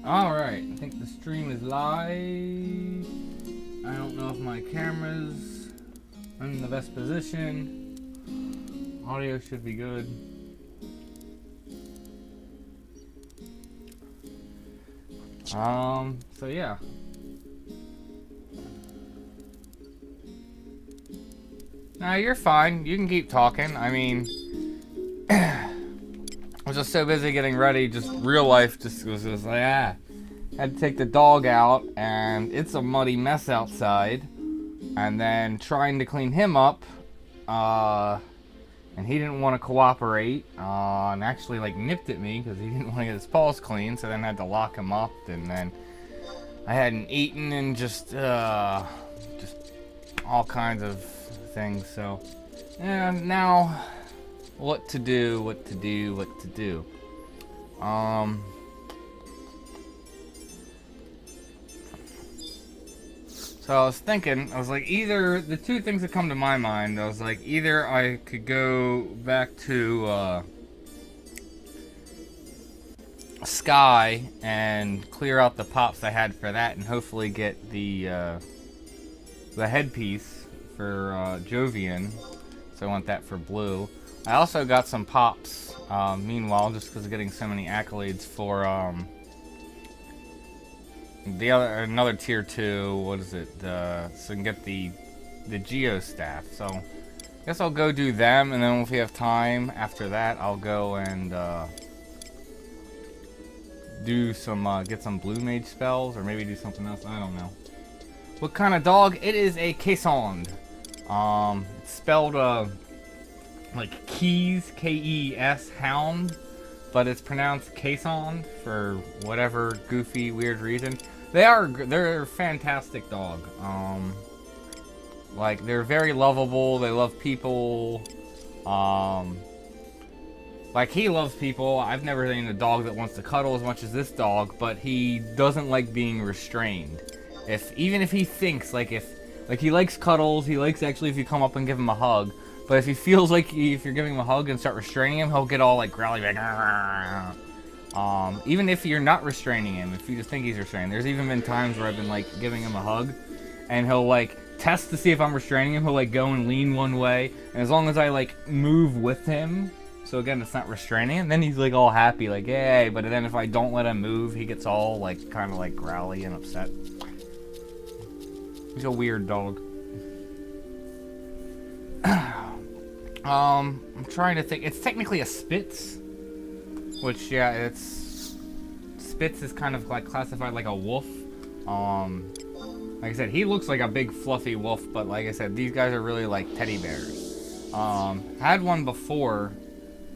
Alright, I think the stream is live. I don't know if my camera's in the best position. Audio should be good. So yeah. Nah, you're fine. You can keep talking. I mean, I was just so busy getting ready, just real life just was like, had to take the dog out, and it's a muddy mess outside, and then trying to clean him up, and he didn't want to cooperate, and actually like nipped at me because he didn't want to get his paws clean, so then I had to lock him up, and then I hadn't eaten, and just all kinds of things, so, and now, what to do. So I was thinking, I was like, either, the two things that come to my mind, I was like, either I could go back to, Sky and clear out the pops I had for that and hopefully get the headpiece for, Jovian. So I want that for blue. I also got some pops, meanwhile, just because of getting so many accolades for, another tier 2, what is it, so I can get the Geo staff. So I guess I'll go do them, and then if we have time after that, I'll go and do some get some blue mage spells, or maybe do something else. I don't know. What kind of dog? It is a Caissond. It's spelled like keys, K-E-S, hound, but it's pronounced Caissond for whatever goofy weird reason. They're a fantastic dog. Like, they're very lovable. They love people. Like, he loves people. I've never seen a dog that wants to cuddle as much as this dog, but he doesn't like being restrained. Even if he thinks, like, he likes cuddles, he likes actually if you come up and give him a hug, but if he feels like if you're giving him a hug and start restraining him, he'll get all, like, growly, like, even if you're not restraining him, if you just think he's restrained. There's even been times where I've been, like, giving him a hug, and he'll, like, test to see if I'm restraining him. He'll, like, go and lean one way, and as long as I, like, move with him, so again, it's not restraining him, then he's, like, all happy, like, yay, but then if I don't let him move, he gets all, like, kind of, like, growly and upset. He's a weird dog. I'm trying to think. It's technically a Spitz, which, yeah, Spitz is kind of like classified like a wolf. Like I said, he looks like a big fluffy wolf, but like I said, these guys are really like teddy bears. Had one before.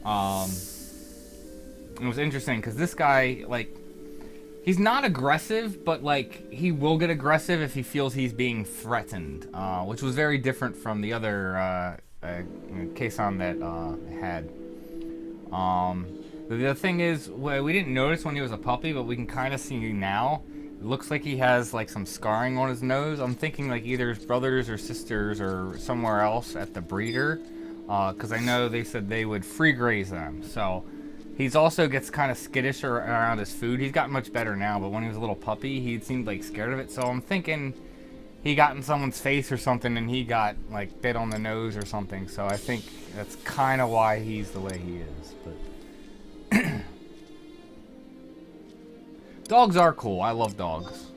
It was interesting because this guy, like, he's not aggressive, but like he will get aggressive if he feels he's being threatened, which was very different from the other Caissond that I had. The thing is, we didn't notice when he was a puppy, but we can kind of see now. It looks like he has like some scarring on his nose. I'm thinking like either his brothers or sisters or somewhere else at the breeder, because I know they said they would free graze them. So he's also gets kind of skittish around his food. He's gotten much better now, but when he was a little puppy, he seemed like scared of it. So I'm thinking he got in someone's face or something and he got like bit on the nose or something. So I think that's kind of why he's the way he is. But dogs are cool. I love dogs.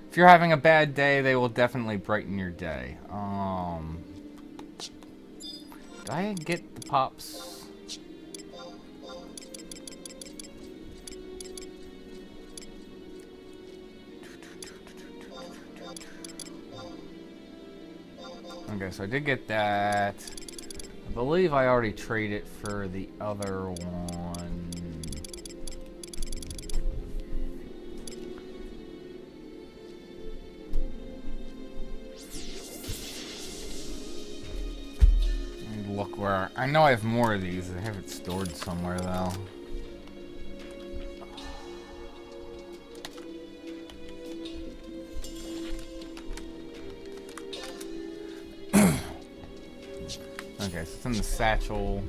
If you're having a bad day, they will definitely brighten your day. Did I get the pops? Okay, so I did get that. I believe I already traded for the other one. Look where I know I have more of these. I have it stored somewhere though. Okay, so it's in the satchel.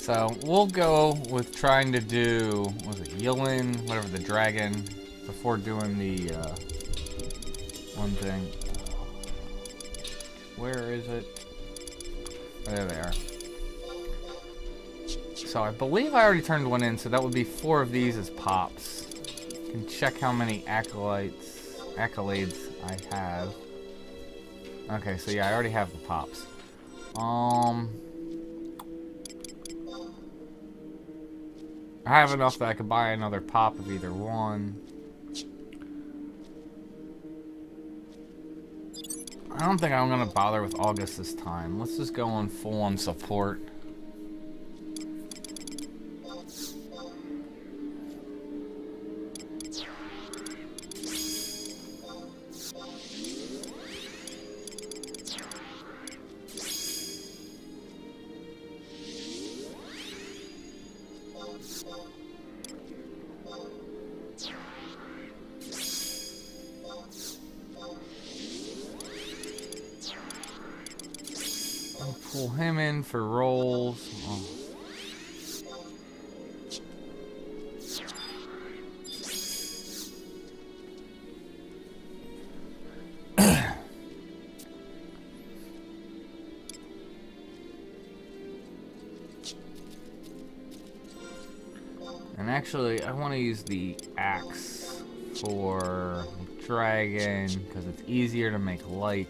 So we'll go with trying to do, what was it, yilan, whatever, the dragon, before doing the one thing. Where is it? Oh, there they are. So I believe I already turned one in, so that would be 4 of these as pops. You can check how many accolades I have. Okay, so yeah, I already have the pops. I have enough that I could buy another pop of either one. I don't think I'm gonna bother with August this time. Let's just go on full on support. Pull him in for rolls. Oh. And actually, I want to use the axe for dragon because it's easier to make light.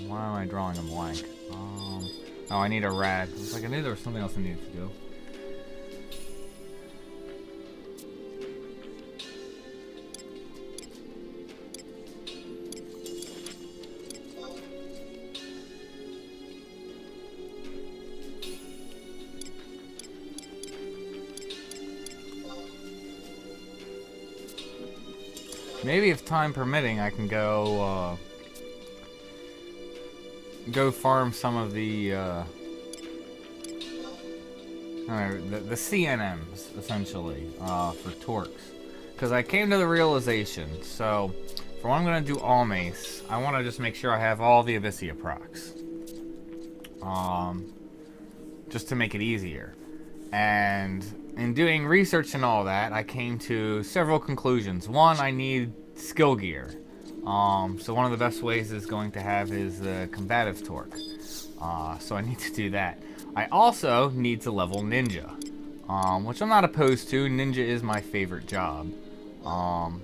Why am I drawing a blank? Oh, I need a rat. It was like I knew there was something else I needed to do. Maybe if time permitting, I can go farm some of the CNMs, essentially, for Torques. Because I came to the realization, so, for what I'm going to do all mace, I want to just make sure I have all the Abyssia procs. Just to make it easier. And in doing research and all that, I came to several conclusions. One, I need skill gear. So one of the best ways is going to have is the combative torque. So I need to do that. I also need to level ninja, which I'm not opposed to. Ninja is my favorite job. I'm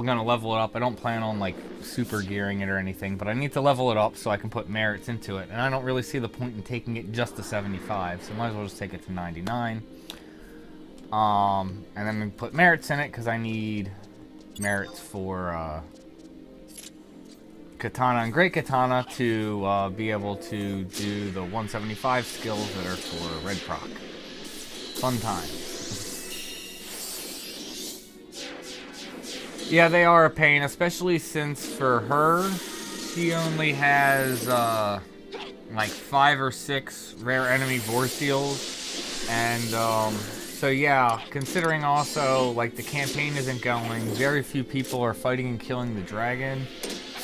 gonna level it up. I don't plan on like super gearing it or anything, but I need to level it up so I can put merits into it. And I don't really see the point in taking it just to 75, so I might as well just take it to 99. And then put merits in it because I need merits for Katana and Great Katana to be able to do the 175 skills that are for Red Proc. Fun time. Yeah, they are a pain, especially since for her, she only has like 5 or 6 rare enemy Vorseals, and so yeah, considering also like the campaign isn't going, very few people are fighting and killing the dragon,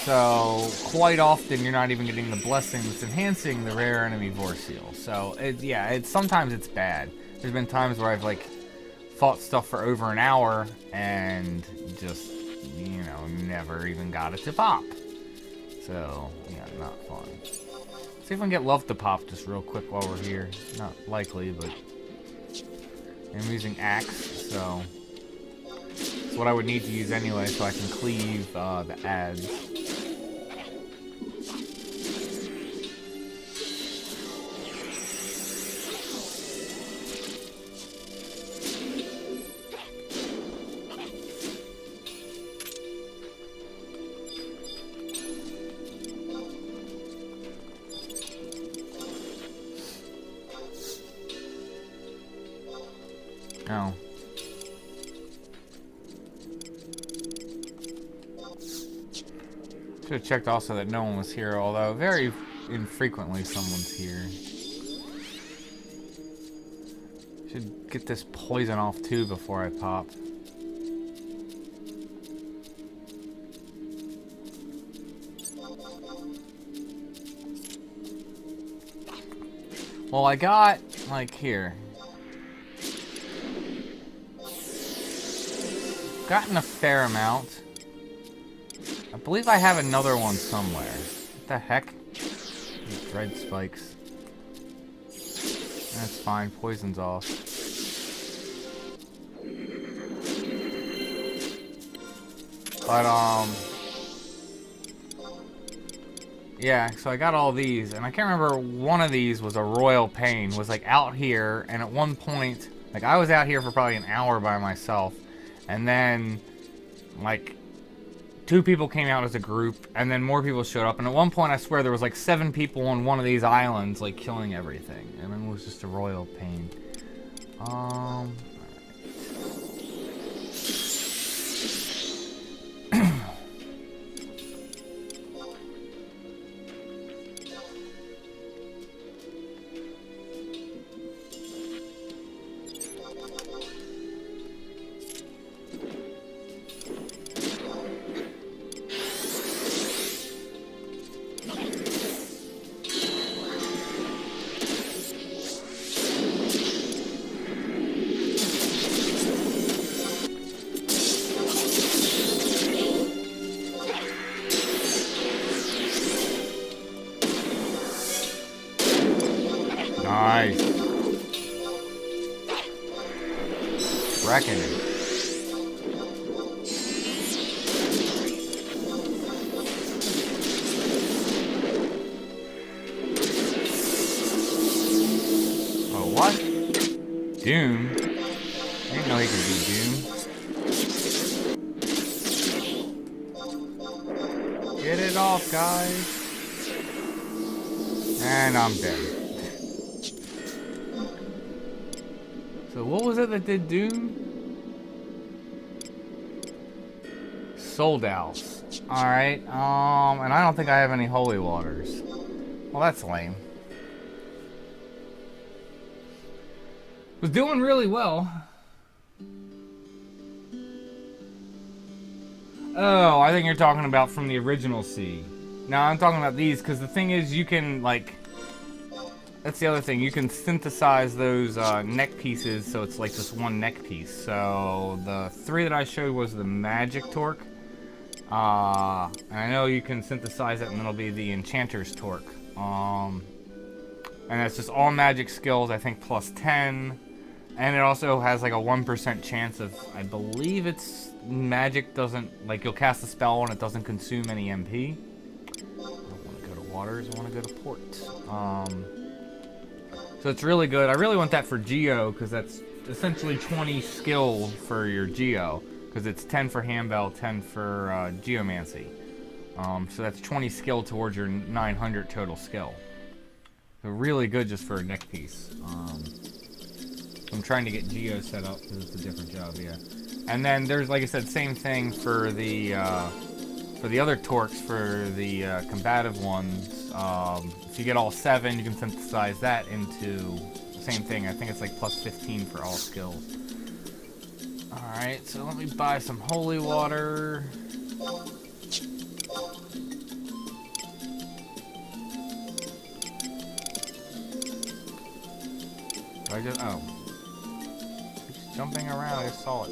so quite often you're not even getting the blessings enhancing the rare enemy Vorseal. So sometimes it's bad. There's been times where I've like fought stuff for over an hour and just, you know, never even got it to pop. So, yeah, not fun. See if I can get love to pop just real quick while we're here. Not likely, but I'm using axe, so it's what I would need to use anyway, so I can cleave the ads. Oh. Should have checked also that no one was here, although very infrequently someone's here. Should get this poison off too before I pop. Well, I got, like, here. Gotten a fair amount. I believe I have another one somewhere. What the heck? These dread spikes. That's fine. Poison's off. But, yeah, so I got all these, and I can't remember, one of these was a royal pain, was like out here, and at one point, like I was out here for probably an hour by myself, and then, like, 2 people came out as a group, and then more people showed up, and at one point I swear there was like 7 people on one of these islands, like, killing everything, and it was just a royal pain. Nice. Wrecking it. Oh, what? Doom? I didn't know he could do Doom. Get it off, guys. And I'm dead. So what was it that did Doom? Soul Douse. Alright, and I don't think I have any holy waters. Well, that's lame. Was doing really well. Oh, I think you're talking about from the original sea. No, I'm talking about these, because the thing is, you can, like... That's the other thing. You can synthesize those neck pieces, so it's like just one neck piece. So the 3 that I showed was the magic torque. And I know you can synthesize it, and it'll be the enchanter's torque. And that's just all magic skills, I think, plus 10. And it also has like a 1% chance of, I believe it's magic doesn't, like you'll cast a spell and it doesn't consume any MP. I don't want to go to waters, I want to go to port. So it's really good. I really want that for Geo, because that's essentially 20 skill for your Geo. Because it's 10 for Handbell, 10 for Geomancy. So that's 20 skill towards your 900 total skill. So really good just for a neck piece. I'm trying to get Geo set up because it's a different job, yeah. And then there's, like I said, same thing for the other torques, for the combative ones. If you get all 7, you can synthesize that into the same thing. I think it's like plus 15 for all skills. Alright, so let me buy some holy water. Oh. It's jumping around, I just saw it.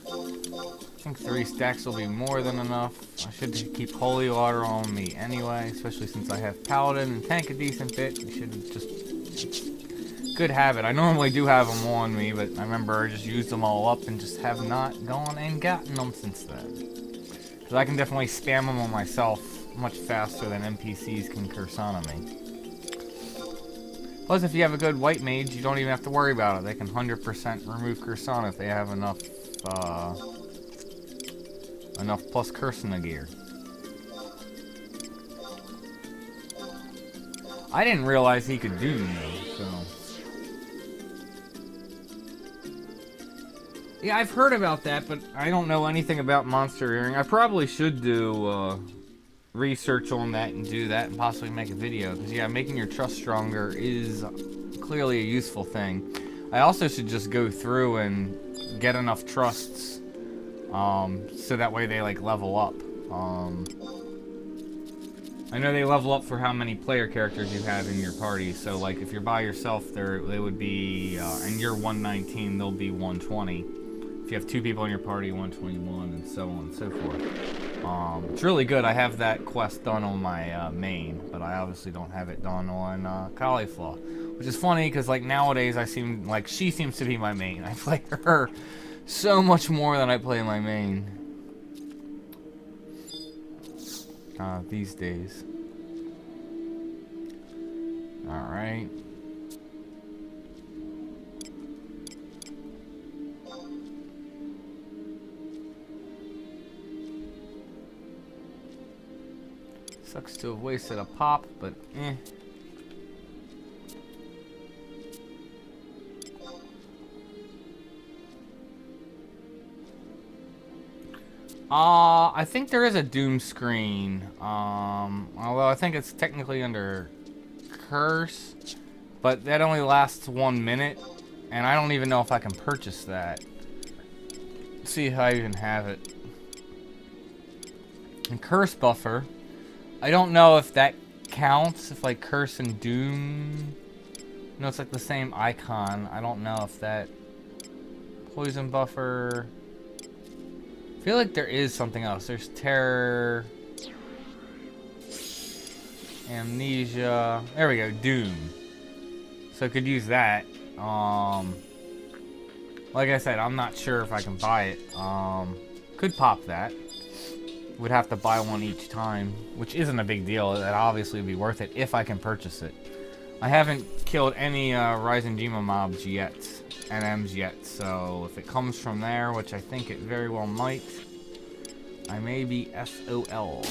I think 3 stacks will be more than enough. I should keep holy water on me anyway, especially since I have paladin and tank a decent bit. I should just... Good habit. I normally do have them on me, but I remember I just used them all up and just have not gone and gotten them since then. Because I can definitely spam them on myself much faster than NPCs can Kursana me. Plus, if you have a good white mage, you don't even have to worry about it. They can 100% remove Kursana if they have enough plus Kursana gear. I didn't realize he could do though, so... Yeah, I've heard about that, but I don't know anything about monster earring. I probably should do research on that and do that and possibly make a video. Because, yeah, making your trust stronger is clearly a useful thing. I also should just go through and get enough trusts so that way they, like, level up. I know they level up for how many player characters you have in your party. So, like, if you're by yourself, they would be, and you're 119, they'll be 120. If you have 2 people in your party, 121, and so on and so forth. It's really good. I have that quest done on my main, but I obviously don't have it done on Cauliflaw. Which is funny, because, like, nowadays she seems to be my main. I play her so much more than I play my main. These days. Alright. Sucks to have wasted a pop, but eh. I think there is a Doom screen. Although I think it's technically under Curse, but that only lasts 1 minute, and I don't even know if I can purchase that. Let's see if I even have it. And Curse Buffer, I don't know if that counts, if like Curse and Doom, no, it's like the same icon. I don't know if that Poison Buffer. I feel like there is something else. There's Terror, Amnesia. There we go, Doom. So I could use that. Like I said, I'm not sure if I can buy it. Could pop that. Would have to buy one each time, which isn't a big deal. That obviously would be worth it if I can purchase it. I haven't killed any Rising Jima mobs yet. NMs yet, so if it comes from there, which I think it very well might, I may be SOL.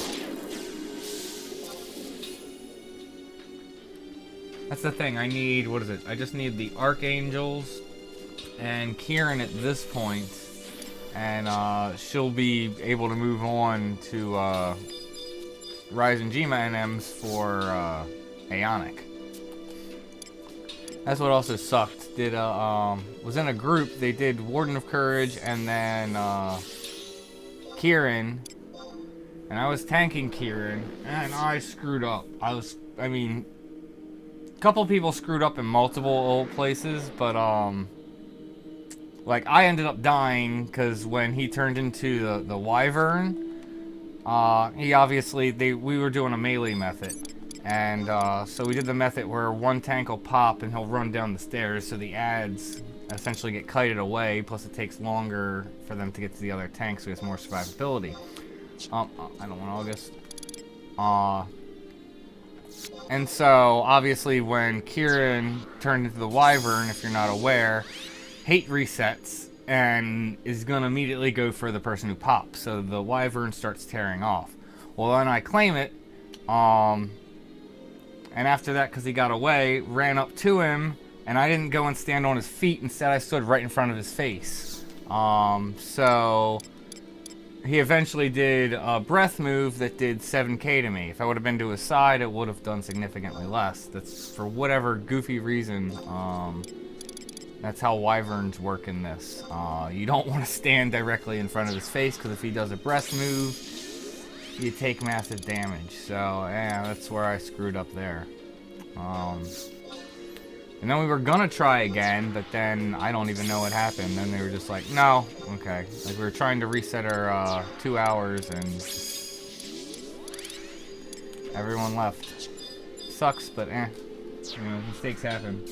That's the thing, I need, what is it? I just need the Archangels and Kieran at this point, and she'll be able to move on to Rising Jima NMs for Aeonic. That's what also sucked. Was in a group. They did Warden of Courage and then Kieran, and I was tanking Kieran, and I screwed up. I mean, a couple people screwed up in multiple places, but like I ended up dying because when he turned into the Wyvern, he obviously we were doing a melee method. And so we did the method where one tank will pop and he'll run down the stairs, so the ads essentially get kited away, plus it takes longer for them to get to the other tank, so he has more survivability. I don't want August. And so, obviously, when Kieran turned into the Wyvern, if you're not aware, hate resets and is going to immediately go for the person who pops, so the Wyvern starts tearing off. Well, then I claim it, and after that, because he got away, ran up to him, and I didn't go and stand on his feet. Instead, I stood right in front of his face. So he eventually did a breath move that did 7k to me. If I would have been to his side, it would have done significantly less. That's for whatever goofy reason. That's how Wyverns work in this. You don't want to stand directly in front of his face, because if he does a breath move, you take massive damage. So, yeah, that's where I screwed up there. And then we were gonna try again, but then I don't even know what happened. Then they were just like, no, okay. Like, we were trying to reset our 2 hours, and everyone left. Sucks, but you know, mistakes happen.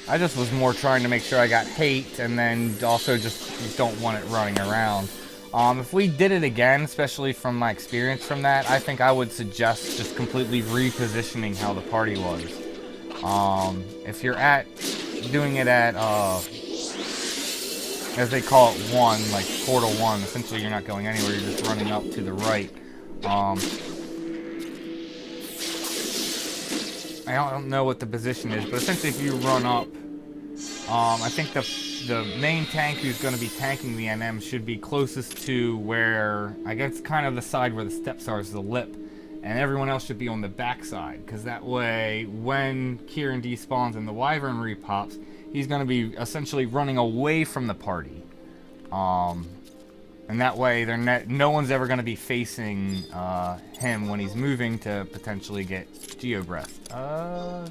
I just was more trying to make sure I got hate, and then also just don't want it running around. If we did it again, especially from my experience from that, I think I would suggest just completely repositioning how the party was. If you're doing it at, as they call it, 1, like portal 1, essentially you're not going anywhere, you're just running up to the right. I don't know what the position is, but essentially if you run up, I think the main tank who's going to be tanking the NM should be closest to where, I guess kind of the side where the steps are is the lip, and everyone else should be on the back side, because that way when Kieran despawns and the Wyvern repops, he's going to be essentially running away from the party. And that way, no one's ever going to be facing him when he's moving to potentially get Geo-Breath. Oh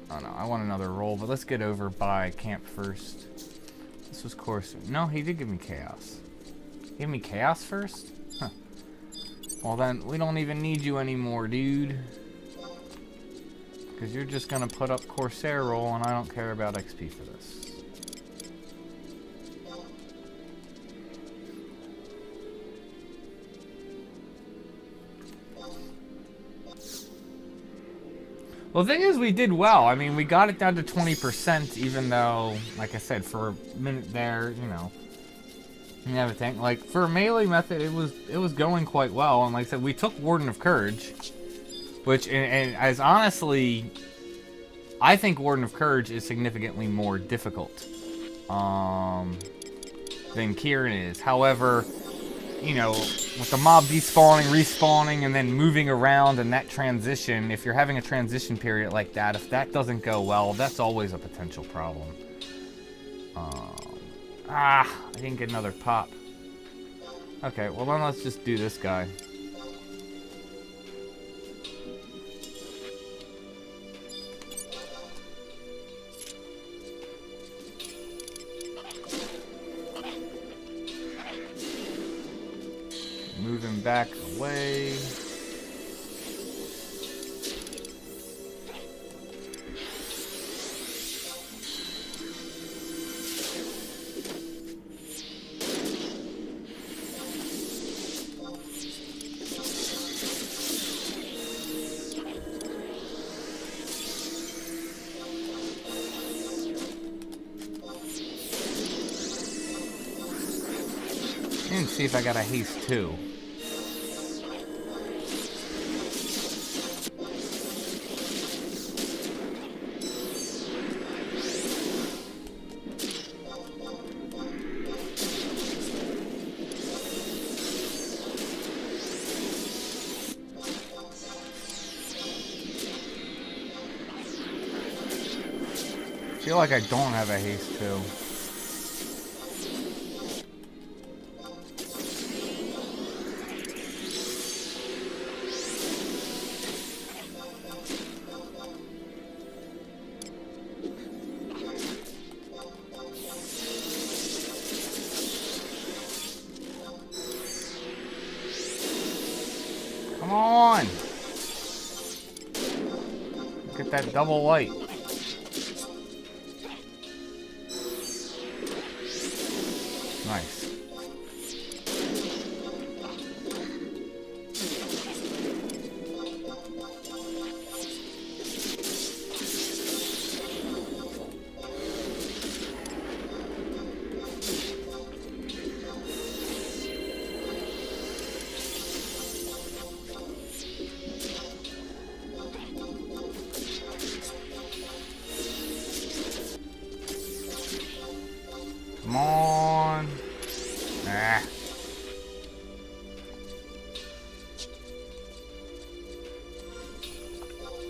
no, I want another roll, but let's get over by camp first. This was course. No, he did give me chaos. He gave me chaos first? Huh. Well then, we don't even need you anymore, dude. Because you're just going to put up Corsair roll, and I don't care about XP for this. Well, the thing is, we did well. I mean, we got it down to 20%, even though, like I said, for a minute there, you know, and everything. Like, for a melee method, it was going quite well. And like I said, we took Warden of Courage, which, and as honestly, I think Warden of Courage is significantly more difficult than Kieran is. However, you know, with the mob despawning, respawning, and then moving around and that transition, if you're having a transition period like that, if that doesn't go well, that's always a potential problem. I didn't get another pop. Okay, well then let's just do this guy. Move him back away. And see if I got a haste too. I feel like I don't have a haste too. Come on! Get that double light. Nice. Come on. Nah. I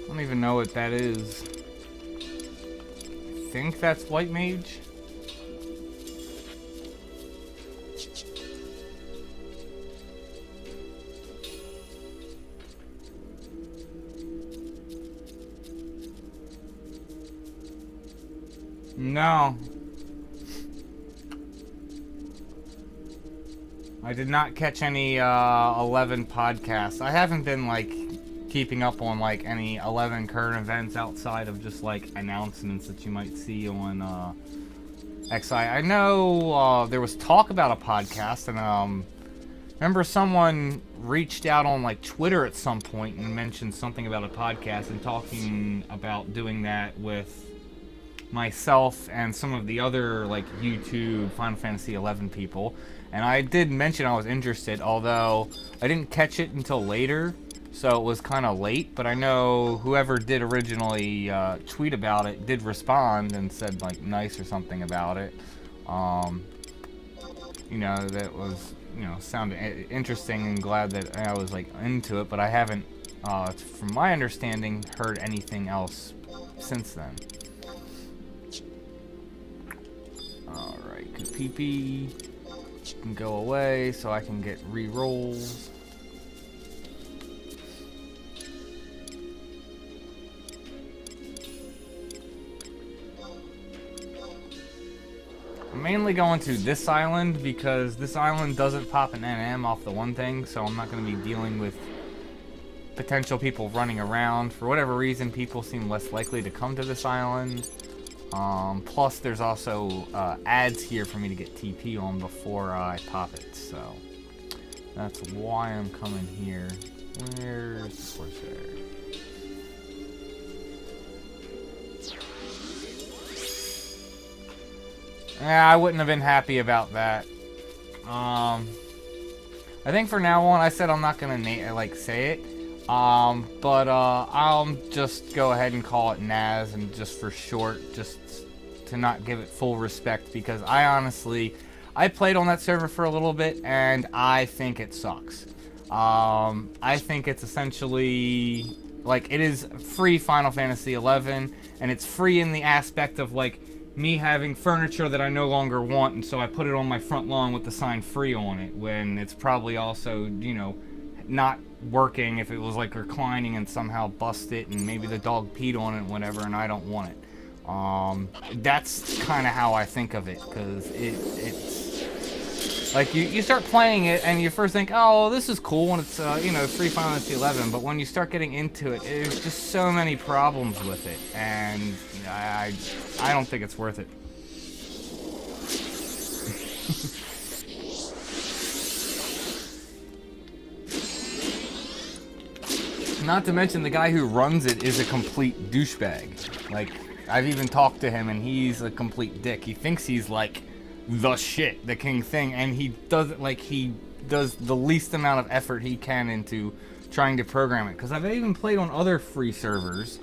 don't even know what that is. I think that's White Mage. No. I did not catch any 11 podcasts. I haven't been like keeping up on like any 11 current events outside of just like announcements that you might see on XI. I know there was talk about a podcast, and remember someone reached out on like Twitter at some point and mentioned something about a podcast and talking about doing that with myself and some of the other like YouTube Final Fantasy 11 people. And I did mention I was interested, although I didn't catch it until later, so it was kind of late. But I know whoever did originally tweet about it did respond and said like nice or something about it. You know, that was, you know, sounded interesting, and glad that I was like into it. But I haven't, from my understanding, heard anything else since then. Alright, Kapipi can go away so I can get re-rolls. I'm mainly going to this island because this island doesn't pop an NM off the one thing, so I'm not going to be dealing with potential people running around. For whatever reason, people seem less likely to come to this island. Plus, there's also ads here for me to get TP on before I pop it, so that's why I'm coming here. Where's the Corsair? Yeah, I wouldn't have been happy about that. I think for now on, I said I'm not gonna say it. But I'll just go ahead and call it Naz, and just for short, just to not give it full respect, because I played on that server for a little bit, and I think it sucks. I think it's essentially, like, it is free Final Fantasy XI, and it's free in the aspect of, like, me having furniture that I no longer want, and so I put it on my front lawn with the sign free on it, when it's probably also, you know, not working if it was like reclining and somehow bust it and maybe the dog peed on it and whatever, and I don't want it. That's kind of how I think of it, because it's like you start playing it and you first think, oh, this is cool when it's you know, free Final Fantasy XI, but when you start getting into it, there's just so many problems with it, and I don't think it's worth it. Not to mention, the guy who runs it is a complete douchebag. Like, I've even talked to him, and he's a complete dick. He thinks he's, like, the shit, the king thing, and he does, like, he does the least amount of effort he can into trying to program it. Because I've even played on other free servers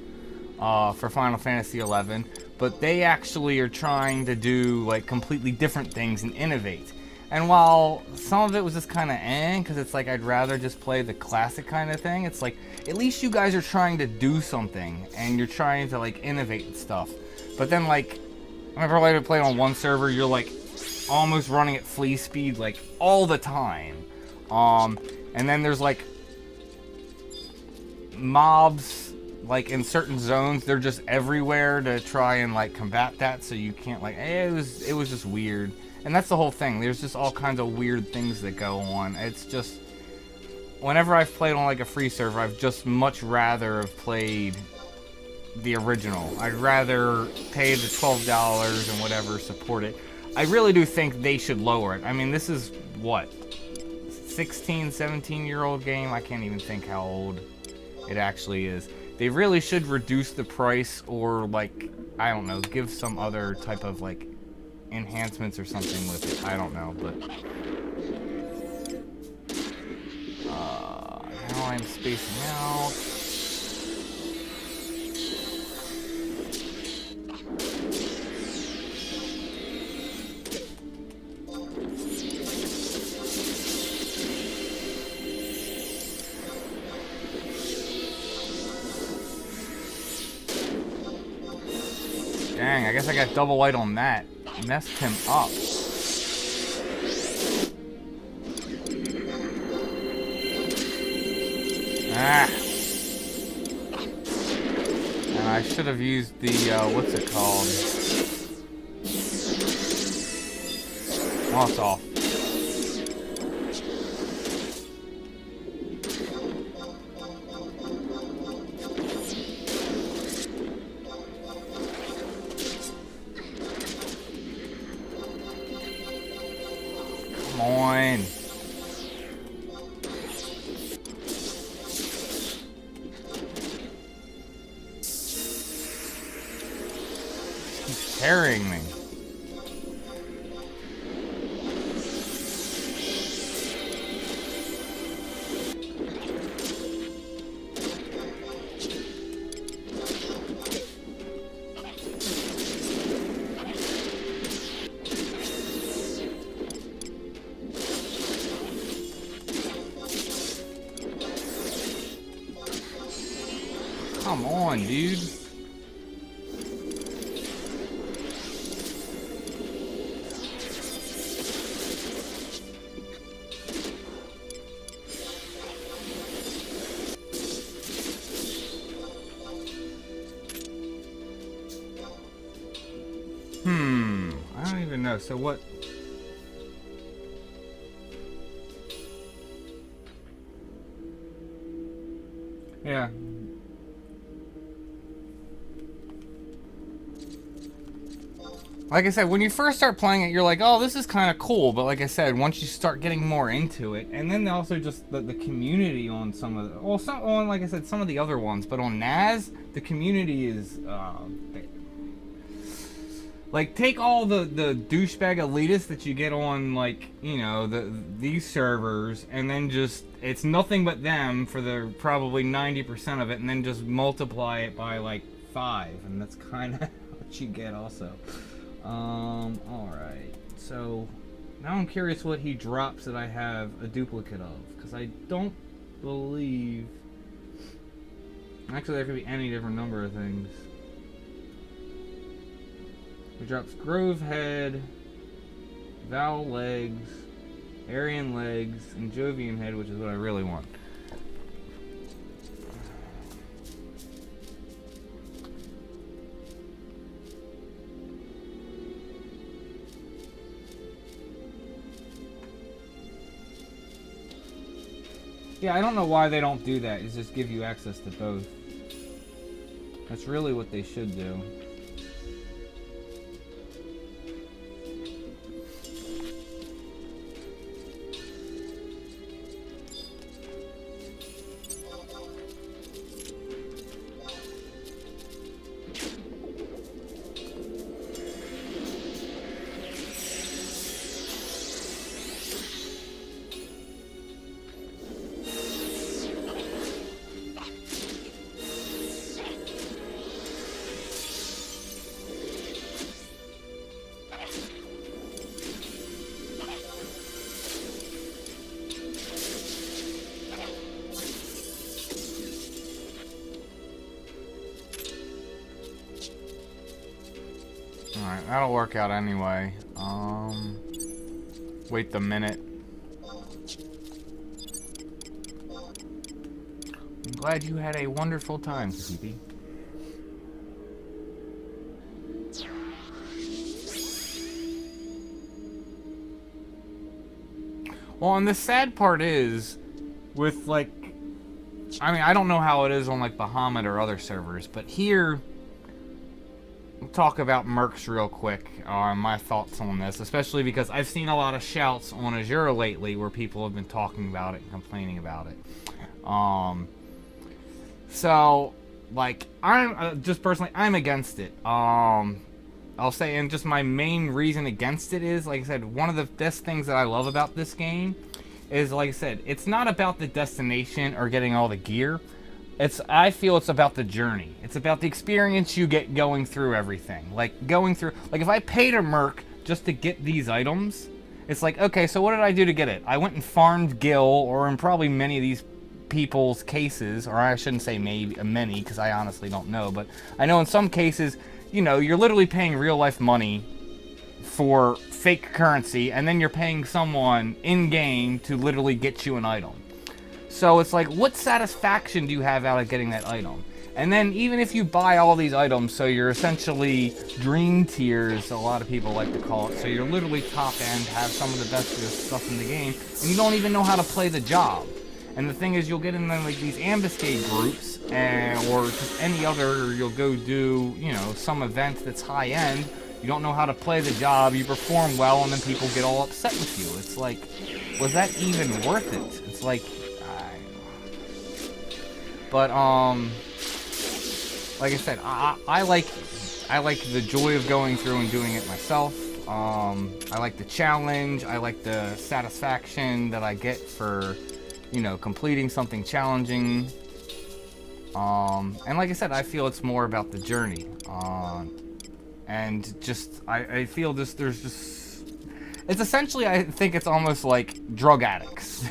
for Final Fantasy XI, but they actually are trying to do, like, completely different things and innovate. And while some of it was just kind of because it's like I'd rather just play the classic kind of thing, it's like, at least you guys are trying to do something, and you're trying to, like, innovate and stuff. But then, like, whenever I play on one server, you're, like, almost running at flea speed, like, all the time. And then there's, like, mobs, like, in certain zones, they're just everywhere to try and, like, combat that, so you can't, like, it was just weird. And that's the whole thing. There's just all kinds of weird things that go on. It's just, whenever I've played on, like, a free server, I've just much rather have played the original. I'd rather pay the $12 and whatever, support it. I really do think they should lower it. I mean, this is, what, 16, 17-year-old game? I can't even think how old it actually is. They really should reduce the price, or, like, I don't know, give some other type of, like, enhancements or something with it. I don't know, but now I'm spacing out. Dang, I guess I got double white on that. Messed him up. Ah. And I should have used the, what's it called? Oh, it's off. On. He's carrying me. Come on, dude. know. So what? Yeah. Like I said, when you first start playing it, you're like, oh, this is kind of cool. But like I said, once you start getting more into it, and then also just the community on some of the, well, some on, like I said, some of the other ones, but on NAS, the community is, like, take all the douchebag elitists that you get on, like, you know, these servers, and then just, it's nothing but them for the probably 90% of it, and then just multiply it by, like, 5, and that's kind of what you get also. Alright, so now I'm curious what he drops that I have a duplicate of, because I don't believe, actually there could be any different number of things. He drops Grove Head, Val Legs, Aryan Legs, and Jovian Head, which is what I really want. Yeah, I don't know why they don't do that. It's just give you access to both. That's really what they should do. Alright, that'll work out anyway. Wait the minute. I'm glad you had a wonderful time, Sleepy. Well, and the sad part is, with, like, I mean, I don't know how it is on, like, Bahamut or other servers, but here, we'll talk about mercs real quick, my thoughts on this, especially because I've seen a lot of shouts on Asura lately where people have been talking about it and complaining about it. So, like, I'm, just personally, I'm against it. I'll say, and just my main reason against it is, like I said, one of the best things that I love about this game is, like I said, it's not about the destination or getting all the gear. I feel it's about the journey. It's about the experience you get going through everything. Like, going through, like, if I paid a merc just to get these items, it's like, okay, so what did I do to get it? I went and farmed Gil, or in probably many of these people's cases, or I shouldn't say maybe many, because I honestly don't know, but I know in some cases, you know, you're literally paying real life money for fake currency, and then you're paying someone in-game to literally get you an item. So it's like, what satisfaction do you have out of getting that item? And then even if you buy all these items, so you're essentially dream tiers, a lot of people like to call it, so you're literally top end, have some of the best stuff in the game, and you don't even know how to play the job. And the thing is, you'll get in like these ambuscade groups, or just any other, you'll go do, you know, some event that's high end, you don't know how to play the job, you perform well, and then people get all upset with you. It's like, was that even worth it? It's like, but, like I said, I like the joy of going through and doing it myself. I like the challenge, I like the satisfaction that I get for, you know, completing something challenging. And like I said, I feel it's more about the journey. And just, I feel this, there's just, it's essentially, I think it's almost like drug addicts.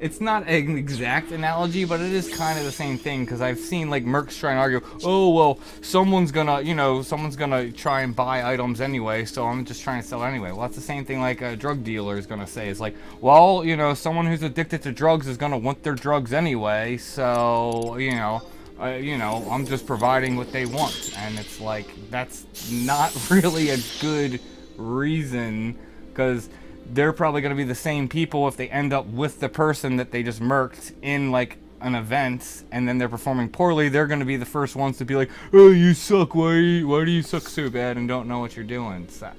It's not an exact analogy, but it is kind of the same thing, because I've seen, like, mercs try and argue, oh, well, someone's gonna try and buy items anyway, so I'm just trying to sell it anyway. Well, that's the same thing like a drug dealer is gonna say. It's like, well, you know, someone who's addicted to drugs is gonna want their drugs anyway, so, you know, I'm just providing what they want. And it's like, that's not really a good reason, because they're probably going to be the same people if they end up with the person that they just murked in like an event, and then they're performing poorly. They're going to be the first ones to be like, "Oh, you suck. Why do you suck so bad and don't know what you're doing?" So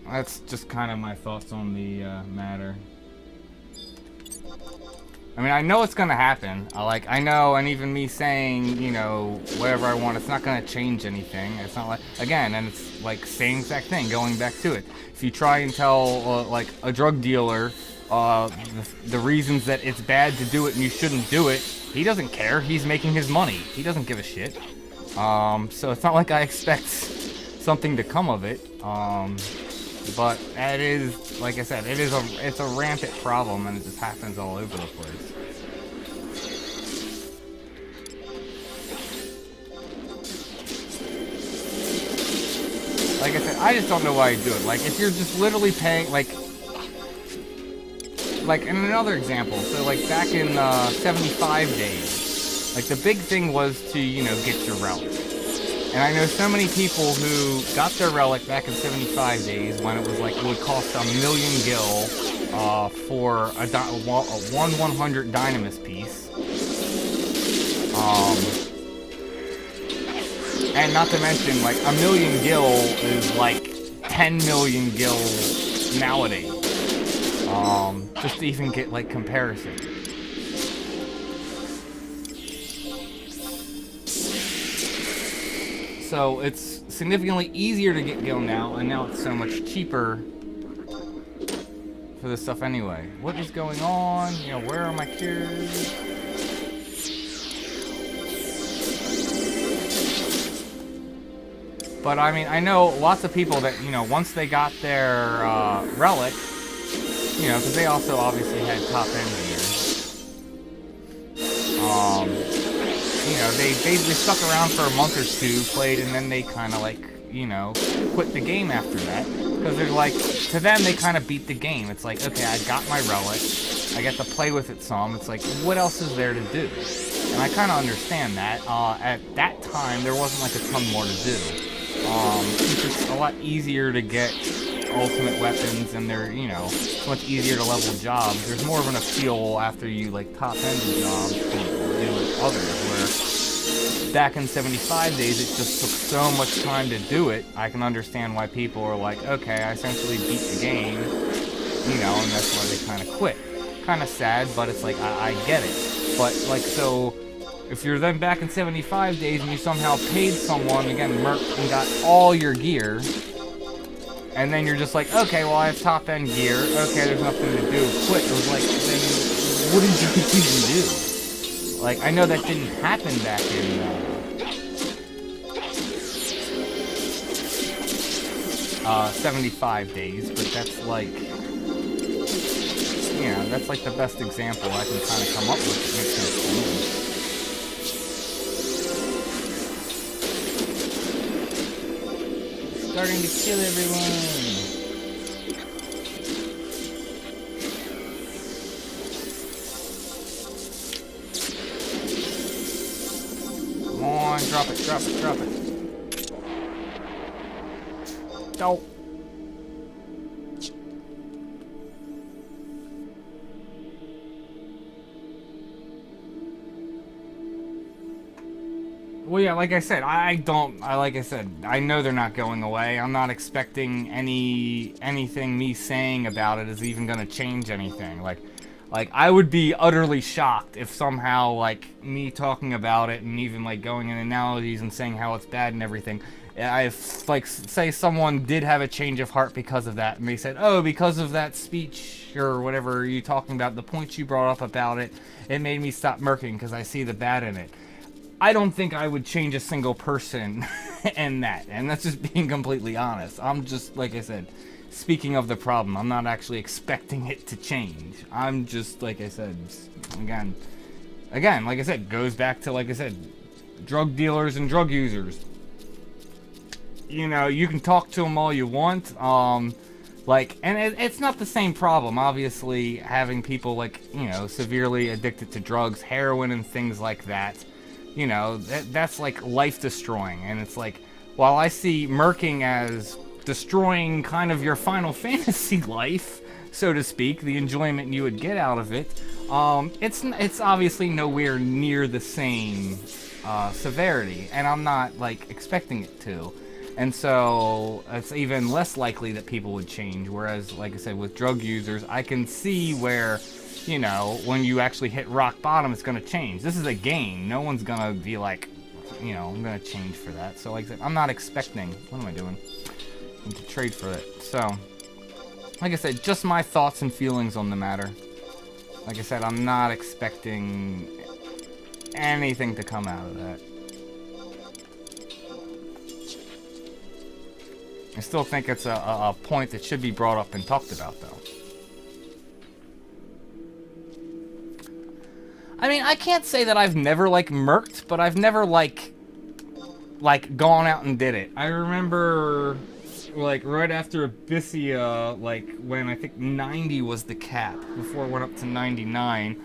that's just kind of my thoughts on the matter. I mean, I know it's gonna happen. I know, and even me saying, you know, whatever I want, it's not gonna change anything. It's not like, again, and it's like same exact thing, going back to it. If you try and tell, like, a drug dealer, the reasons that it's bad to do it and you shouldn't do it, he doesn't care. He's making his money. He doesn't give a shit. So it's not like I expect something to come of it. But it is, like I said, it's a rampant problem, and it just happens all over the place. Like I said, I just don't know why you do it. Like, if you're just literally paying, like in another example, so like back in 75 days, like the big thing was to, you know, get your relic. And I know so many people who got their relic back in 75 days when it was like, it would cost 1,000,000 gil for a 1/100 Dynamis piece. And not to mention, like, 1,000,000 gil is like 10 million gil nowadays. Just to even get, like, comparison. So it's significantly easier to get gil now, and now it's so much cheaper for this stuff anyway. What is going on? You know, where are my cures? But I mean, I know lots of people that, you know, once they got their relic, you know, because they also obviously had top end gear. You know, they stuck around for a month or two, played, and then they kind of like, you know, quit the game after that. Because they're like, to them, they kind of beat the game. It's like, okay, I got my relic, I get to play with it some. It's like, what else is there to do? And I kind of understand that. At that time, there wasn't like a ton more to do. It's just a lot easier to get ultimate weapons, and they're, you know, it's much easier to level jobs. There's more of an appeal after you, like, top-end jobs to do others, where back in 75 days, it just took so much time to do it. I can understand why people are like, okay, I essentially beat the game, you know, and that's why they kind of quit. Kind of sad, but it's like, I get it. But, like, so if you're then back in 75 days and you somehow paid someone, again, merked and got all your gear, and then you're just like, okay, well, I have top-end gear, okay, there's nothing to do, quit. It was like, then what did you even do? Like, I know that didn't happen back in 75 days, but that's like, you know, that's like the best example I can kind of come up with that makes sense to me. Starting to kill everyone. Come on, drop it, drop it, drop it. Don't. Well, yeah, like I said, I know they're not going away. I'm not expecting anything me saying about it is even gonna change anything. Like I would be utterly shocked if somehow, like, me talking about it and even, like, going in analogies and saying how it's bad and everything, if, like, say someone did have a change of heart because of that, and they said, oh, because of that speech or whatever you talking about, the points you brought up about it, it made me stop murking because I see the bad in it. I don't think I would change a single person in that, and that's just being completely honest. I'm just, like I said, speaking of the problem, I'm not actually expecting it to change. I'm just, like I said, again, like I said, goes back to, like I said, drug dealers and drug users. You know, you can talk to them all you want, like, and it's not the same problem, obviously, having people, like, you know, severely addicted to drugs, heroin and things like that. You know, that's like life destroying, and it's like, while I see murking as destroying kind of your Final Fantasy life, so to speak, the enjoyment you would get out of it, it's obviously nowhere near the same severity, and I'm not like expecting it to. And so it's even less likely that people would change. Whereas, like I said, with drug users, I can see where, you know, when you actually hit rock bottom, it's going to change. This is a game. No one's going to be like, you know, I'm going to change for that. So, like I said, I'm not expecting. What am I doing? I need to trade for it. So, like I said, just my thoughts and feelings on the matter. Like I said, I'm not expecting anything to come out of that. I still think it's a point that should be brought up and talked about, though. I mean, I can't say that I've never, like, murked, but I've never, like, gone out and did it. I remember, like, right after Abyssia, like, when I think 90 was the cap, before it went up to 99,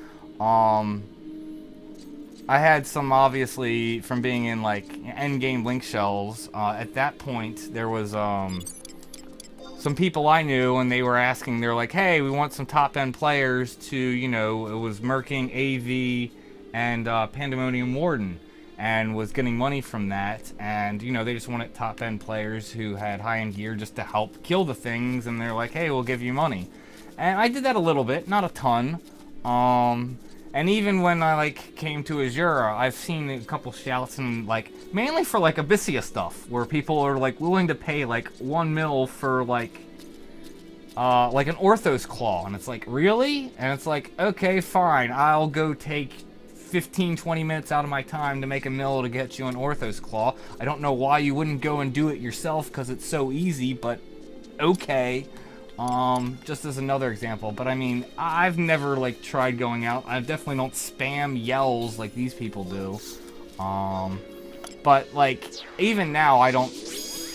I had some, obviously, from being in, like, endgame link shells. At that point, there was, some people I knew, and they were asking, they're like, hey, we want some top-end players to, you know, it was murking AV and Pandemonium Warden, and was getting money from that, and, you know, they just wanted top-end players who had high-end gear just to help kill the things, and they're like, hey, we'll give you money. And I did that a little bit, not a ton. And even when I, like, came to Asura, I've seen a couple shouts and, like, mainly for, like, Abyssia stuff, where people are, like, willing to pay, like, 1 mil for, like an Orthos Claw. And it's like, really? And it's like, okay, fine, I'll go take 15, 20 minutes out of my time to make 1 mil to get you an Orthos Claw. I don't know why you wouldn't go and do it yourself, because it's so easy, but okay. Just as another example, but I mean, I've never, like, tried going out. I definitely don't spam yells like these people do. But, like, even now, I don't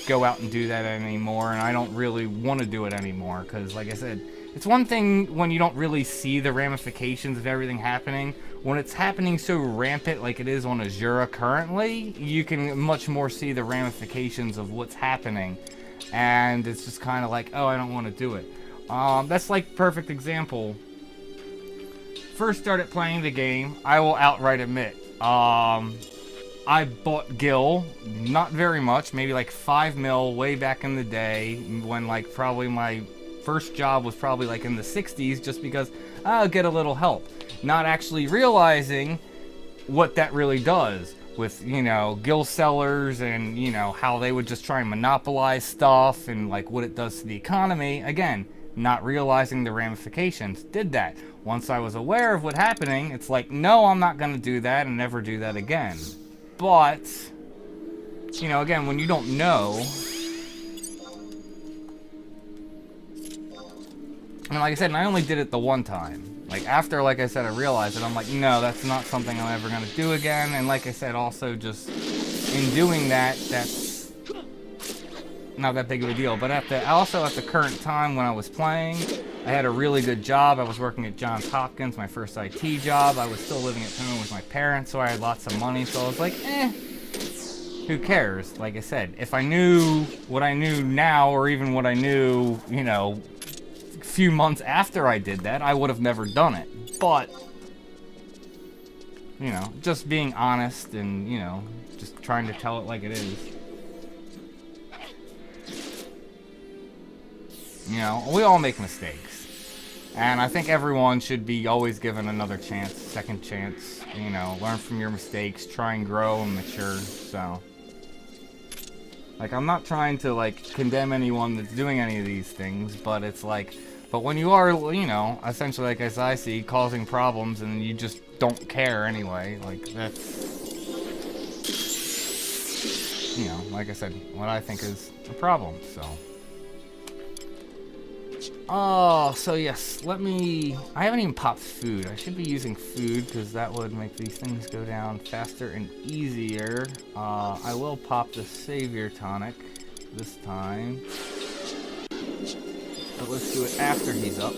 go out and do that anymore, and I don't really want to do it anymore, because, like I said, it's one thing when you don't really see the ramifications of everything happening. When it's happening so rampant like it is on Asura currently, you can much more see the ramifications of what's happening. And it's just kind of like, oh, I don't want to do it. That's like perfect example. First started playing the game, I will outright admit, I bought Gil, not very much, maybe like 5 mil way back in the day, when, like, probably my first job was probably like in the 60s, just because I'll get a little help. Not actually realizing what that really does. With, you know, Gil sellers and, you know, how they would just try and monopolize stuff and, like, what it does to the economy. Again, not realizing the ramifications. Did that. Once I was aware of what's happening, it's like, no, I'm not going to do that and never do that again. But, you know, again, when you don't know, and like I said, and I only did it the one time. Like, after, like I said, I realized it, I'm like, no, that's not something I'm ever going to do again. And like I said, also just in doing that, that's not that big of a deal. But also at the current time when I was playing, I had a really good job. I was working at Johns Hopkins, my first IT job. I was still living at home with my parents, so I had lots of money. So I was like, who cares? Like I said, if I knew what I knew now, or even what I knew, you know, few months after I did that, I would have never done it. But, you know, just being honest and, you know, just trying to tell it like it is. You know, we all make mistakes. And I think everyone should be always given another chance, second chance, you know, learn from your mistakes, try and grow and mature, so. Like, I'm not trying to, like, condemn anyone that's doing any of these things, but it's like, but when you are, you know, essentially, like as I see, causing problems and you just don't care anyway, like, that's, you know, like I said, what I think is a problem, so. Oh, so yes, I haven't even popped food. I should be using food because that would make these things go down faster and easier. I will pop the Savior Tonic this time. But let's do it after he's up.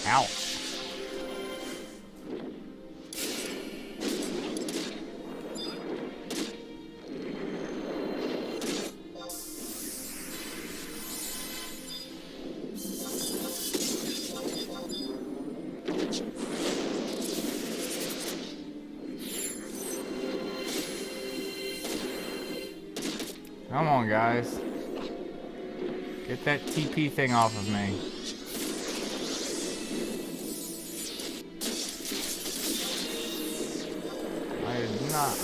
Ouch. Come on, guys. Get that TP thing off of me. I did not.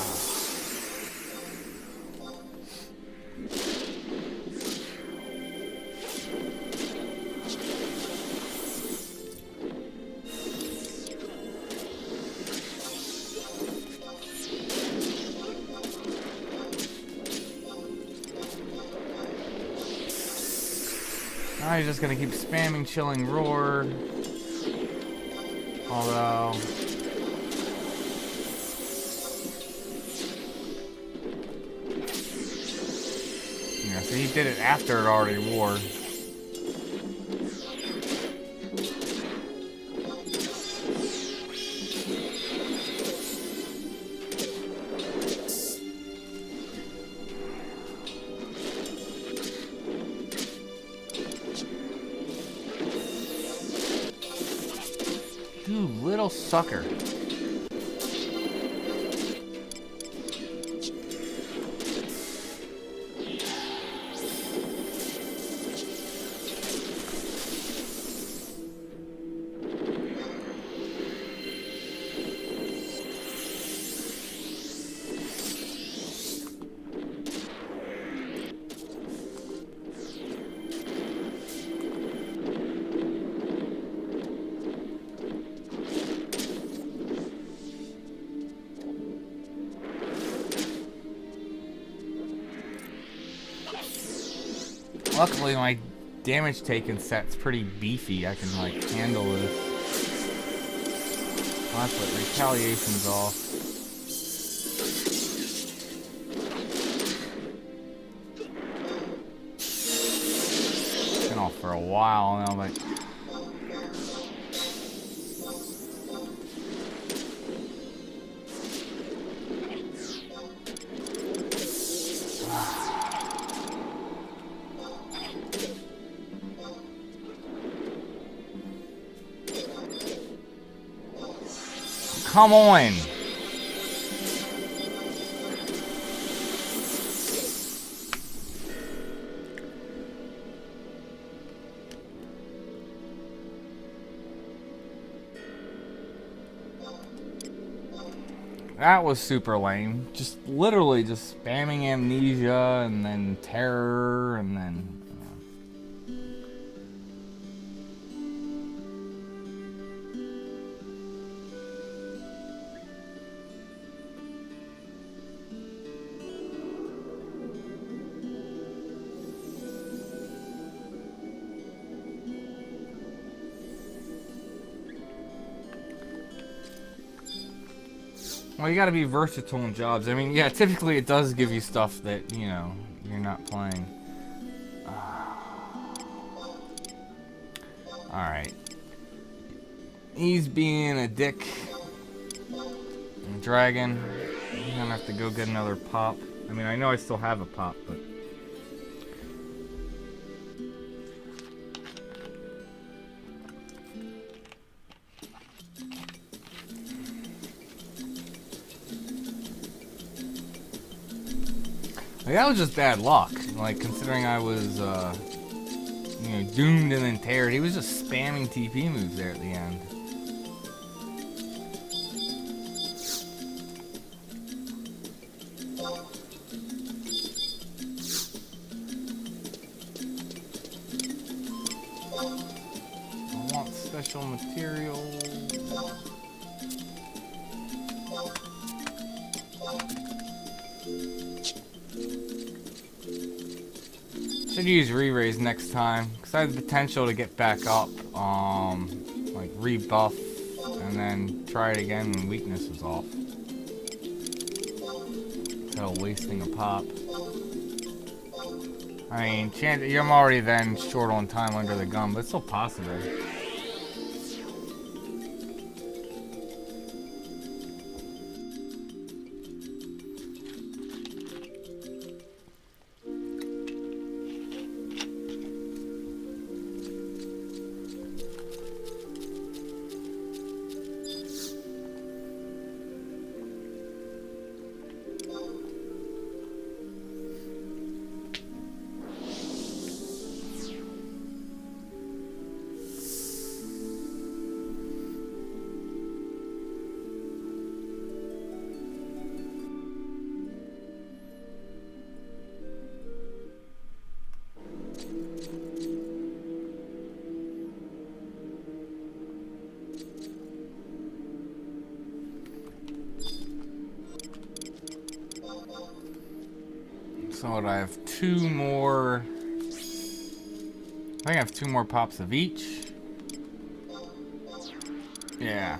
Now he's just gonna keep spamming chilling roar. Although yeah, so he did it after it already wore. You little sucker. Luckily, my damage taken set's pretty beefy. I can, like, handle this. I'll have to put retaliations off. It's been off for a while now, but come on. That was super lame. Just literally just spamming amnesia and then terror and then well, you gotta be versatile in jobs. I mean, yeah, typically it does give you stuff that, you know, you're not playing. Alright. He's being a dick. Dragon. I'm gonna have to go get another pop. I mean, I know I still have a pop, but... like, that was just bad luck. Like, considering I was, you know, doomed and then teared. He was just spamming TP moves there at the end. I want special material. Should use re-raise next time, because I have the potential to get back up, like rebuff, and then try it again when weakness is off. Instead of wasting a pop. I mean, I'm already then short on time under the gun, but it's still possible. So I have 2 more. I think I have 2 more pops of each. Yeah.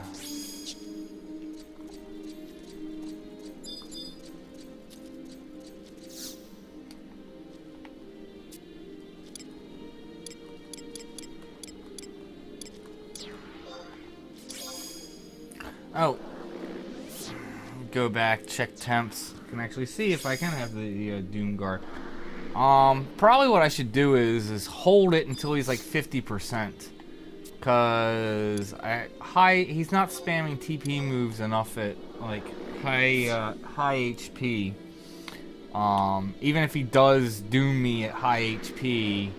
Oh. Go back, check temps. Can actually see if I can have the Doomguard. Probably what I should do is hold it until he's like 50%. Cause he's not spamming TP moves enough at like high HP. Even if he does doom me at high HP,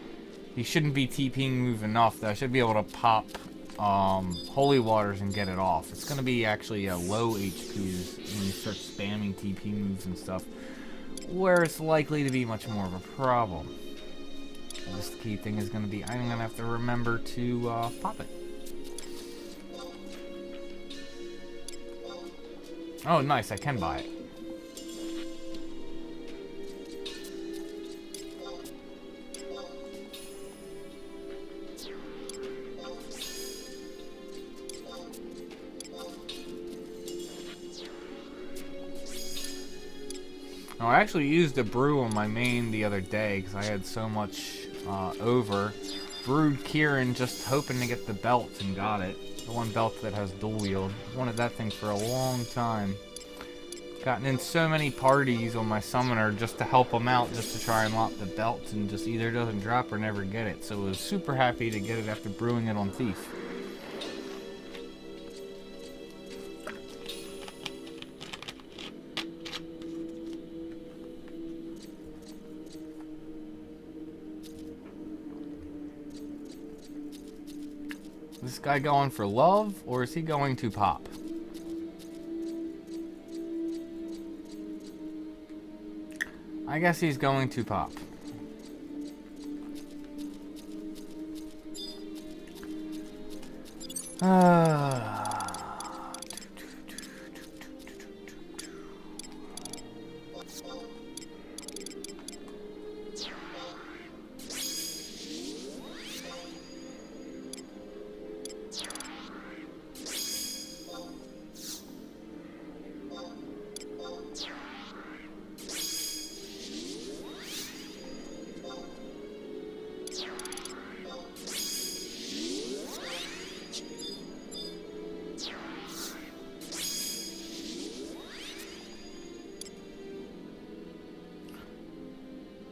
he shouldn't be TPing move enough that I should be able to pop Holy Waters and get it off. It's gonna be actually a low HP when you start spamming TP moves and stuff, where it's likely to be much more of a problem. This key thing is gonna be, I'm gonna have to remember to pop it. Oh, nice, I can buy it. Oh, I actually used a brew on my main the other day because I had so much over. Brewed Kieran just hoping to get the belt and got it. The one belt that has dual wield. Wanted that thing for a long time. Gotten in so many parties on my summoner just to help him out, just to try and lock the belt, and just either doesn't drop or never get it. So I was super happy to get it after brewing it on Thief. Is this guy going for love, or is he going to pop? I guess he's going to pop.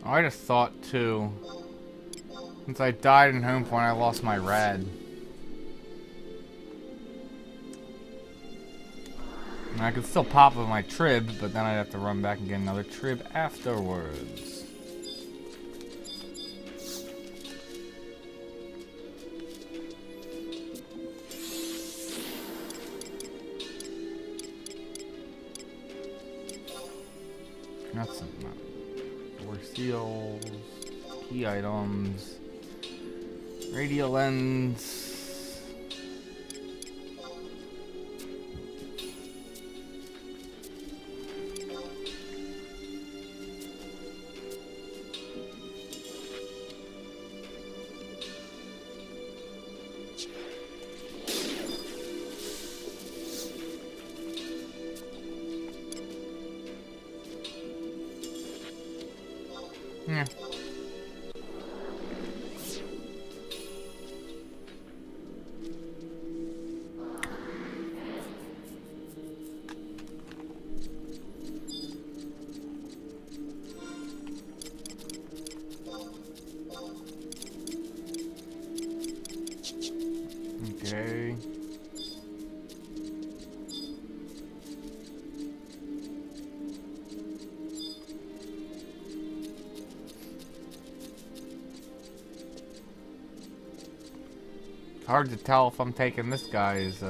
I just thought too, since I died in home point, I lost my rad. And I could still pop with my trib, but then I'd have to run back and get another trib afterwards. That's not. Seals, key items, radial lens. Yeah. Okay. Hard to tell if I'm taking this guy's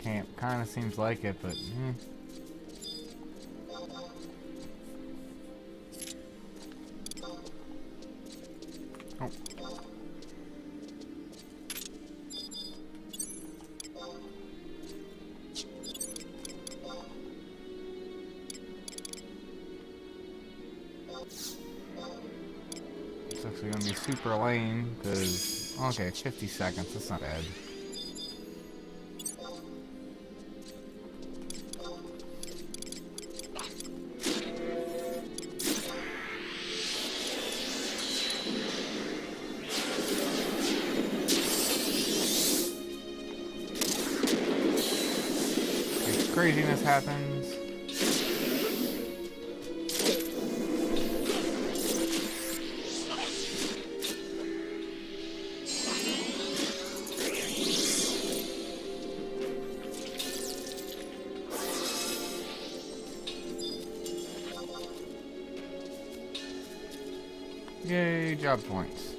camp. Kind of seems like it, but Oh. actually gonna be super lame, because, okay, 50 seconds, that's not bad. If craziness happens. Yay, job points.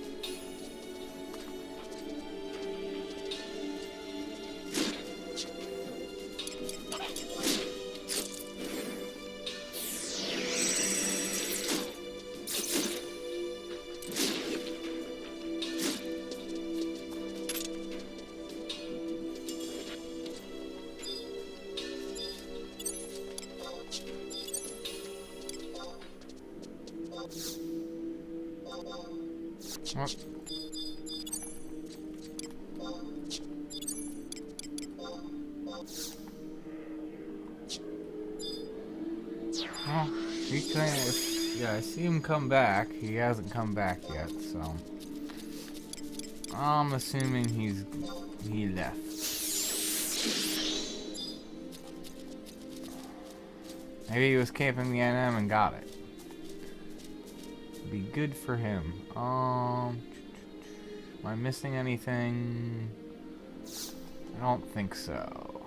What? Well, he kind of, yeah, I see him come back. He hasn't come back yet, so I'm assuming he left. Maybe he was camping the NM and got it. Be good for him. Am I missing anything? I don't think so.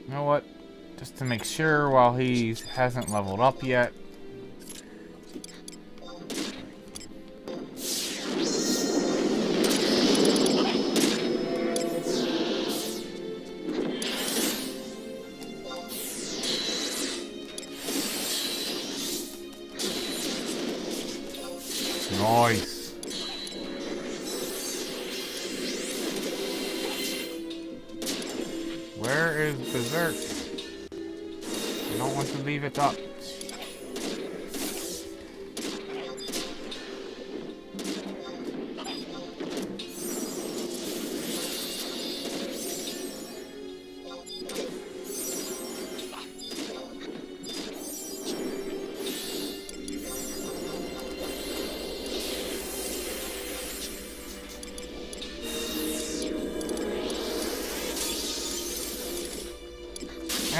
You know what? Just to make sure, while he hasn't leveled up yet. Nice. Where is Berserk? I don't want to leave it up.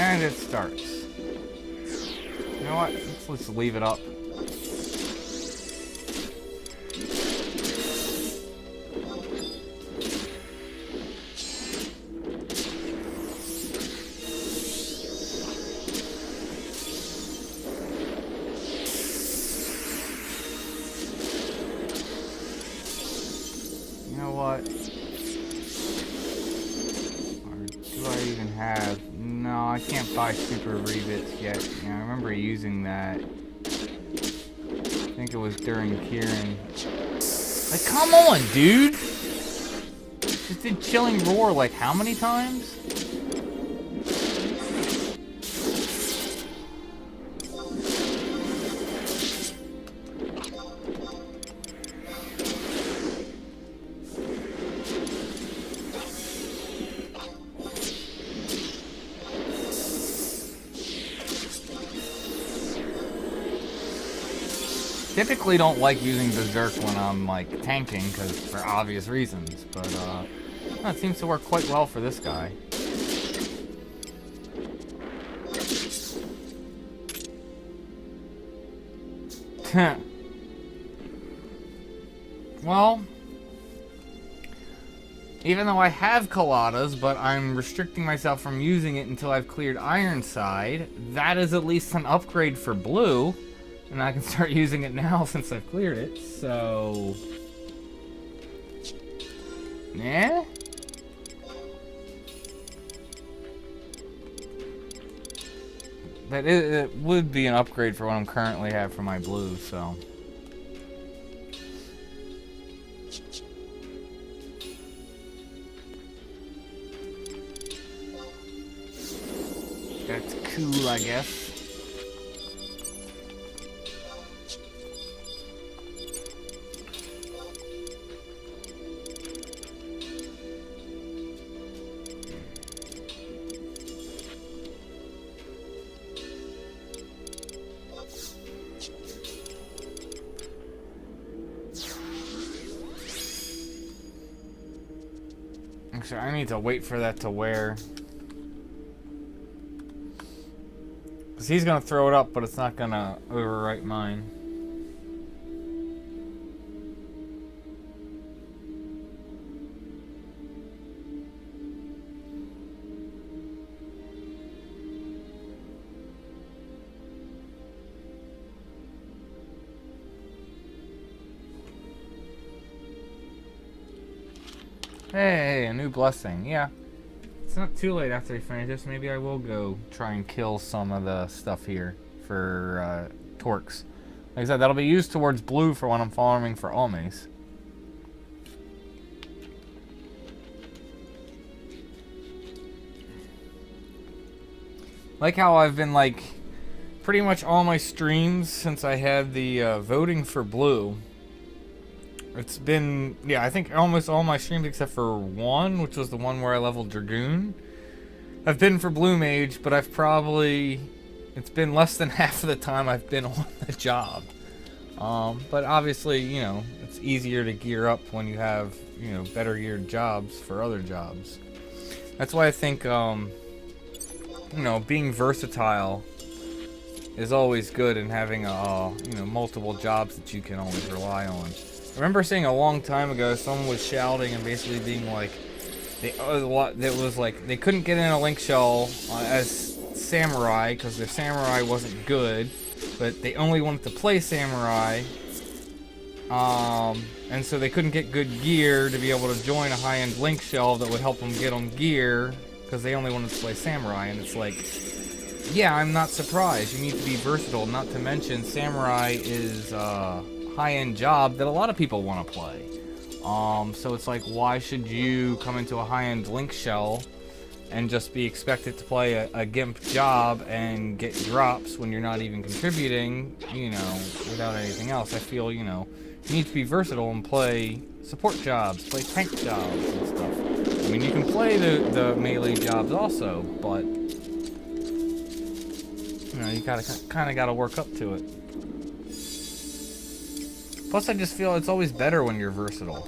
And it starts. You know what? Let's leave it up. You know what? Or do I even have... No, I can't buy super rebits yet. Yeah, I remember using that. I think it was during Kieran. Like, come on, dude! Just did Chilling Roar like how many times? Typically don't like using Berserk when I'm like tanking, because for obvious reasons, but it seems to work quite well for this guy. Well, even though I have Coladas, but I'm restricting myself from using it until I've cleared Ironside, that is at least an upgrade for blue. And I can start using it now since I've cleared it, so... Yeah? It would be an upgrade for what I'm currently have for my blue, so... That's cool, I guess. Actually, I need to wait for that to wear. Because he's going to throw it up, but it's not going to overwrite mine. Hey, a new blessing. Yeah. It's not too late after I finish this. Maybe I will go try and kill some of the stuff here for torques. Like I said, that'll be used towards blue for when I'm farming for almays. Like how I've been like pretty much all my streams since I had the voting for blue. It's been, yeah, I think almost all my streams except for one, which was the one where I leveled Dragoon, have been for Blue Mage, but I've probably, it's been less than half of the time I've been on the job. But obviously, you know, it's easier to gear up when you have, you know, better geared jobs for other jobs. That's why I think, you know, being versatile is always good, and having, you know, multiple jobs that you can always rely on. I remember seeing a long time ago, someone was shouting and basically being like, they couldn't get in a link shell as samurai because their samurai wasn't good, but they only wanted to play samurai, and so they couldn't get good gear to be able to join a high-end link shell that would help them get on gear because they only wanted to play samurai. And it's like, yeah, I'm not surprised. You need to be versatile. Not to mention, samurai is high-end job that a lot of people want to play. So it's like, why should you come into a high-end link shell and just be expected to play a gimp job and get drops when you're not even contributing, you know, without anything else? I feel, you know, you need to be versatile and play support jobs, play tank jobs and stuff. I mean, you can play the melee jobs also, but, you know, you kind of gotta work up to it. Plus, I just feel it's always better when you're versatile.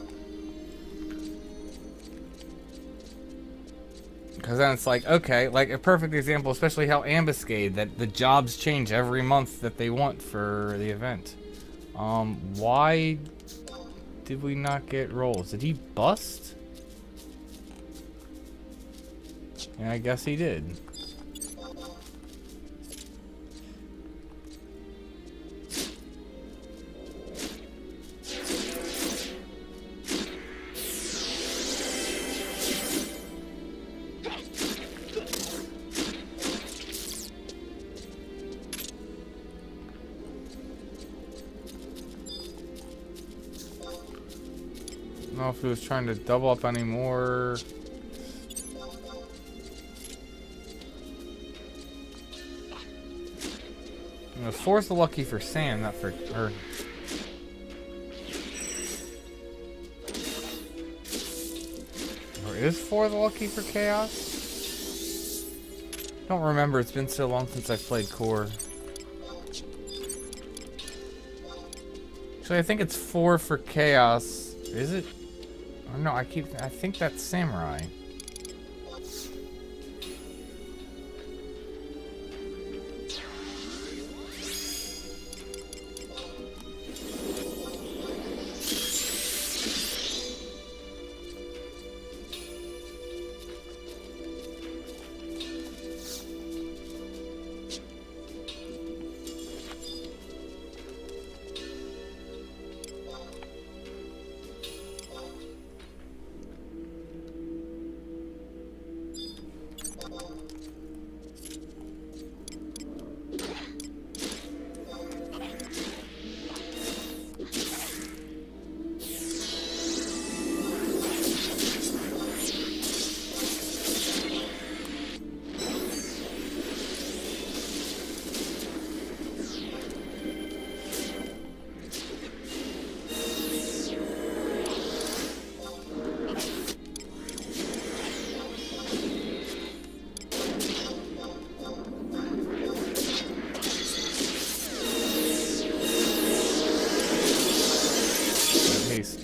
Because then it's like, okay, like a perfect example, especially how Ambuscade, that the jobs change every month that they want for the event. Why did we not get rolls? Did he bust? Yeah, I guess he did. I don't know if he was trying to double up anymore. You know, 4's the lucky for Sam, not for her. Or is 4 the lucky for Chaos? Don't remember, it's been so long since I've played Core. Actually, I think it's 4 for Chaos. Is it? Oh, no, I think that's Samurai.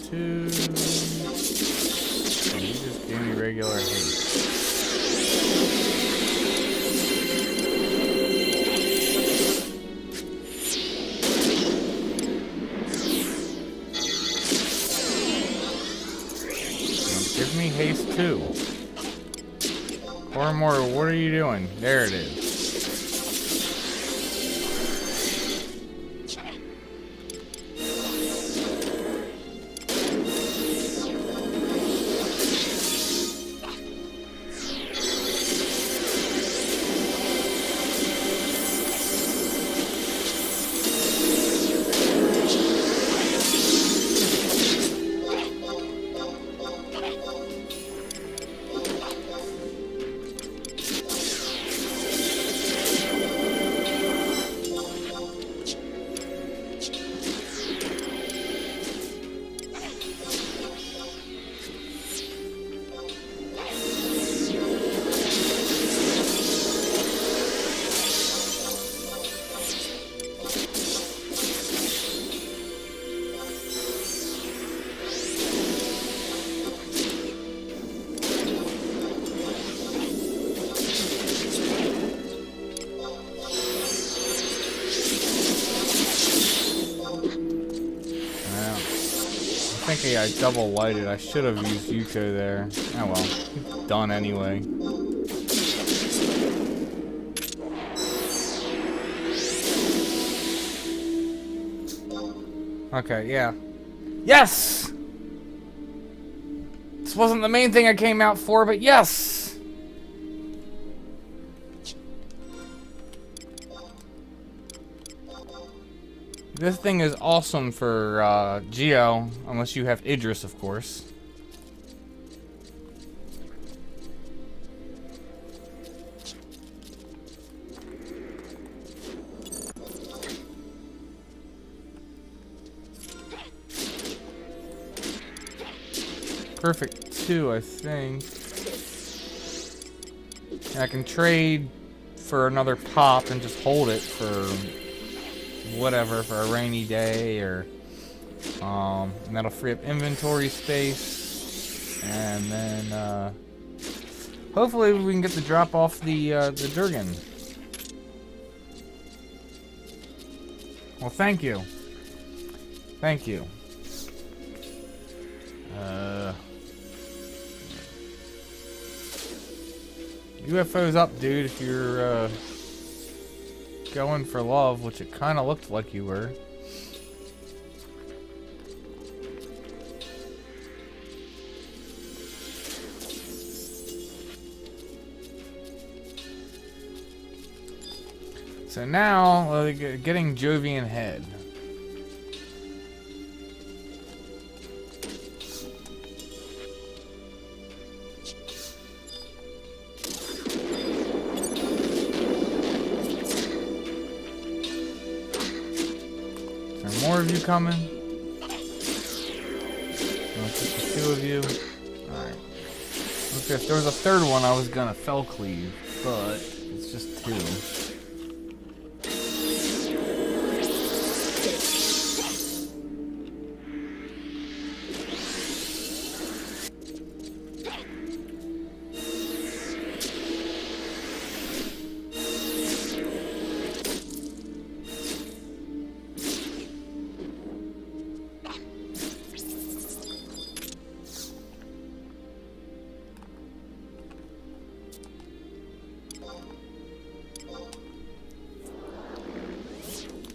2. And you just give me regular haste. Give me haste 2. 4 more. What are you doing? There it is. Okay, I double lighted. I should have used Yuko there. Oh well, it's done anyway. Okay, yeah. Yes! This wasn't the main thing I came out for, but yes! This thing is awesome for Geo, unless you have Idris, of course. Perfect 2, I think. And I can trade for another pop and just hold it for whatever, for a rainy day, or and that'll free up inventory space, and then hopefully we can get the drop off the Durgan. Well, thank you. Thank you. UFO's up, dude, if you're going for love, which it kind of looked like you were. So now, getting Jovian head. More of you coming? Just the 2 of you. Alright. Okay, if there was a third one, I was gonna fell cleave, but it's just 2.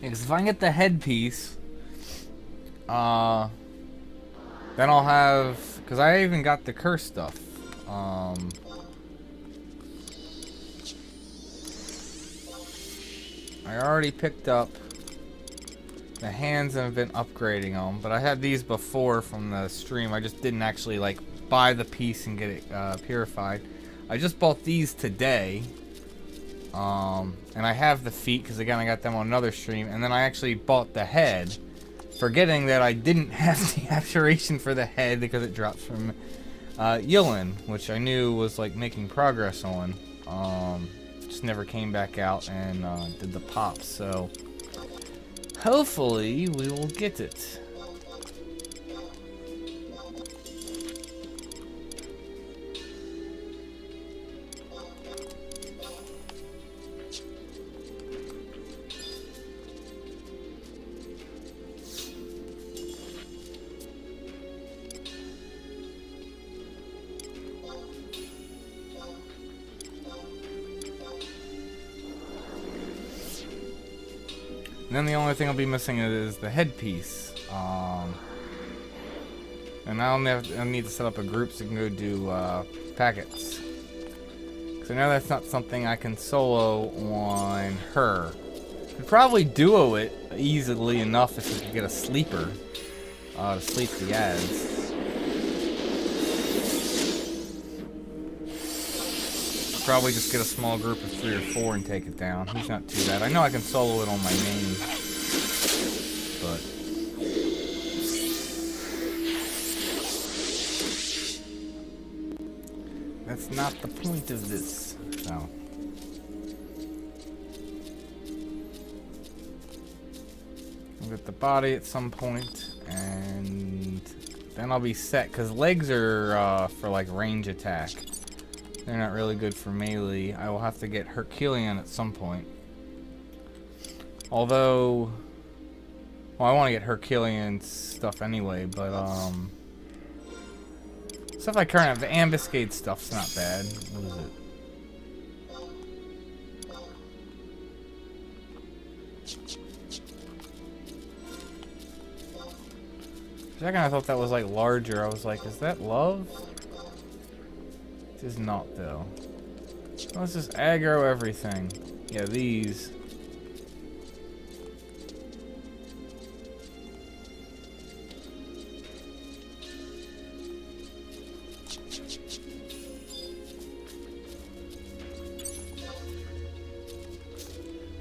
Because if I can get the headpiece, then I'll have, because I even got the curse stuff. I already picked up the hands and have been upgrading them, but I had these before from the stream. I just didn't actually like buy the piece and get it purified. I just bought these today. And I have the feet because again I got them on another stream, and then I actually bought the head, forgetting that I didn't have the abjuration for the head because it drops from yilan, which I knew was like making progress on. Just never came back out and did the pop, so hopefully we will get it. And then the only thing I'll be missing is the headpiece. And I'll need to set up a group so I can go do packets. Because I know that's not something I can solo on her. Could probably duo it easily enough if we could get a sleeper to sleep the ads. Probably just get a small group of 3 or 4 and take it down. He's not too bad. I know I can solo it on my main, but that's not the point of this. So I'll get the body at some point, and then I'll be set. Cause legs are for like range attack. They're not really good for melee. I will have to get Herculean at some point. Although, well, I want to get Herculean stuff anyway, but stuff I currently have. The ambuscade stuff's not bad. What is it? For a second I thought that was like larger. I was like, is that love? Is not though. Let's just aggro everything. Yeah, these.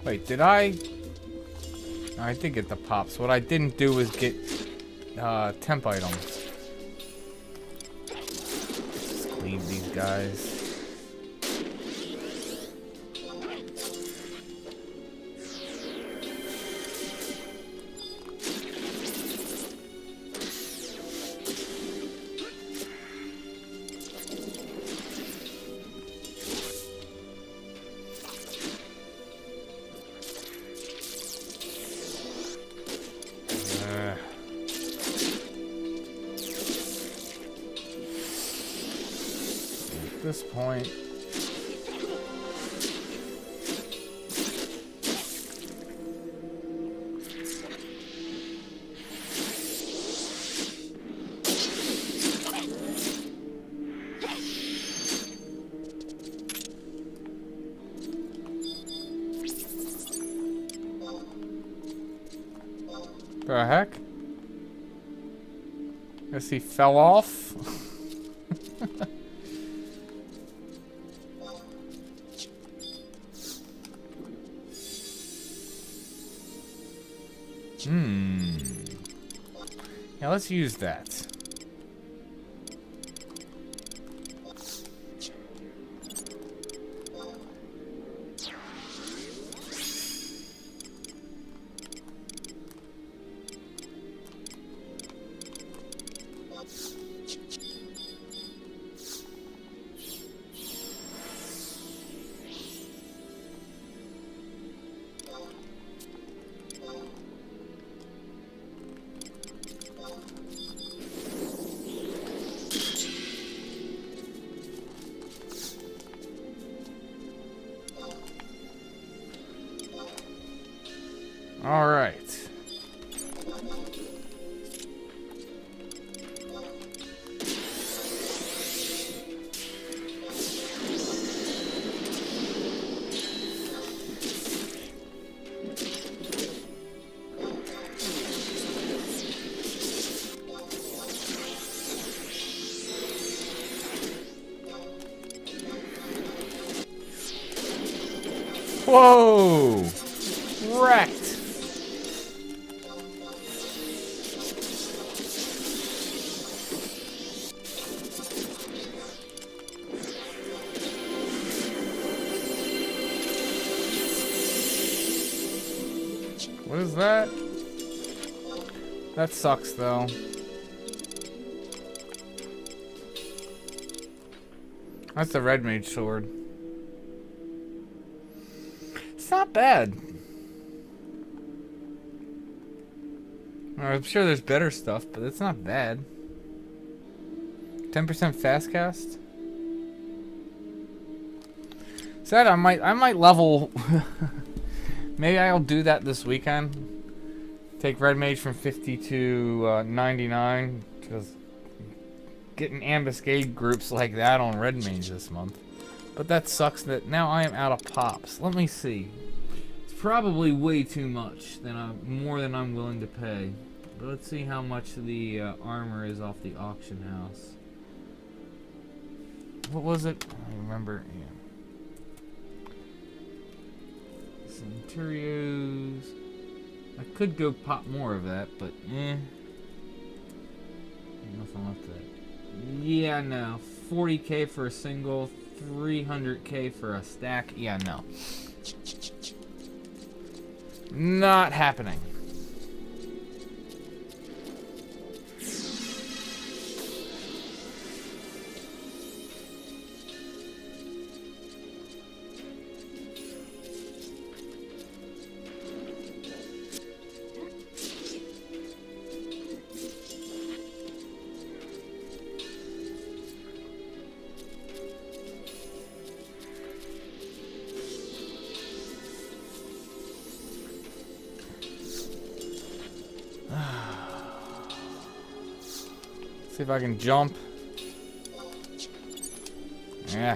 Wait, did I? I did get the pops. What I didn't do was get temp items. Leave these guys. At this point, the heck? Guess he fell off. Yeah, let's use that. All right. Whoa! Wrecked. What is that? That sucks, though. That's the red mage sword. It's not bad. I'm sure there's better stuff, but it's not bad. 10% fast cast. Said I might level. Maybe I'll do that this weekend. Take Red Mage from 50 to 99, because getting ambuscade groups like that on Red Mage this month. But that sucks that now I am out of pops. Let me see. It's probably way too much, more than I'm willing to pay. But let's see how much the armor is off the auction house. What was it? I remember. Yeah. Centurios. I could go pop more of that, but nothing left of that. Yeah, no. 40k for a single, 300k for a stack. Yeah, no. Not happening. See if I can jump. Yeah.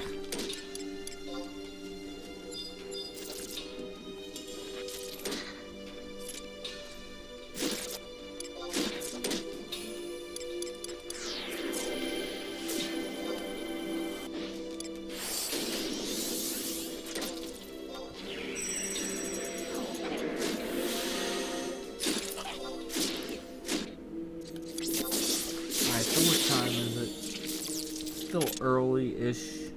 Early-ish.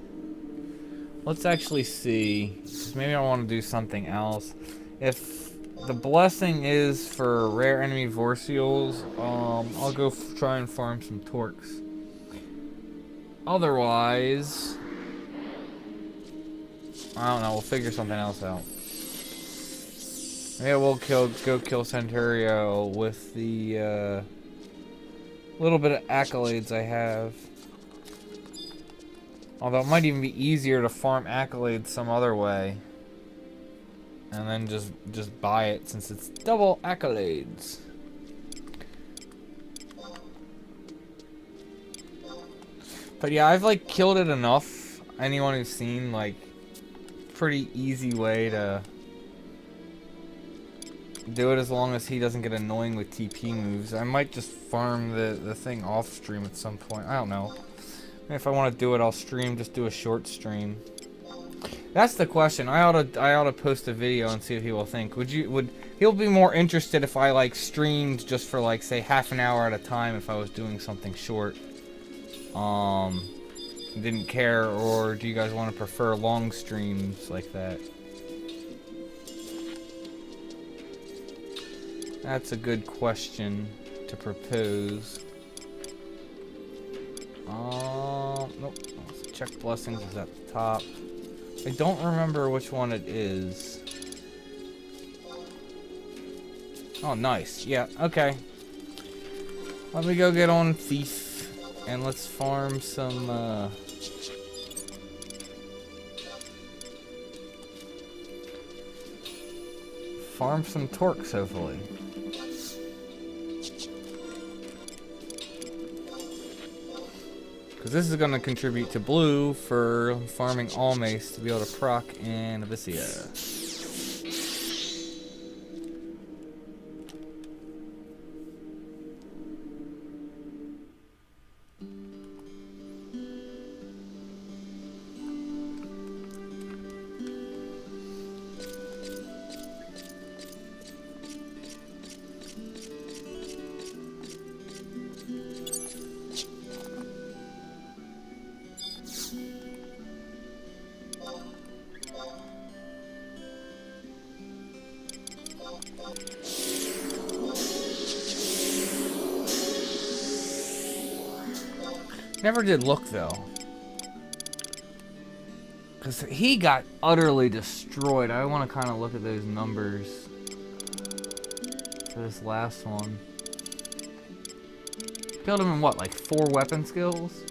Let's actually see. Maybe I want to do something else. If the blessing is for rare enemy Vorseals, I'll go try and farm some Torques. Otherwise, I don't know. We'll figure something else out. Maybe we'll go kill Centurio with the little bit of accolades I have. Although it might even be easier to farm accolades some other way. And then just buy it since it's double accolades. But yeah, I've like killed it enough. Anyone who's seen, like, pretty easy way to do it as long as he doesn't get annoying with TP moves. I might just farm the thing off stream at some point. I don't know. If I want to do it, I'll stream. Just do a short stream. That's the question. I ought to post a video and see what he will think. He'll be more interested if I like streamed just for like say half an hour at a time if I was doing something short. Didn't care, or do you guys want to prefer long streams like that? That's a good question to propose. Nope. Check blessings is at the top. I don't remember which one it is. Oh, nice. Yeah, okay. Let me go get on Thief, and let's farm some, Torques, hopefully. Because this is going to contribute to blue for farming all mace to be able to proc in Abyssia. Never did look though, because he got utterly destroyed. I want to kind of look at those numbers for this last one. Killed him in what, like 4 weapon skills?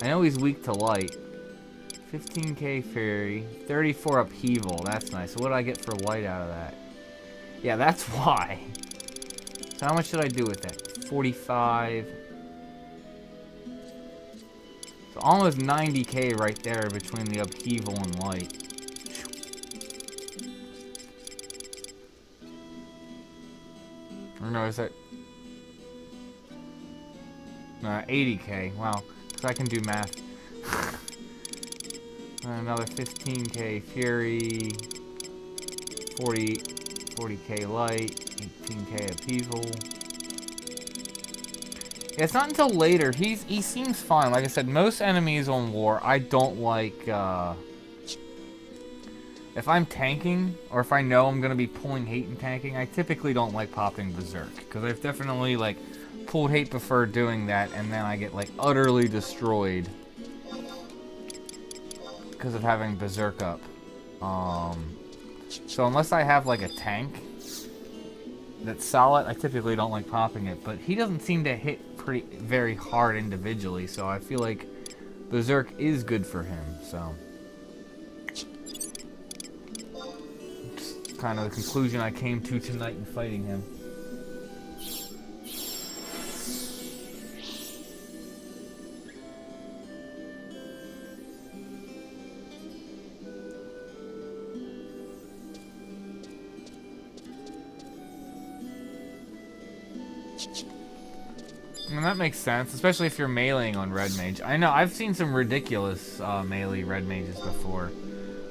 I know he's weak to light. 15k fairy, 34 upheaval. That's nice. So what do I get for white out of that? Yeah, that's why. So how much should I do with that? 45. So almost 90k right there between the upheaval and light. Or no, is that... No, 80k. Wow. Because I can do math. Another 15k fury. 40k light. 18k upheaval. Yeah, it's not until later. He seems fine. Like I said, most enemies on war, I don't like... If I'm tanking, or if I know I'm going to be pulling hate and tanking, I typically don't like popping Berserk. Because I've definitely, like, pulled hate before doing that, and then I get, like, utterly destroyed. Because of having Berserk up. So unless I have, like, a tank that's solid, I typically don't like popping it. But he doesn't seem to hit very hard individually, so I feel like Berserk is good for him, so... Kind of the conclusion I came to tonight in fighting him. And that makes sense, especially if you're meleeing on Red Mage. I know, I've seen some ridiculous melee Red Mages before.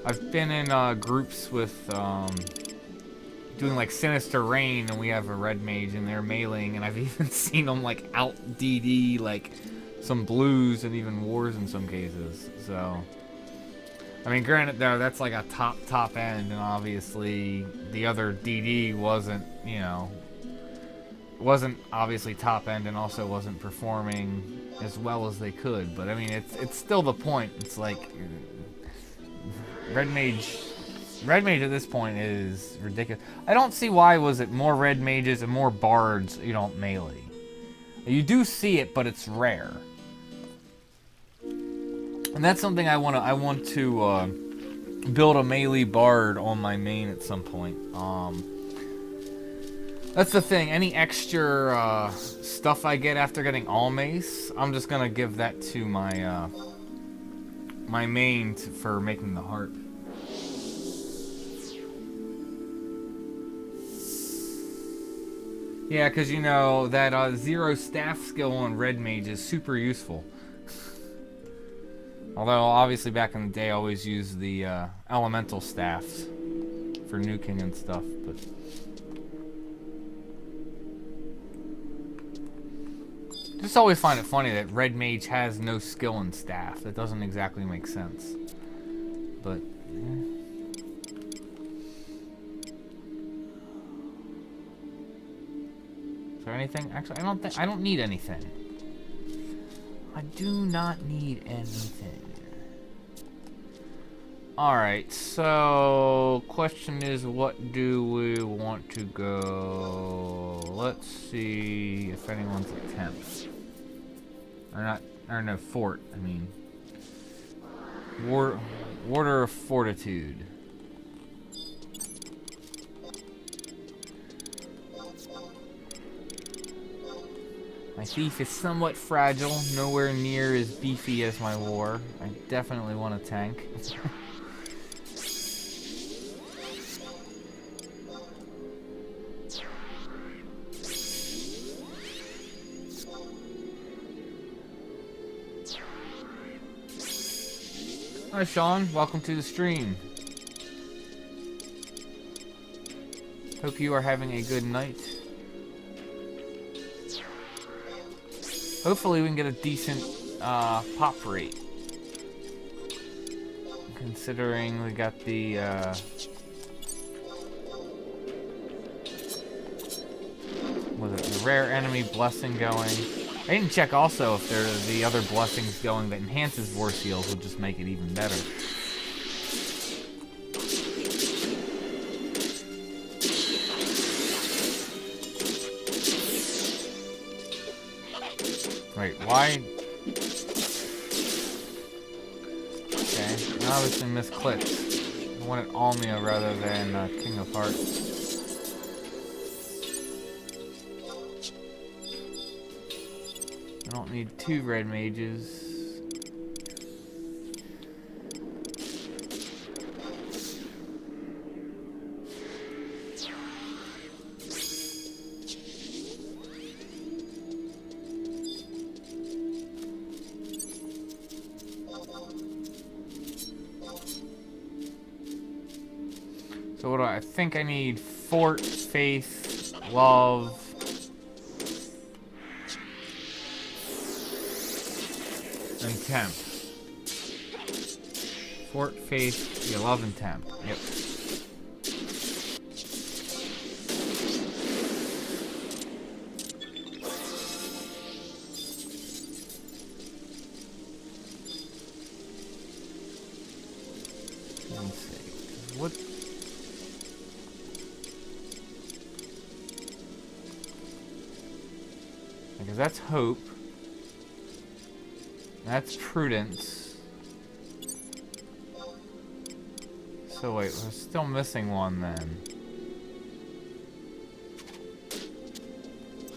I've been in groups with doing like Sinister Rain, and we have a Red Mage and they're meleeing, and I've even seen them like out DD like some blues and even wars in some cases. So, I mean, granted though, that's like a top end, and obviously the other DD wasn't, you know, wasn't obviously top end and also wasn't performing as well as they could. But I mean, it's still the point. It's like Red Mage at this point is ridiculous. I don't see why was it more Red Mages and more Bards you don't melee. You do see it, but it's rare. And that's something I want to build a melee Bard on my main at some point. That's the thing. Any extra stuff I get after getting all mace, I'm just gonna give that to my my main for making the harp. Yeah, because you know that 0 staff skill on Red Mage is super useful. Although obviously back in the day I always used the elemental staffs for nuking and stuff, but just always find it funny that Red Mage has no skill in staff. That doesn't exactly make sense. But yeah. Is there anything? Actually, I don't need anything. I do not need anything. Alright, so question is, what do we want to go? Let's see if anyone's a temp. Or not, or no, fort, I mean. Warder of Fortitude. My thief is somewhat fragile, nowhere near as beefy as my war. I definitely want a tank. Hi Sean, welcome to the stream. Hope you are having a good night. Hopefully we can get a decent pop rate. Considering we got the the rare enemy blessing going. I didn't check also if there are the other blessings going that enhances war seals will just make it even better. Wait, why? Okay. obviously misclicked. I wanted Almia rather than King of Hearts. I don't need 2 red mages. So what do I think I need? Fort, Faith, Love, and Temp. Fort, Faith, yeah, Love, and Temp. Yep. Let's see. What? Because that's Hope. That's Prudence. So wait, we're still missing one then.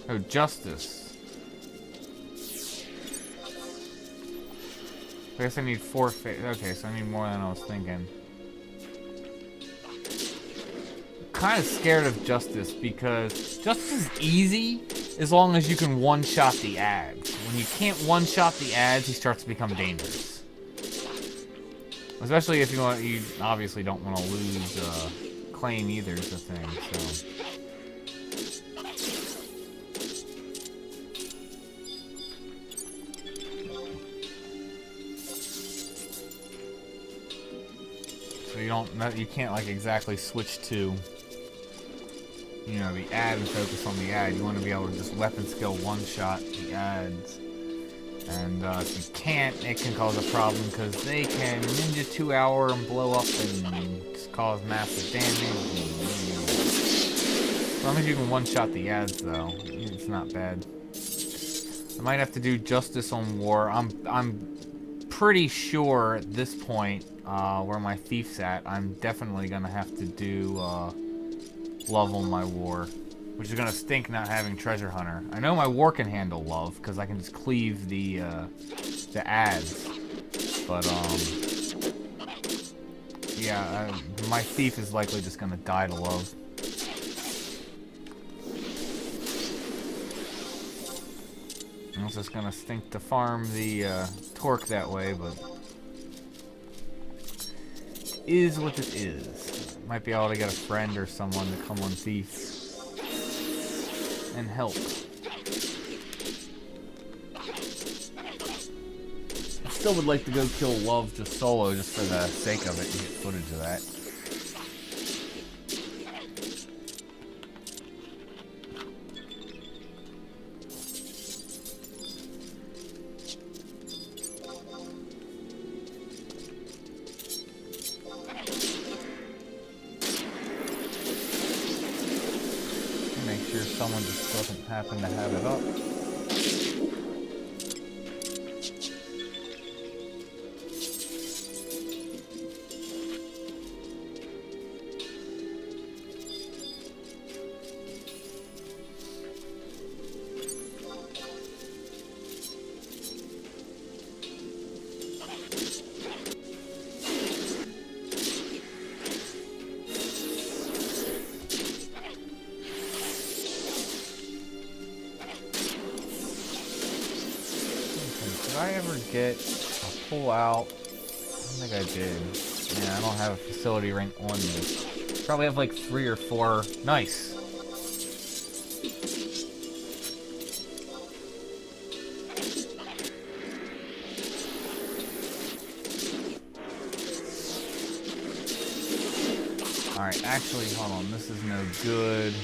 Oh, Justice. I guess I need 4 faith. Okay, so I need more than I was thinking. I'm kind of scared of Justice because Justice is easy as long as you can one-shot the ads. When you can't one-shot the ads, he starts to become dangerous. Especially if you obviously don't want to lose claim either is the thing, so. So you can't like exactly switch to, you know, the ad and focus on the ad. You want to be able to just weapon skill one-shot the ads. And if you can't, it can cause a problem because they can ninja 2-hour and blow up and just cause massive damage. As long as you can one-shot the ads, though, it's not bad. I might have to do Justice on War. I'm pretty sure at this point, where my Thief's at, I'm definitely gonna have to do Love on my War. Which is gonna stink not having Treasure Hunter. I know my War can handle Love, because I can just cleave the ads. But, yeah, my Thief is likely just gonna die to Love. It's just gonna stink to farm the Torque that way, but it is what it is. Might be able to get a friend or someone to come on Thief and help. I still would like to go kill Love just solo, just for the sake of it, and get footage of that. Someone just doesn't happen to have it up. Did I ever get a pull out? I don't think I did. Yeah, I don't have a facility rank on this. Probably have like 3 or 4. Nice. Alright, actually, hold on. This is no good.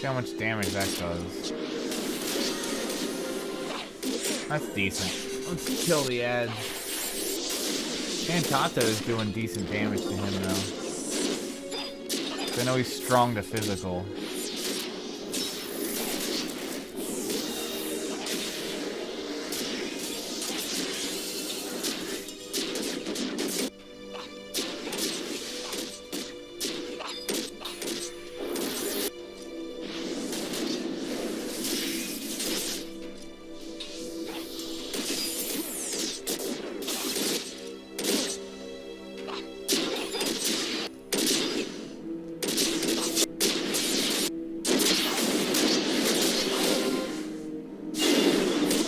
See how much damage that does. That's decent. Let's kill the edge. Cantato is doing decent damage to him though. I know he's strong to physical.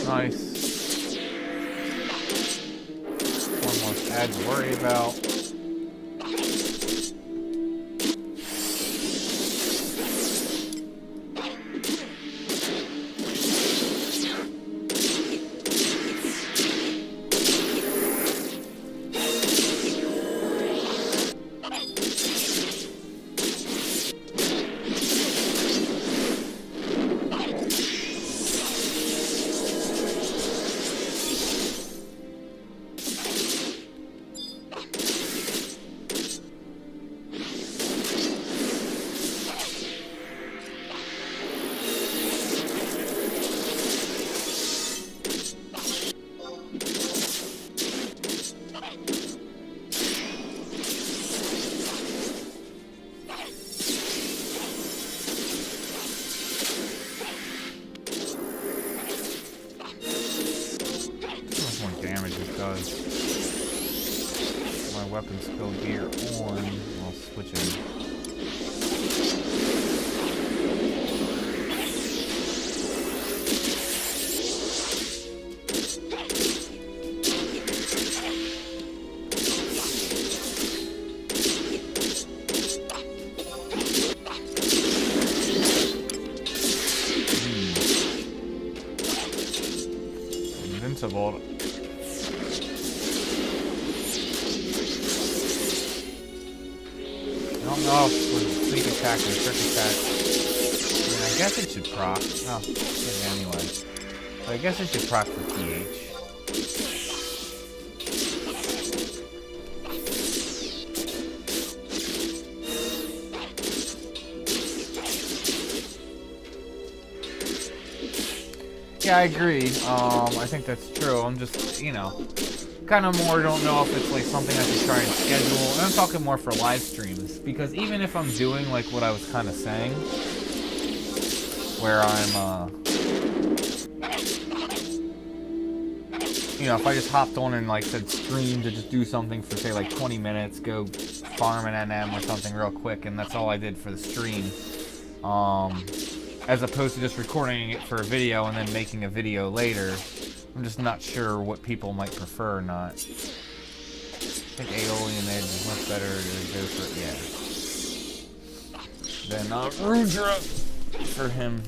Nice. One more ad to worry about. My weapon skill gear on while switching. Invincible. I don't know if with sneak attack or trick attack. I mean, I guess it should proc. Oh, yeah, anyway. But I guess it should proc for PH. Yeah, I agree. I think that's true. I'm just, you know, kind of more don't know if it's like something I should try and schedule. And I'm talking more for live streams, because even if I'm doing like what I was kind of saying, where I'm, you know, if I just hopped on and like said stream to just do something for say like 20 minutes, go farm an NM or something real quick, and that's all I did for the stream. As opposed to just recording it for a video and then making a video later. I'm just not sure what people might prefer or not. I think Aeolian Edge is much better to go for, yeah. Then Rudra for him.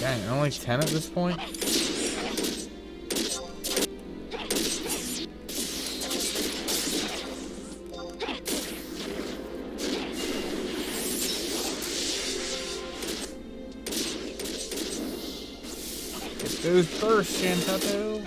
Dang, only 10 at this point? Get those bursts, Shantato!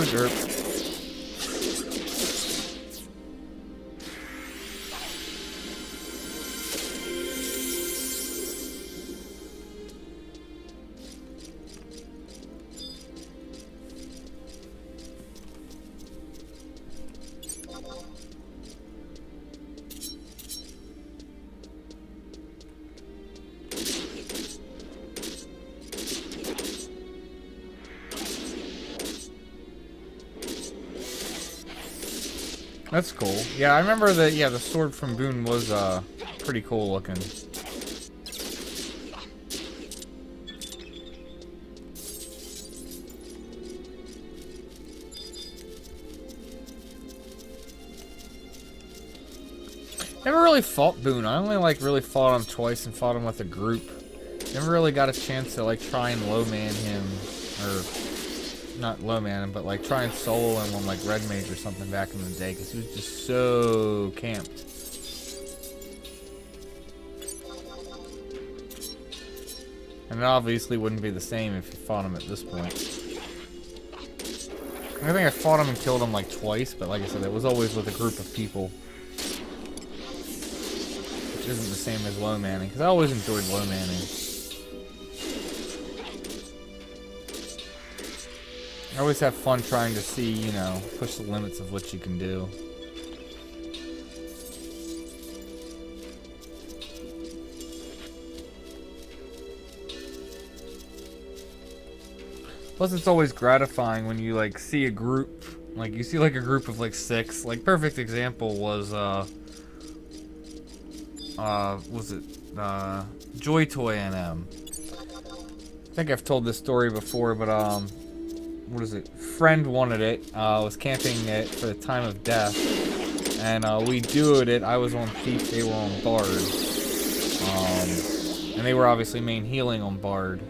derp. That's cool. Yeah, I remember that. Yeah, the sword from Boone was pretty cool looking. Never really fought Boone. I only like really fought him twice and fought him with a group. Never really got a chance to like try and low man him, or not low man him, but like try and solo him on like Red Mage or something back in the day, because he was just so camped. And it obviously wouldn't be the same if you fought him at this point. I think I fought him and killed him like twice, but like I said, it was always with a group of people. Which isn't the same as low manning, because I always enjoyed low manning. I always have fun trying to see, you know, push the limits of what you can do. Plus, it's always gratifying when you, like, see a group, like, you see, like, a group of, like, 6. Like, perfect example was, Joy Toy NM. I think I've told this story before, but, what is it? Friend wanted it. Was camping it for the time of death, and we duoed it. I was on Thief, they were on Bard, and they were obviously main healing on Bard.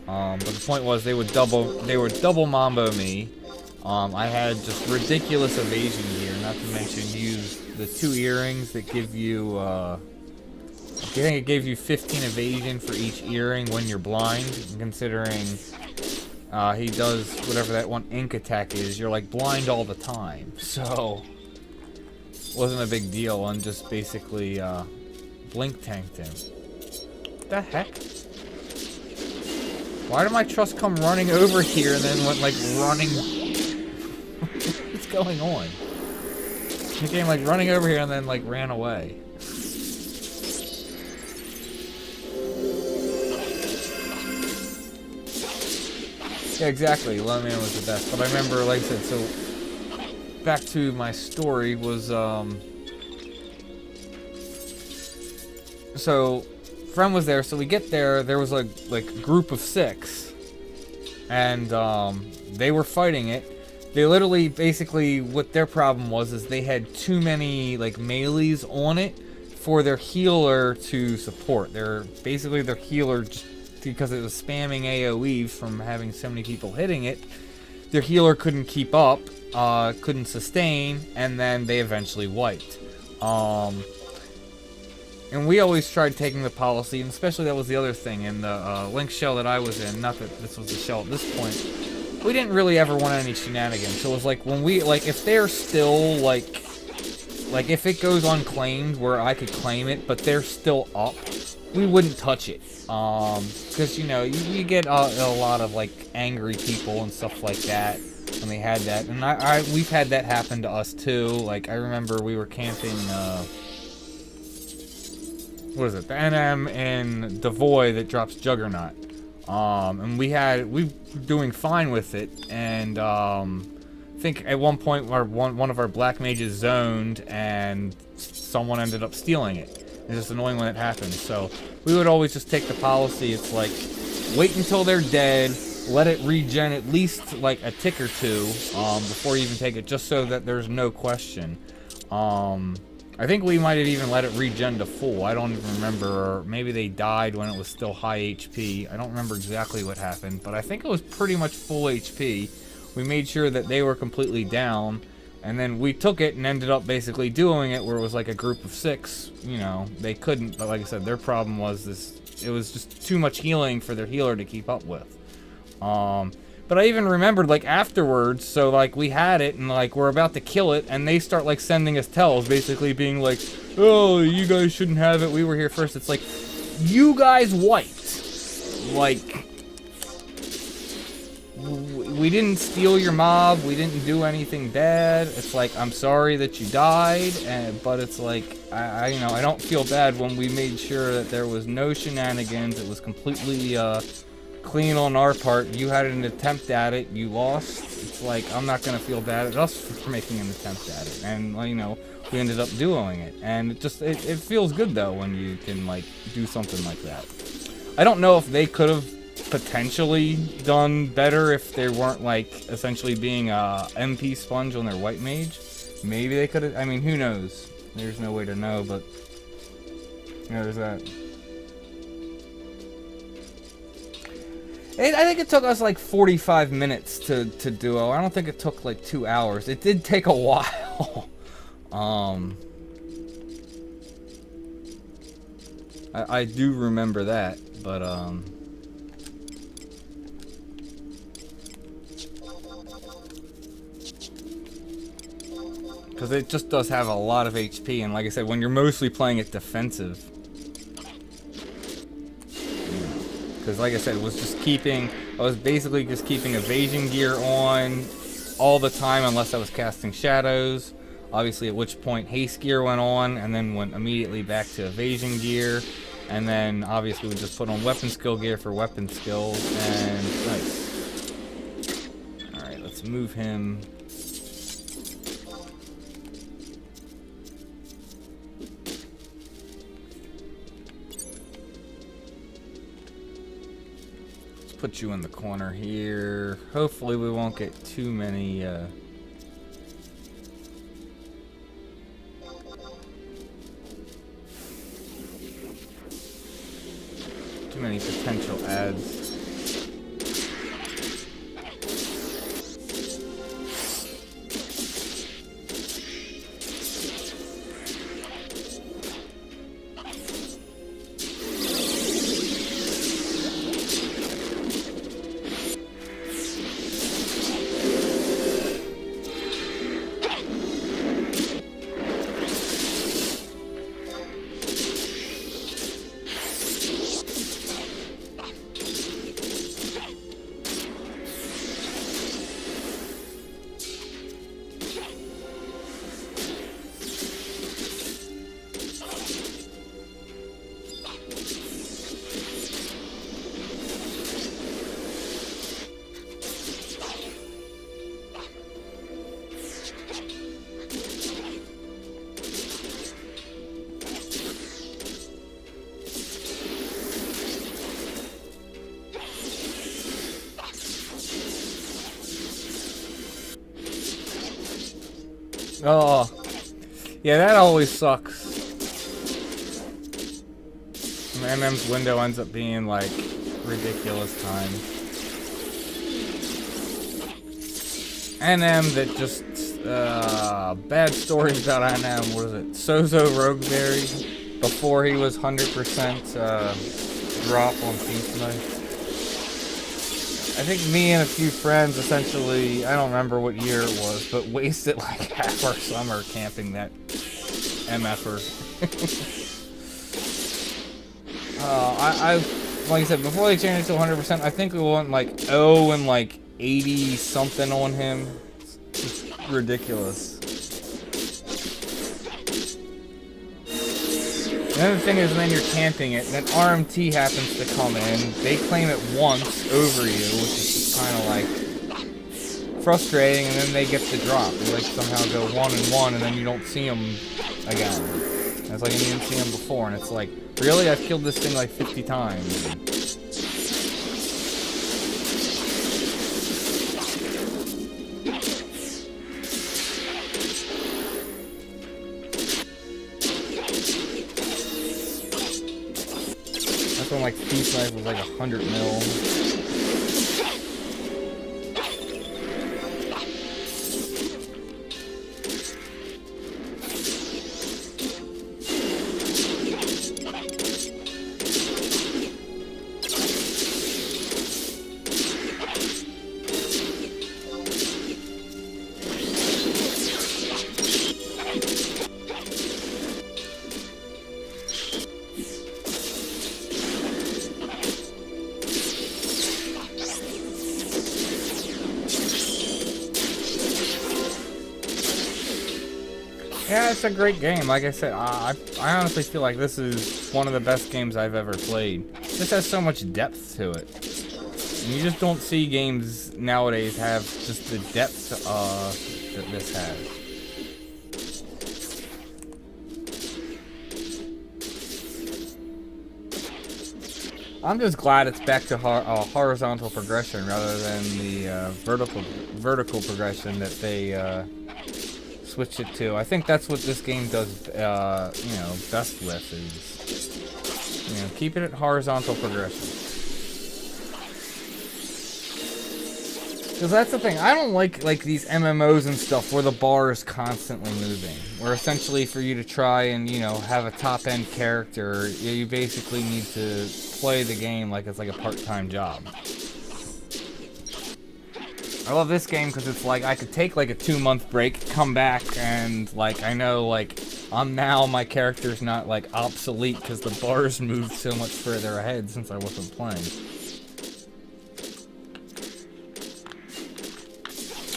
But the point was they would double mambo me. I had just ridiculous evasion gear, not to mention use the 2 earrings that give you. I think it gave you 15 evasion for each earring when you're blind, considering. He does whatever that one ink attack is. You're like blind all the time, so wasn't a big deal. And just basically blink tanked him. What the heck? Why did my trust come running over here and then went like running? What's going on? He came like running over here and then like ran away. Yeah, exactly. Low man was the best. But I remember, like I said, so back to my story was, so friend was there. So we get there. There was a group of 6, and they were fighting it. They literally, basically, what their problem was is they had too many like melees on it for their healer to support. Their healer just. Because it was spamming AoEs from having so many people hitting it, their healer couldn't keep up, couldn't sustain, and then they eventually wiped. And we always tried taking the policy, and especially that was the other thing, in the Link shell that I was in, not that this was the shell at this point, we didn't really ever want any shenanigans. So it was like, when we, like, if they're still, like if it goes unclaimed where I could claim it, but they're still up, we wouldn't touch it. Because, you know, you get a lot of, like, angry people and stuff like that when they had that. And we've had that happen to us, too. Like, I remember we were camping, what is it? The NM in Devoy that drops Juggernaut. And we were doing fine with it. And, I think at one point one of our black mages zoned and someone ended up stealing it. It's just annoying when it happens. So we would always just take the policy. It's like, wait until they're dead, let it regen at least like a tick or 2 before you even take it, just so that there's no question. I think we might have even let it regen to full. I don't even remember. Or maybe they died when it was still high HP. I don't remember exactly what happened, but I think it was pretty much full HP. We made sure that they were completely down. And then we took it and ended up basically doing it where it was like a group of 6, you know, they couldn't, but like I said, their problem was this, it was just too much healing for their healer to keep up with. But But I even remembered, like, afterwards, so, like, we had it, and, like, we're about to kill it, and they start, like, sending us tells, basically being like, oh, you guys shouldn't have it, we were here first. It's like, you guys wiped. Like, we didn't steal your mob, we didn't do anything bad. It's like, I'm sorry that you died, but it's like, you know, I don't feel bad when we made sure that there was no shenanigans. It was completely, clean on our part. You had an attempt at it, you lost. It's like, I'm not gonna feel bad at us for making an attempt at it, and you know, we ended up doing it, and it feels good though when you can like do something like that. I don't know if they could have potentially done better if they weren't like essentially being a MP sponge on their white mage. Maybe they could have, I mean, who knows, there's no way to know, but you know, there's that. I think it took us like 45 minutes to duo. I don't think it took like 2 hours. It did take a while. I do remember that, but because it just does have a lot of HP, and like I said, when you're mostly playing it defensive. Because like I said, it was just I was basically just keeping evasion gear on all the time unless I was casting shadows. Obviously, at which point haste gear went on and then went immediately back to evasion gear. And then obviously we just put on weapon skill gear for weapon skills, and nice. Alright, let's move him. Put you in the corner here. Hopefully we won't get too many potential ads. Oh, yeah, that always sucks. MM's window ends up being like ridiculous time. NM that just bad stories about NM. What is it? Sozo Rogueberry before he was 100% drop on Thief Knife. I think me and a few friends essentially, I don't remember what year it was, but wasted like half our summer camping that MFer. Like I said, before they changed it to 100%, I think we went like 0 and like 80 something on him. It's ridiculous. Another thing is, then you're camping it, and then RMT happens to come in. They claim it once over you, which is kind of like frustrating, and then they get the drop. They like somehow go 1 and 1, and then you don't see them again. And it's like you didn't see them before, and it's like, really? I've killed this thing like 50 times. When like Thief Knife was like 100 mil. Yeah, it's a great game. Like I said, I honestly feel like this is one of the best games I've ever played. This has so much depth to it. And you just don't see games nowadays have just the depth that this has. I'm just glad it's back to horizontal progression rather than the vertical progression that they switched it to. I think that's what this game does, you know, best with is, you know, keep it at horizontal progression. Because that's the thing, I don't like these MMOs and stuff where the bar is constantly moving. Where essentially for you to try and, you know, have a top-end character, you basically need to play the game like it's like a part-time job. I love this game because it's like I could take like a 2-month break, come back, and like I know like my character's not like obsolete because the bars moved so much further ahead since I wasn't playing.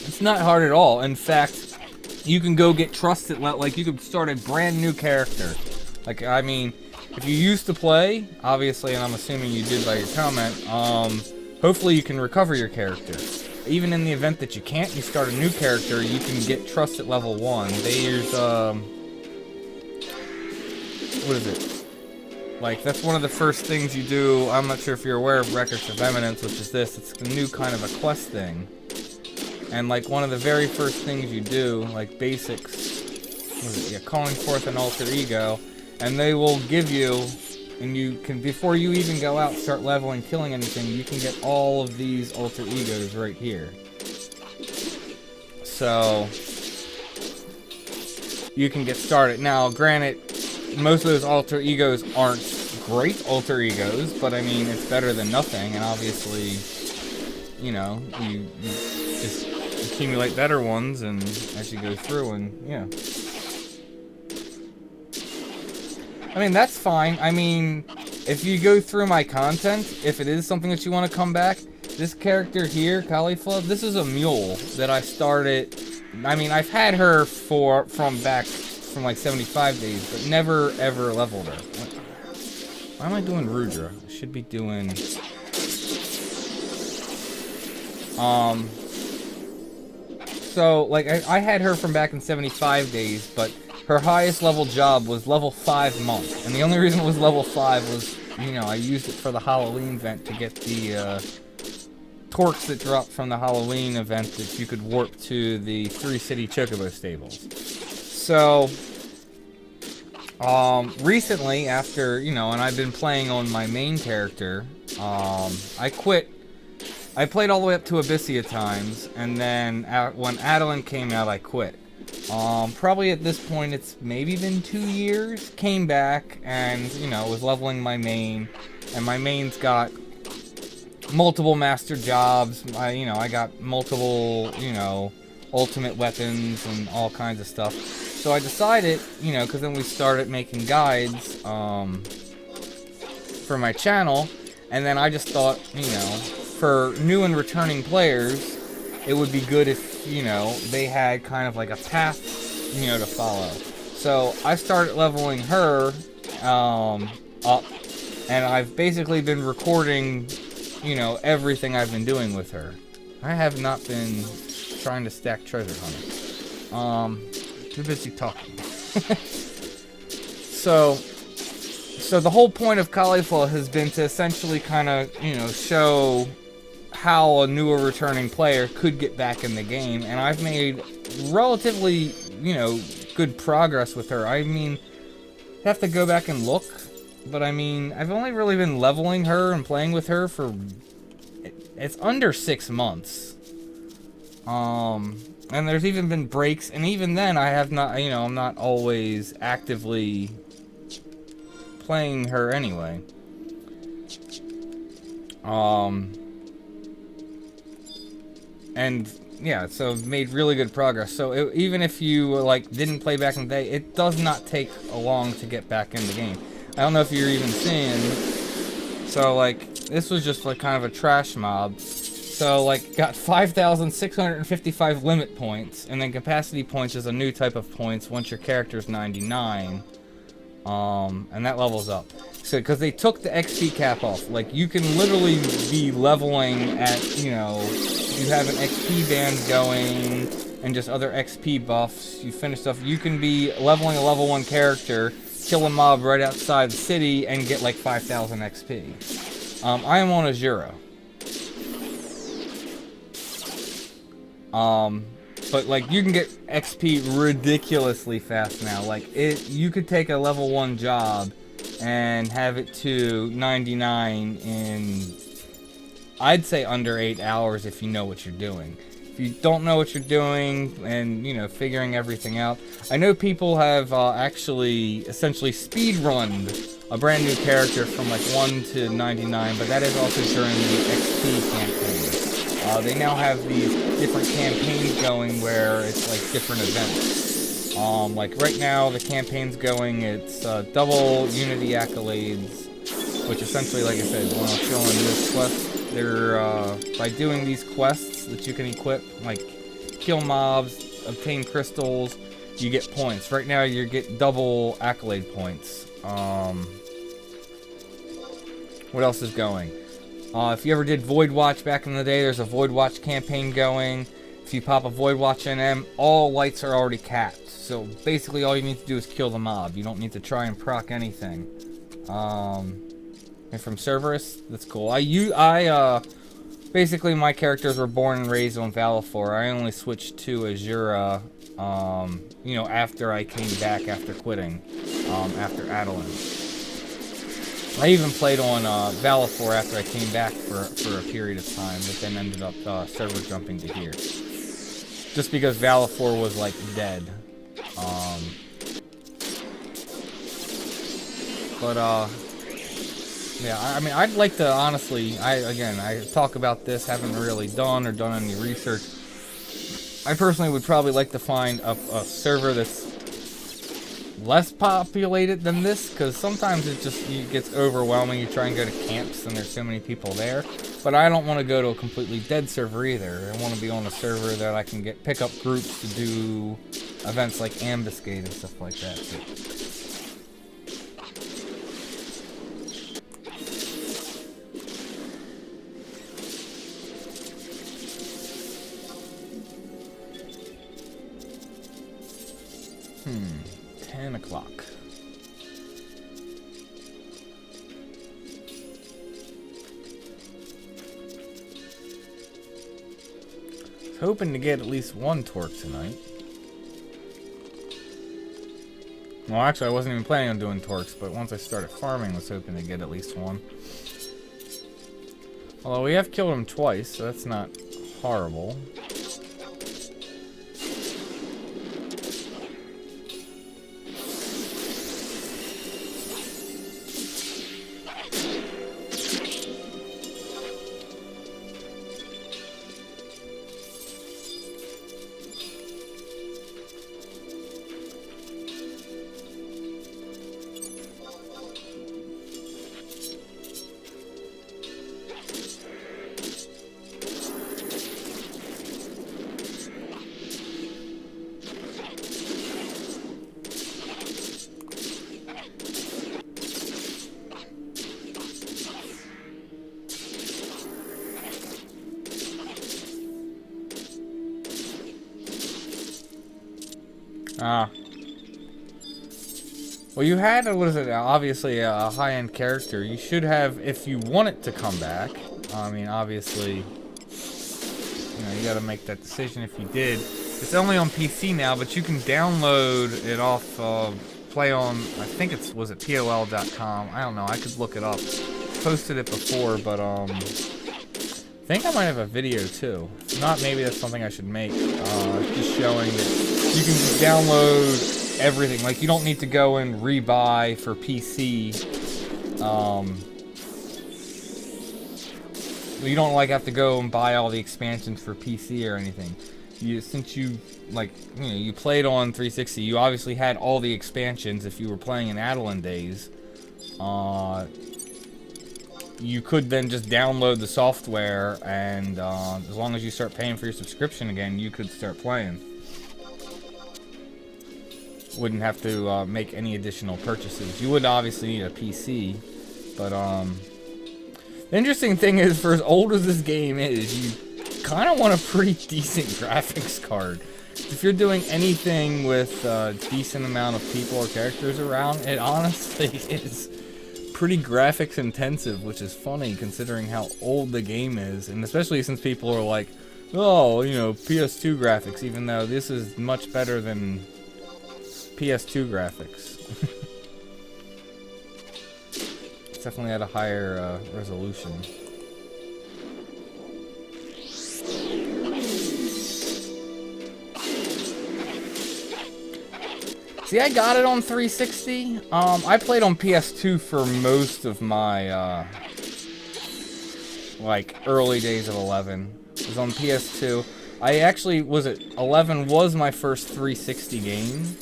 It's not hard at all. In fact, you can go get trusted, like you could start a brand new character. Like, I mean, if you used to play, obviously, and I'm assuming you did by your comment, hopefully you can recover your character. Even in the event that you can't, you start a new character, you can get trust at level 1. There's, what is it? Like, that's one of the first things you do. I'm not sure if you're aware of Records of Eminence, which is this. It's a new kind of a quest thing. And like one of the very first things you do, like basics, what is it? Yeah, calling forth an alter ego, and they will give you, and you can, before you even go out, start leveling, killing anything, you can get all of these alter egos right here. So, you can get started. Now, granted, most of those alter egos aren't great alter egos, but I mean, it's better than nothing, and obviously, you know, you just accumulate better ones and as you go through, and yeah. I mean, that's fine. I mean, if you go through my content, if it is something that you want to come back, this character here, Caulifla, this is a mule that I started. I mean, I've had her from like 75 days, but never ever leveled her. Why am I doing Rudra? I should be doing so, like, I had her from back in 75 days, but her highest level job was level 5 monk. And the only reason it was level 5 was, you know, I used it for the Halloween event to get the torques that dropped from the Halloween event that you could warp to the 3-city Chocobo stables. So, recently, after, you know, and I've been playing on my main character, I quit. I played all the way up to Abyssia times, and then when Adeline came out, I quit. Probably at this point, it's maybe been 2 years. Came back, and, you know, was leveling my main, and my main's got multiple master jobs. I got multiple, you know, ultimate weapons and all kinds of stuff. So I decided, you know, because then we started making guides, for my channel, and then I just thought, you know, for new and returning players, it would be good if, you know, they had kind of like a path, you know, to follow. So I started leveling her up, and I've basically been recording, you know, everything I've been doing with her. I have not been trying to stack treasure hunters. Too busy talking. So the whole point of Caulifla has been to essentially kind of, you know, show how a newer returning player could get back in the game, and I've made relatively, you know, good progress with her. I mean, I have to go back and look, but I mean, I've only really been leveling her and playing with her for, it's under 6 months. And there's even been breaks, and even then I have not, you know, I'm not always actively playing her anyway. And yeah, so I've made really good progress. So even if you like didn't play back in the day, it does not take long to get back in the game. I don't know if you're even seeing. So like this was just like kind of a trash mob, So, like, got 5,655 limit points, and then capacity points is a new type of points once your character's 99. And that levels up. So, because they took the XP cap off, like, you can literally be leveling at, you know, you have an XP band going, and just other XP buffs, you finish stuff, you can be leveling a level 1 character, kill a mob right outside the city, and get, like, 5,000 XP. I am on Asura. But like you can get XP ridiculously fast now. Like you could take a level 1 job and have it to 99 in, I'd say, under 8 hours if you know what you're doing. If you don't know what you're doing and, you know, figuring everything out. I know people have actually essentially speedrunned a brand new character from like 1 to 99, but that is also during the XP campaign. They now have these different campaigns going where it's like different events. Like right now the campaign's going, it's double Unity accolades, which essentially, like I said, when I'm showing this quest, they're by doing these quests that you can equip, like kill mobs, obtain crystals, you get points. Right now you get double accolade points. What else is going? If you ever did Void Watch back in the day, there's a Void Watch campaign going. If you pop a Void Watch in them, all lights are already capped. So basically all you need to do is kill the mob. You don't need to try and proc anything. And from Cerberus, that's cool. Basically my characters were born and raised on Valifor. I only switched to Asura, you know, after I came back after quitting, after Adelan. I even played on Valifor after I came back for a period of time, but then ended up server jumping to here. Just because Valifor was, like, dead. Yeah, I mean, I'd like to, honestly, I talk about this, haven't really done any research. I personally would probably like to find a server that's less populated than this, because sometimes it gets overwhelming. You try and go to camps and there's so many people there, but I don't want to go to a completely dead server either. I want to be on a server that I can pick up groups to do events like Ambuscade and stuff like that. So 10 o'clock. I was hoping to get at least one torque tonight. Well, actually, I wasn't even planning on doing torques, but once I started farming, I was hoping to get at least one. Although we have killed him twice, so that's not horrible. Well, you had, what is it, obviously a high-end character. You should have, if you want it to come back. I mean, obviously, you know, you gotta make that decision if you did. It's only on PC now, but you can download it off, play on, I think was it POL.com? I don't know, I could look it up. Posted it before, but, I think I might have a video, too. If not, maybe that's something I should make. Just showing that you can just download everything. Like, you don't need to go and rebuy for PC. You don't, like, have to go and buy all the expansions for PC or anything. Since you, like, you know, you played on 360, you obviously had all the expansions if you were playing in Adelan days. you could then just download the software, and as long as you start paying for your subscription again, you could start playing. Wouldn't have to make any additional purchases. You would obviously need a PC, but the interesting thing is, for as old as this game is, you kind of want a pretty decent graphics card. If you're doing anything with a decent amount of people or characters around, it honestly is pretty graphics intensive, which is funny considering how old the game is, and especially since people are like, oh, you know, PS2 graphics, even though this is much better than PS2 graphics. It's definitely at a higher resolution. See, I got it on 360. I played on PS2 for most of my like early days of 11. It was on PS2. I actually was at 11 was my first 360 game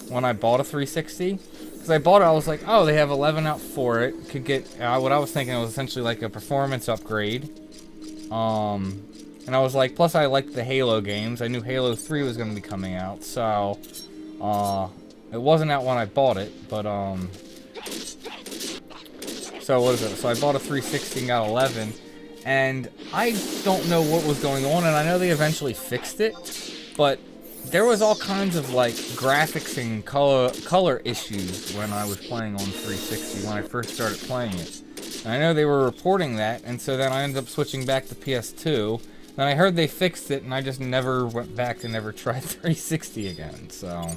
when I bought a 360. Because I bought it, I was like, oh, they have 11 out for it. Could get what I was thinking was essentially like a performance upgrade. And I was like, plus I liked the Halo games. I knew Halo 3 was going to be coming out, so it wasn't out when I bought it, but so what is it? So I bought a 360 and got 11, and I don't know what was going on, and I know they eventually fixed it, but there was all kinds of like graphics and color issues when I was playing on 360 when I first started playing it. And I know they were reporting that, and so then I ended up switching back to PS2. Then I heard they fixed it, and I just never went back and never tried 360 again, so.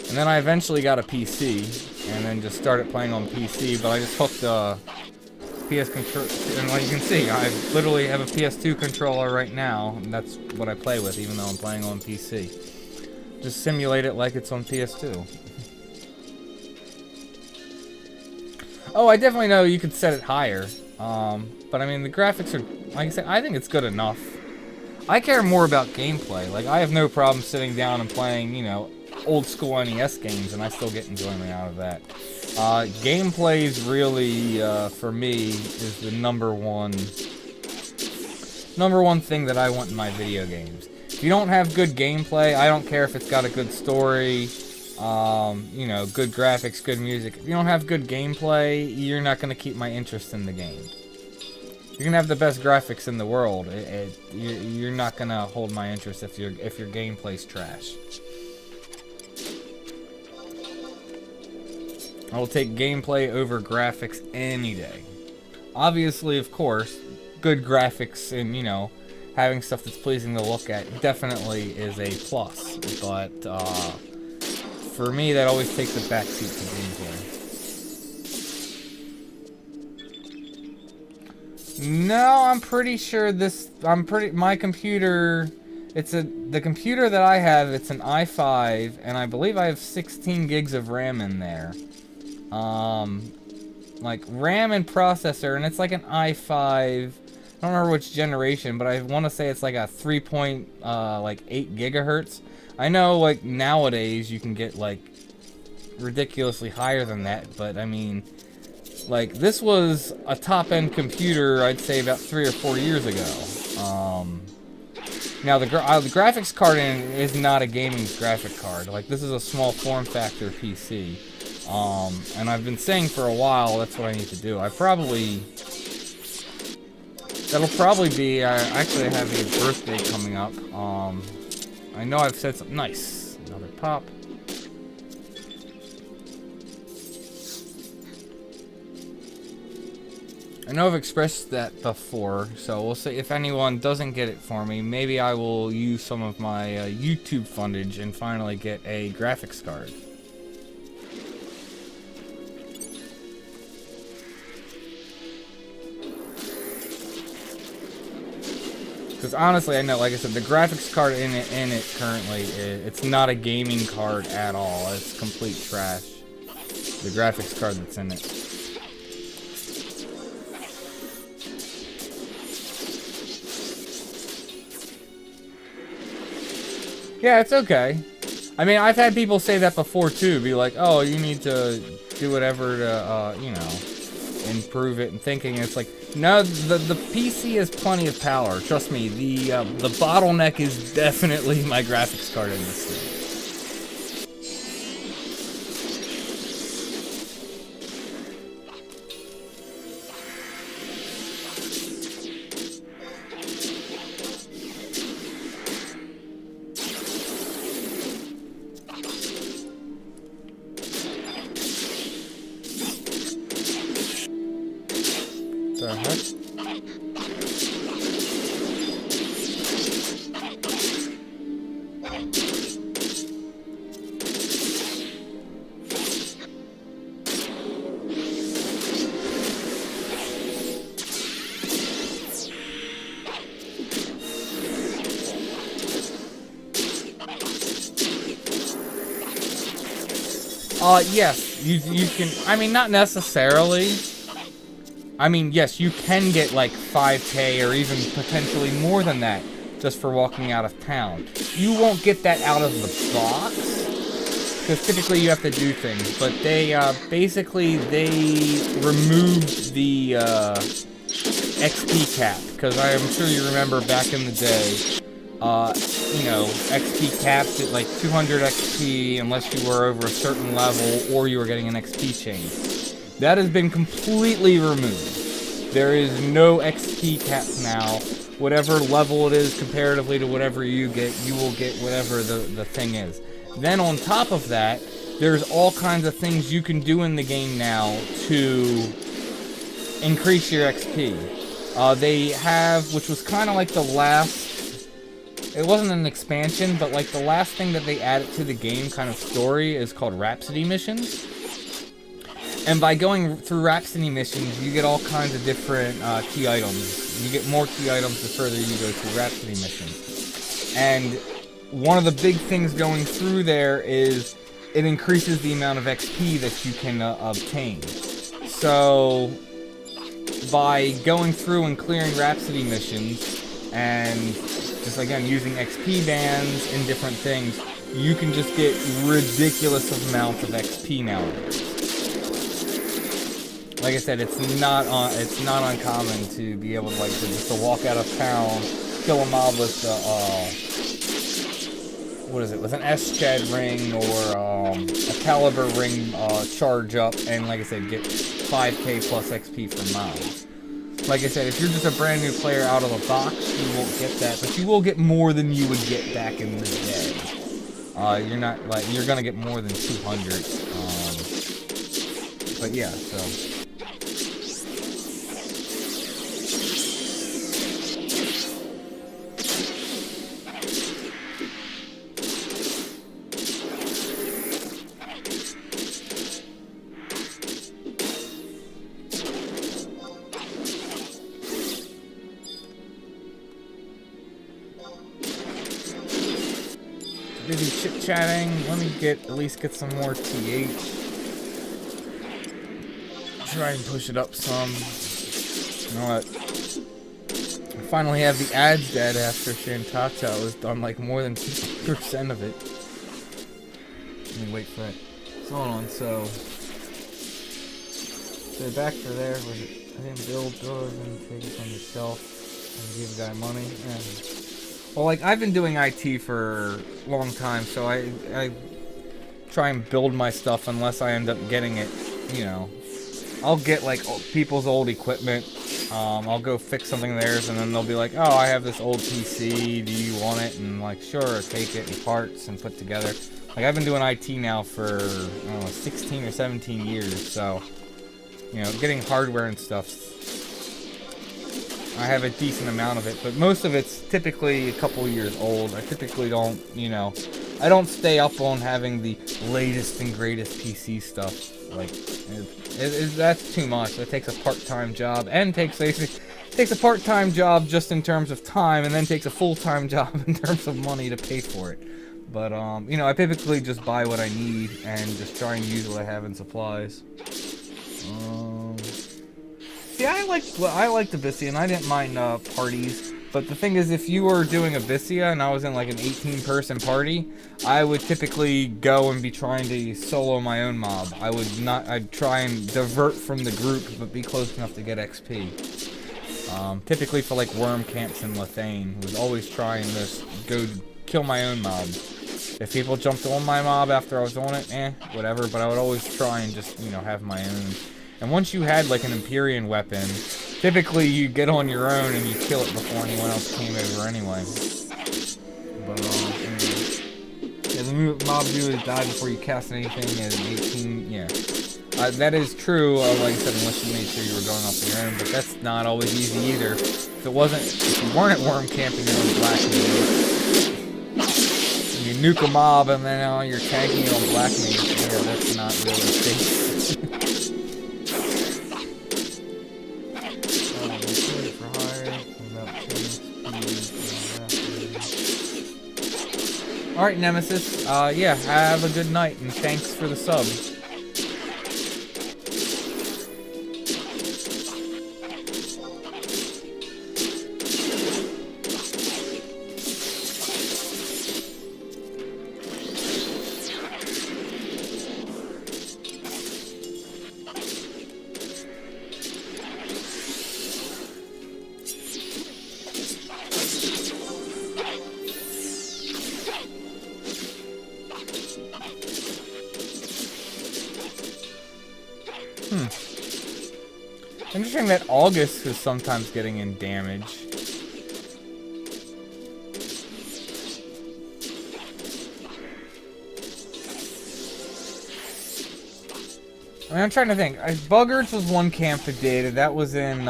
And then I eventually got a PC, and then just started playing on PC, but I just hooked the PS controller, and like you can see, I literally have a PS2 controller right now, and that's what I play with, even though I'm playing on PC. Just simulate it like it's on PS2. Oh, I definitely know you could set it higher. But I mean, the graphics are, like I said, I think it's good enough. I care more about gameplay. Like, I have no problem sitting down and playing, you know, old school NES games, and I still get enjoyment out of that. Gameplay is really, for me, is the number one thing that I want in my video games. If you don't have good gameplay, I don't care if it's got a good story, you know, good graphics, good music. If you don't have good gameplay, you're not going to keep my interest in the game. You can have the best graphics in the world. You're not going to hold my interest if your gameplay's trash. I will take gameplay over graphics any day. Obviously, of course, good graphics and, you know, having stuff that's pleasing to look at definitely is a plus. But, for me, that always takes a backseat to gameplay. No, I'm pretty sure my computer, the computer that I have, it's an i5, and I believe I have 16 gigs of RAM in there. Like RAM and processor, and it's like an i5, I don't remember which generation, but I want to say it's like a 3.8 gigahertz. I know, like, nowadays you can get, like, ridiculously higher than that, but, I mean, like, this was a top-end computer, I'd say, about 3 or 4 years ago. Now, the graphics card in it is not a gaming graphic card. Like, this is a small form factor PC. And I've been saying for a while that's what I need to do. That'll probably be, actually I have a birthday coming up. I know I've said something nice. Another pop. I know I've expressed that before, so we'll see if anyone doesn't get it for me. Maybe I will use some of my YouTube fundage and finally get a graphics card. Because honestly, I know, like I said, the graphics card in it currently, it's not a gaming card at all. It's complete trash. The graphics card that's in it. Yeah, it's okay. I mean, I've had people say that before too. Be like, oh, you need to do whatever to, you know, improve it, and thinking it's like, no, the PC has plenty of power. Trust me, the bottleneck is definitely my graphics card in this thing. The heck? Yes, you can, I mean, not necessarily. I mean, yes, you can get like 5K or even potentially more than that just for walking out of town. You won't get that out of the box, because typically you have to do things, but they, basically, they removed the, XP cap, because I am sure you remember back in the day, you know, XP capped at like 200 XP unless you were over a certain level or you were getting an XP chain. That has been completely removed. There is no XP cap now. Whatever level it is comparatively to whatever you get, you will get whatever the thing is. Then on top of that, there's all kinds of things you can do in the game now to increase your XP. They have, which was kind of like the last, it wasn't an expansion, but like the last thing that they added to the game kind of story is called Rhapsody missions. And by going through Rhapsody missions, you get all kinds of different key items. You get more key items the further you go through Rhapsody missions. And one of the big things going through there is it increases the amount of XP that you can obtain. So by going through and clearing Rhapsody missions and just again using XP bands and different things, you can just get ridiculous amounts of XP nowadays. Like I said, it's not uncommon to be able to just to walk out of town, kill a mob with what is it, with an Escha ring or a caliber ring charge up, and like I said, get 5K plus XP for mobs. Like I said, if you're just a brand new player out of the box, you won't get that, but you will get more than you would get back in the day. You're not like you're gonna get more than 200. But yeah, so. Busy chit-chatting. Let me at least get some more TH. Try and push it up some. You know what? I finally have the ads dead after Shantata was done like more than 50% of it. Let me wait for it. So hold on, so back to there. Was it? I didn't build those and take it from the shelf and give the guy money. And well, like, I've been doing IT for a long time, so I try and build my stuff unless I end up getting it, you know. I'll get, like, people's old equipment. I'll go fix something of theirs, and then they'll be like, oh, I have this old PC, do you want it? And, like, sure, take it in parts and put together. Like, I've been doing IT now for, I don't know, 16 or 17 years, so, you know, getting hardware and stuff, I have a decent amount of it, but most of it's typically a couple years old. I typically don't, you know, I don't stay up on having the latest and greatest PC stuff. Like, that's too much. It takes a part-time job, and takes a part-time job just in terms of time, and then takes a full-time job in terms of money to pay for it. But, you know, I typically just buy what I need and just try and use what I have in supplies. Yeah, I like the Bissy, and I didn't mind parties, But the thing is, if you were doing Abyssia and I was in like an 18-person party, I would typically go and be trying to solo my own mob. I'd try and divert from the group, but be close enough to get XP. Typically for like worm camps in Lethane, was always trying to go kill my own mob. If people jumped on my mob after I was on it, whatever, but I would always try and just, you know, have my own. And once you had like an Empyrean weapon, typically you get on your own and you kill it before anyone else came over anyway. But, yeah, the mob usually die before you cast anything as an 18, yeah. That is true, like I said, unless you made sure you were going off your own, but that's not always easy either. If you weren't at worm camping, you're on black mage. You nuke a mob and then you're tanking it on black mage. Yeah, that's not really safe. Alright, Nemesis. Yeah, have a good night and thanks for the sub. Interesting that August is sometimes getting in damage. I mean, I'm trying to think. Buggards was one camp that did. That was in,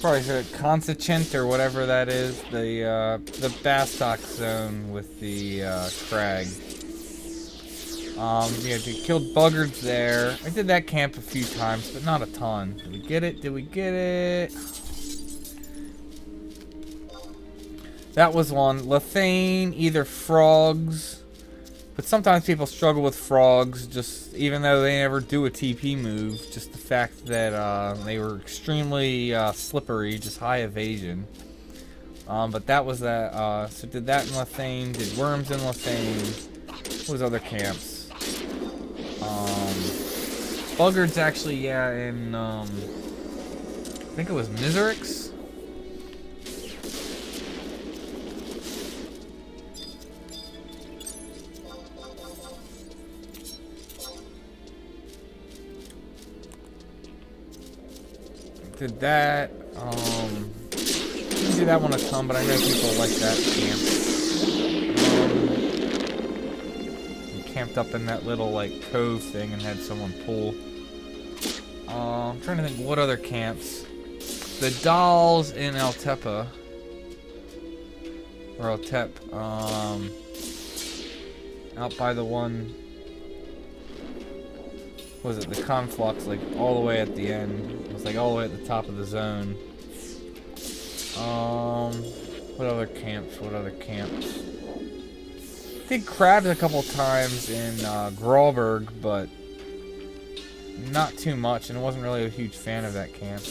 probably Consachent or whatever that is. The Bastok zone with the, crag. Yeah, we killed Buggards there. I did that camp a few times, but not a ton. Did we get it? Did we get it? That was one. Lethane, either frogs. But sometimes people struggle with frogs, just even though they never do a TP move. Just the fact that they were extremely slippery, just high evasion. But that was that. So did that in Lethane, did worms in Lethane. What was other camps? Buggards actually, yeah, in, I think it was Miserix? Did that, didn't do that one a ton, but I know people like that camp. Camped up in that little, like, cove thing and had someone pull. I'm trying to think what other camps. The dolls in Altepa. Or Altep. Out by the one... What was it? The Conflux, like, all the way at the end. It was, like, all the way at the top of the zone. What other camps? What other camps? I did crabs a couple times in Grauberg, but not too much, and I wasn't really a huge fan of that camp.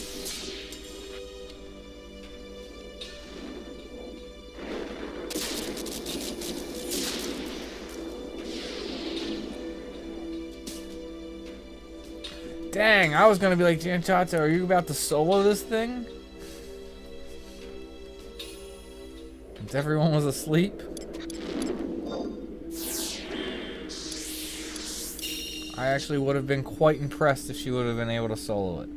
Dang, I was gonna be like, Janchato, are you about to solo this thing? Since everyone was asleep? I actually would have been quite impressed if she would have been able to solo it.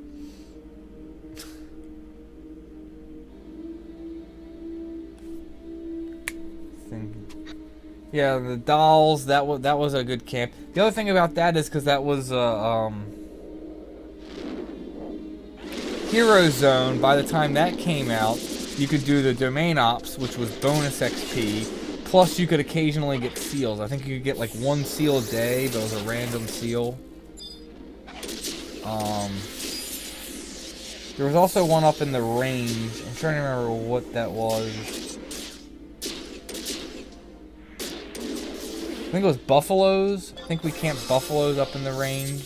Yeah, the dolls, that was a good camp. The other thing about that is because that was Hero Zone. By the time that came out, you could do the domain ops, which was bonus XP. Plus, you could occasionally get seals. I think you could get like one seal a day, but it was a random seal. There was also one up in the range. I'm trying to remember what that was. I think it was buffaloes. I think we camped buffaloes up in the range.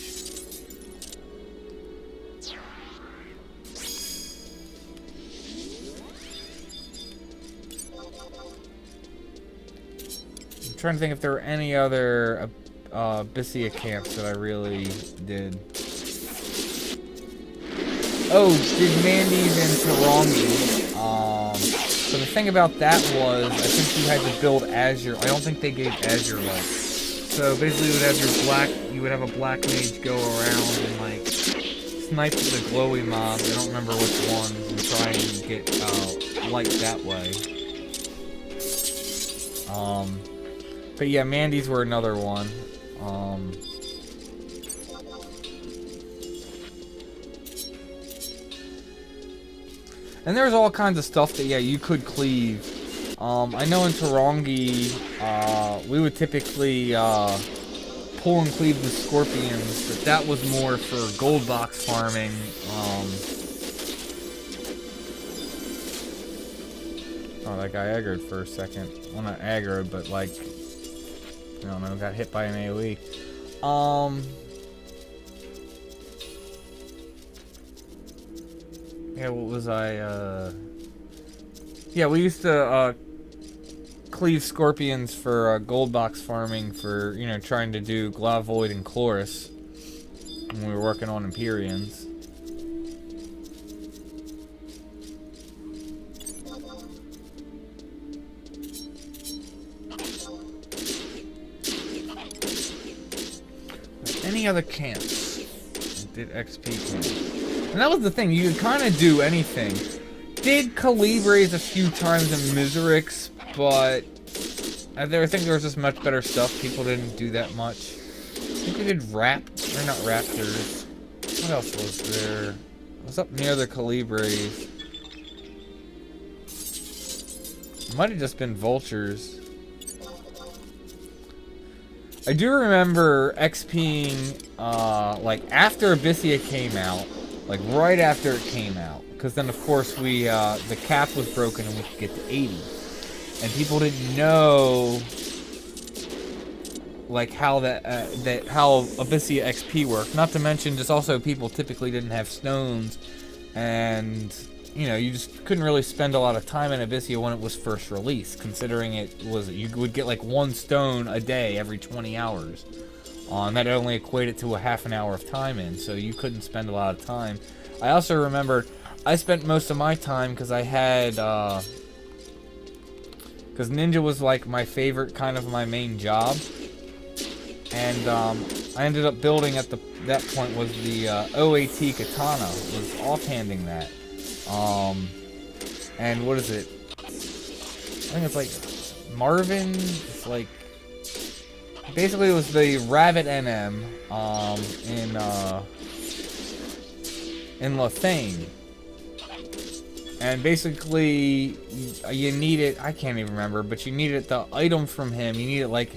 I'm trying to think if there were any other Abyssia camps that I really did. Oh, did Mandy's and Tarongi. So the thing about that was, I think you had to build Azure. I don't think they gave Azure Light. So basically, you would have your black. You would have a black mage go around and like snipe the glowy mobs. I don't remember which ones, and try and get light that way. But yeah, Mandy's were another one. And there's all kinds of stuff that, yeah, you could cleave. I know in Tarongi, we would typically pull and cleave the scorpions, but that was more for gold box farming. Oh, that guy aggroed for a second. Well, not aggroed, but like, I don't know, got hit by an AoE. Yeah, what was I, yeah, we used to, cleave scorpions for, gold box farming for, you know, trying to do Glavoid and Chloris when we were working on Empyreans. Any other camps? I did XP camps. And that was the thing, you could kind of do anything. Did Calibres a few times in Miserix, but I think there was just much better stuff. People didn't do that much. I think we did or not Raptors. What else was there? It was up near the Calibres. It might have just been Vultures. I do remember XPing, like, after Abyssia came out. Like, right after it came out. Because then, of course, the cap was broken and we could get to 80. And people didn't know, like, how how Abyssia XP worked. Not to mention, just also people typically didn't have stones. And, you know, you just couldn't really spend a lot of time in Abyssia when it was first released. Considering you would get, like, 1 stone a day every 20 hours. And that only equated to a half an hour of time in, so you couldn't spend a lot of time. I also remember I spent most of my time because I had, because Ninja was like my favorite, kind of my main job. And I ended up building at that point was the OAT Katana, was offhanding that. And what is it? I think it's like Marvin, it's like, basically, it was the Rabbit NM in Lethane. And basically, you needed, I can't even remember, but you needed the item from him. You needed like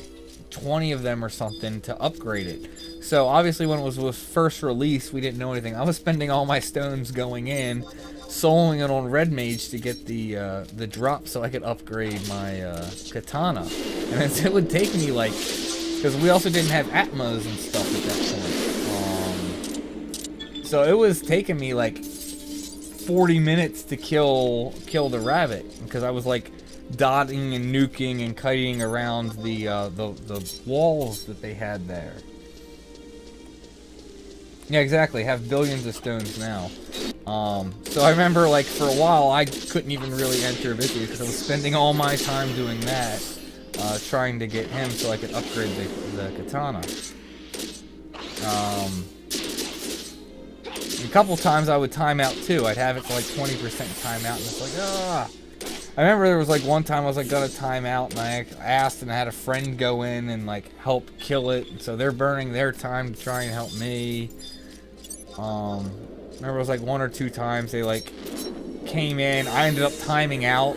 20 of them or something to upgrade it. So obviously when it was first released, we didn't know anything. I was spending all my stones going in, soloing it on Red Mage to get the drop so I could upgrade my katana. And it would take me like, because we also didn't have Atmos and stuff at that point. So it was taking me like 40 minutes to kill the rabbit, because I was like dotting and nuking and kiting around the walls that they had there. Yeah, exactly. Have billions of stones now. So I remember, like, for a while I couldn't even really enter Abyssia because I was spending all my time doing that, trying to get him so I could upgrade the katana. A couple times I would time out too. I'd have it for like 20% timeout, and it's like, ah. I remember there was like one time I was like gonna time out, and I asked, and I had a friend go in and like help kill it. So they're burning their time to try and help me. Remember it was like 1 or 2 times they like came in. I ended up timing out,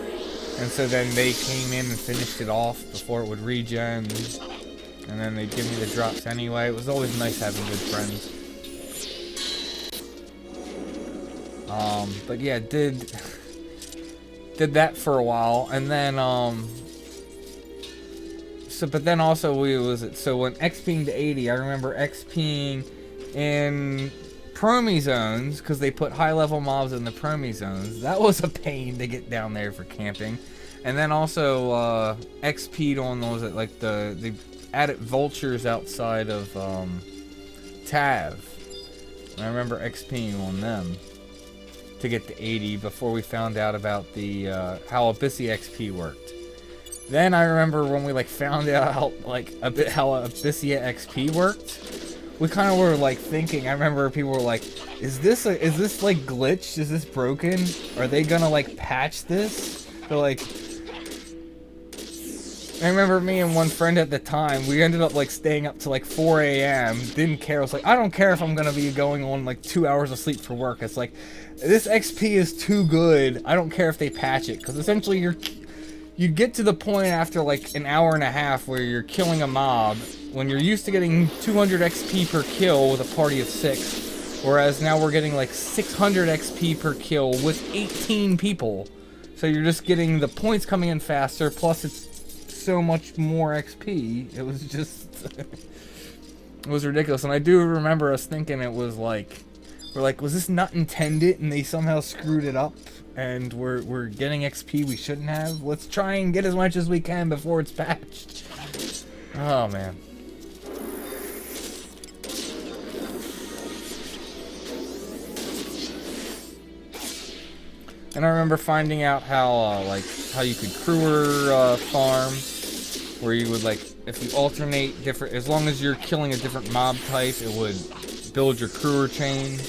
and so then they came in and finished it off before it would regen, and then they'd give me the drops anyway. It was always nice having good friends. But yeah, did that for a while, and then but then also so when XPing to 80, I remember XPing in Promi zones, because they put high level mobs in the Promi zones. That was a pain to get down there for camping. And then also XP'd on those, like the added vultures outside of Tav. And I remember XPing on them to get to 80 before we found out about the how Abyssia XP worked. Then I remember when we like found out how Abyssia XP worked, we kind of were like thinking. I remember people were like, "Is this like glitched? Is this broken? Are they gonna like patch this?" They're like. I remember me and one friend at the time, we ended up like staying up to like 4 a.m. Didn't care. I was like, I don't care if I'm gonna be going on like 2 hours of sleep for work. It's like, this XP is too good. I don't care if they patch it, because essentially you'd get to the point after like an hour and a half where you're killing a mob when you're used to getting 200 XP per kill with a party of 6, whereas now we're getting like 600 XP per kill with 18 people. So you're just getting the points coming in faster, plus it's so much more XP. It was just it was ridiculous. And I do remember us thinking it was like, we're like, was this not intended and they somehow screwed it up and we're getting XP we shouldn't have? Let's try and get as much as we can before it's patched. Oh man. And I remember finding out how how you could crewer farm, where you would like, if you alternate different, as long as you're killing a different mob type, it would build your crewer chain,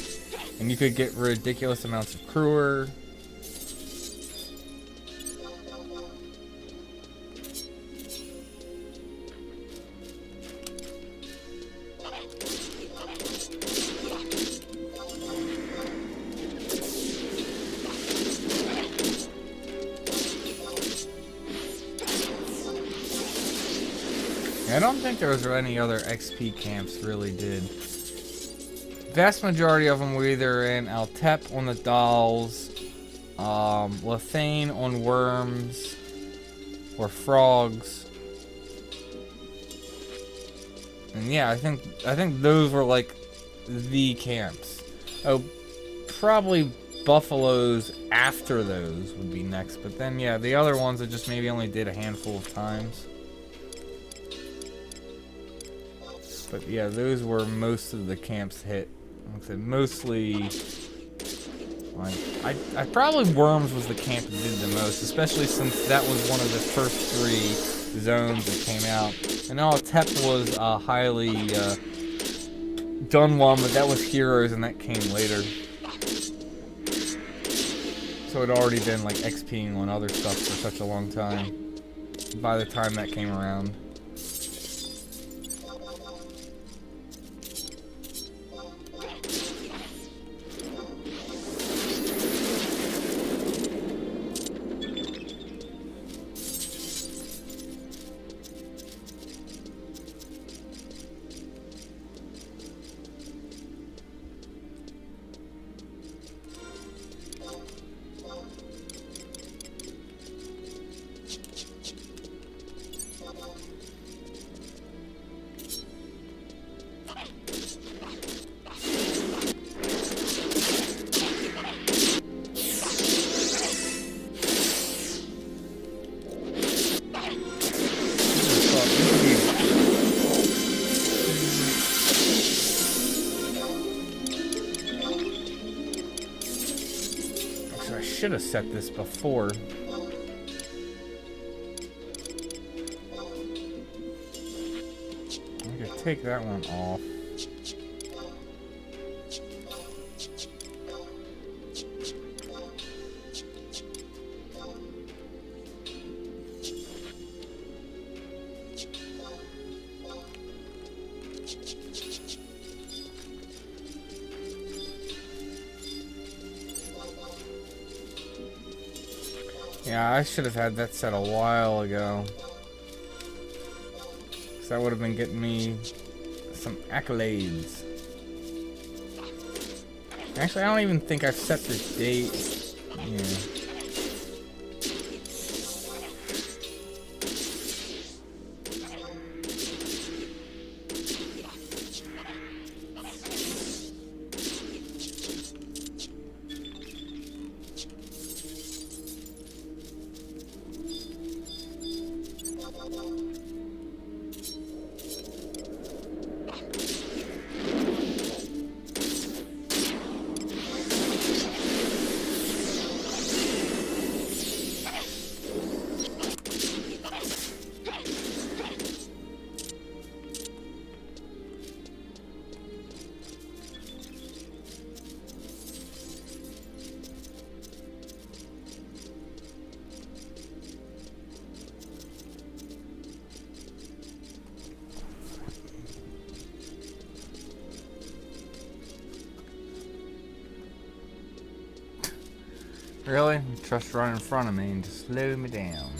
and you could get ridiculous amounts of crewer. I don't think there was any other XP camps really did. Vast majority of them were either in Altep on the dolls, Lethane on worms, or frogs. And yeah, I think those were like the camps. Oh, probably buffaloes after those would be next, but then yeah, the other ones I just maybe only did a handful of times. But yeah, those were most of the camps hit. Like I said, mostly, like, I probably Worms was the camp that did the most, especially since that was one of the first 3 zones that came out. And Tep was a highly done one, but that was Heroes and that came later. So it had already been like XPing on other stuff for such a long time by the time that came around. I should have set this before. I could take that one off. Yeah, I should have had that set a while ago. Because that would have been getting me some accolades. Actually, I don't even think I've set the date. Yeah. Really? Trust run in front of me and just slow me down.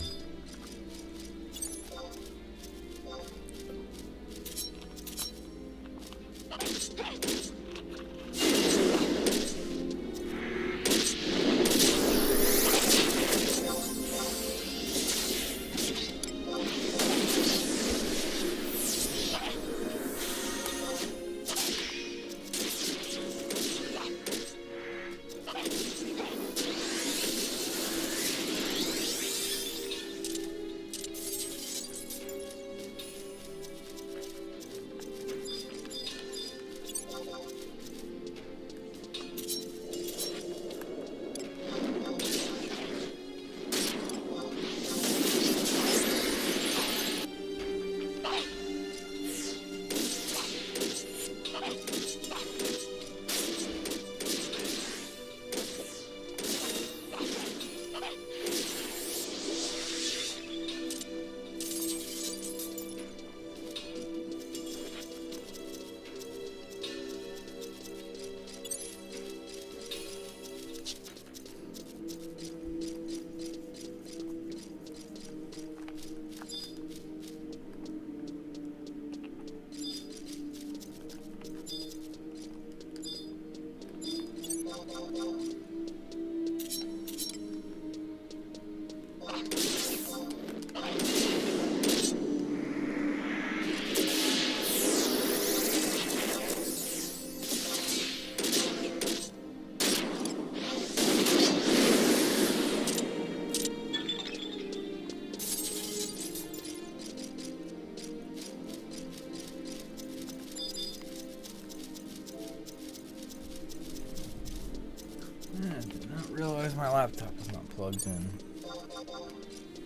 I did not realize my laptop was not plugged in.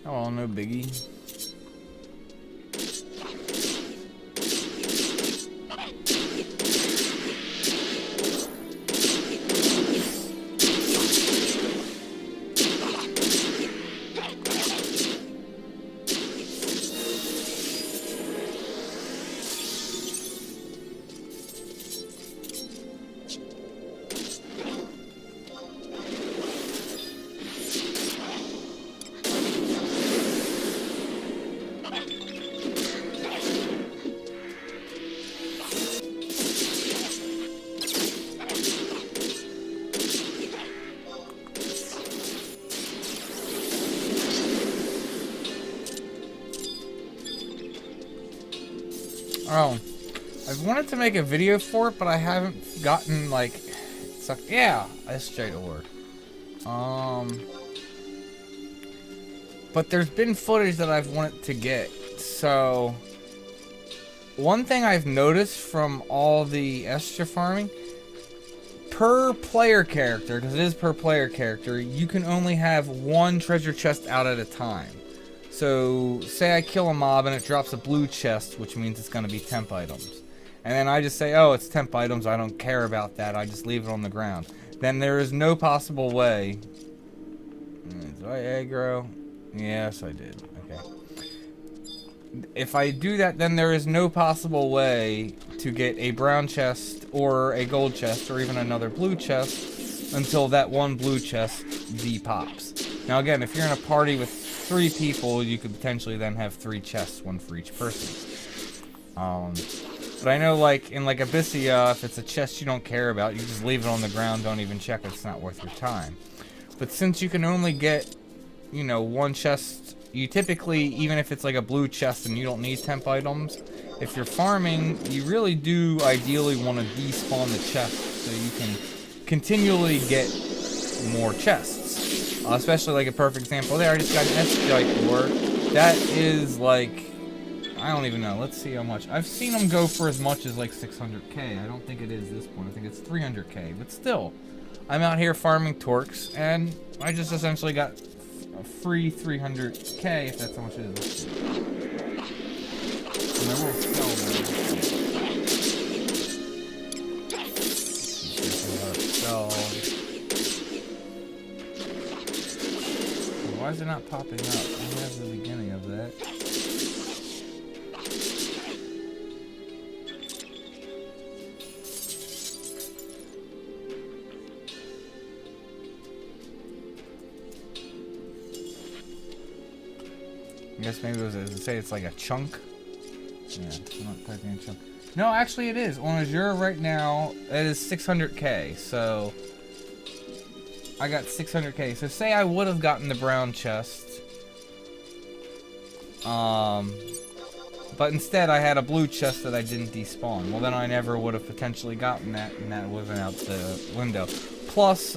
Oh well, no biggie. Oh, I've wanted to make a video for it, but I haven't gotten, like, yeah, Escha ore. But there's been footage that I've wanted to get. So, one thing I've noticed from all the Escha farming, per player character, because it is per player character, you can only have one treasure chest out at a time. So, say I kill a mob and it drops a blue chest, which means it's going to be temp items. And then I just say, oh, it's temp items, I don't care about that, I just leave it on the ground. Then there is no possible way... Did I aggro? Yes, I did. Okay. If I do that, then there is no possible way to get a brown chest, or a gold chest, or even another blue chest, until that one blue chest depops. Now again, if you're in a party with 3 people, you could potentially then have 3 chests, one for each person. But I know, like, in, like, Abyssia, if it's a chest you don't care about, you just leave it on the ground, don't even check it, it's not worth your time. But since you can only get, you know, one chest, you typically, even if it's like a blue chest and you don't need temp items, if you're farming, you really do ideally want to despawn the chest so you can continually get more chests. Especially like a perfect example there, I just got an Escha ore. That is like, I don't even know, let's see how much. I've seen them go for as much as like 600k. I don't think it is this point, I think it's 300k, but still. I'm out here farming torques, and I just essentially got a free 300k, if that's how much it is. And I will sell them. Why is it not popping up? I have the beginning of that. I guess maybe does it say it's like a chunk? Yeah, I'm not typing in chunk. No, actually it is. On Azure right now, it is 600k, so I got 600k. So say I would have gotten the brown chest, but instead I had a blue chest that I didn't despawn. Well, then I never would have potentially gotten that, and that wasn't out the window. Plus,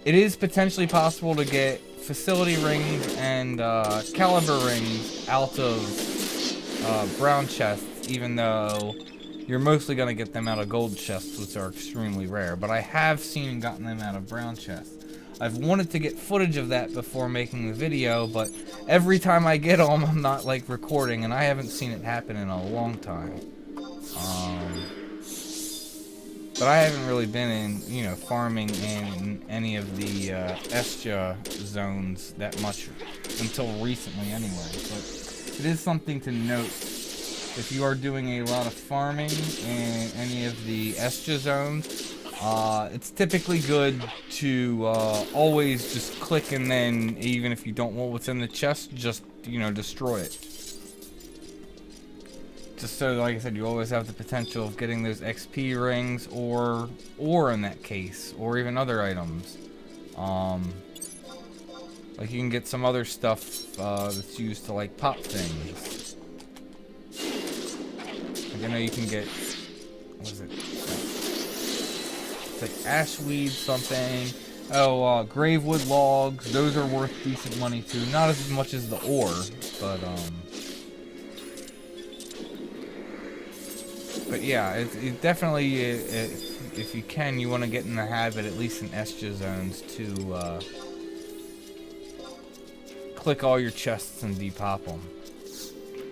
it is potentially possible to get facility rings and caliber rings out of brown chests, even though you're mostly going to get them out of gold chests, which are extremely rare. But I have seen and gotten them out of brown chests. I've wanted to get footage of that before making the video, but every time I get them, I'm not like recording, and I haven't seen it happen in a long time. But I haven't really been in, you know, farming in any of the Escha zones that much until recently anyway. But it is something to note. If you are doing a lot of farming in any of the Escha zones, it's typically good to always just click, and then even if you don't want what's in the chest, just, you know, destroy it. Just so, like I said, you always have the potential of getting those XP rings, or in that case, or even other items. Like you can get some other stuff that's used to like pop things. Like I know you can get, what is it? It's like ashweed something. Oh, gravewood logs. Those are worth decent money too. Not as much as the ore, but But yeah, it definitely, if you can, you want to get in the habit, at least in Escha zones, to click all your chests and depop them.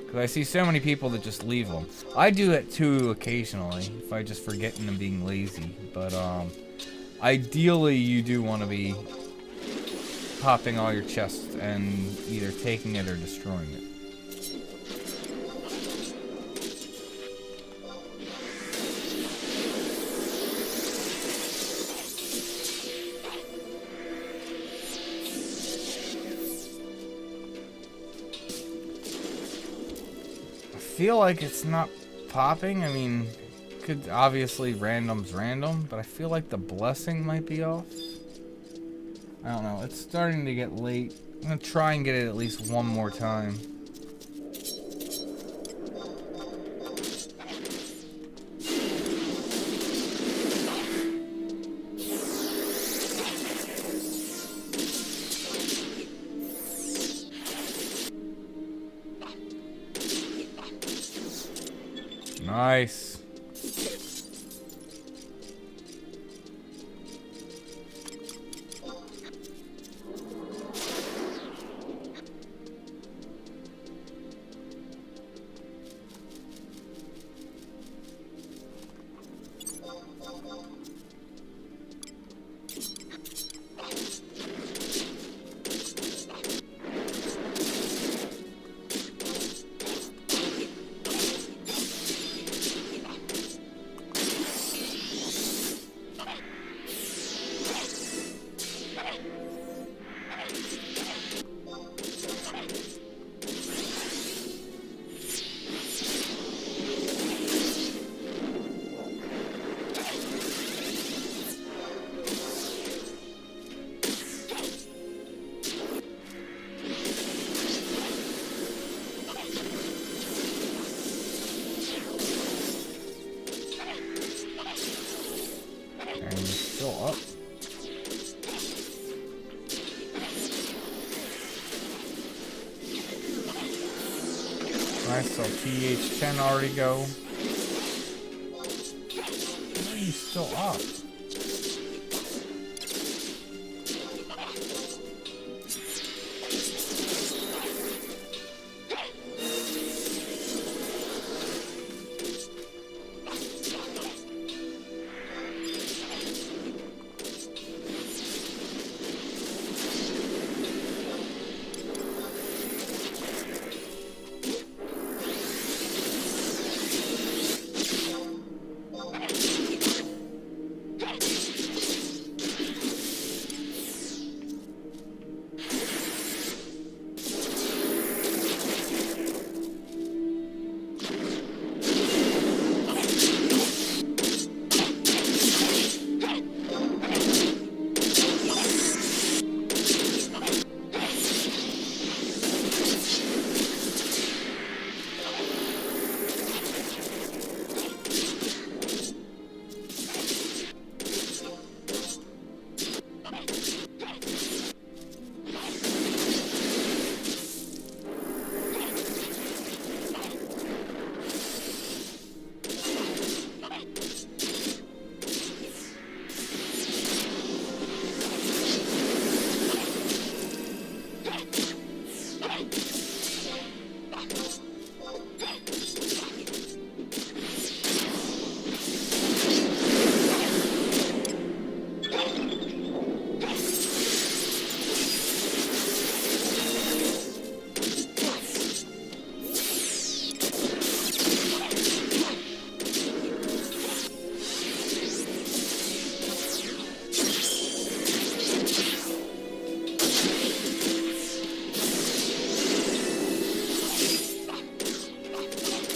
Because I see so many people that just leave them. I do that too occasionally, if I just forget and I'm being lazy. But ideally, you do want to be popping all your chests and either taking it or destroying it. I feel like it's not popping. I mean, could obviously random's random, but I feel like the blessing might be off. I don't know. It's starting to get late. I'm gonna try and get it at least one more time. Nice. Up. Nice, so TH10 already go. Why are you still up?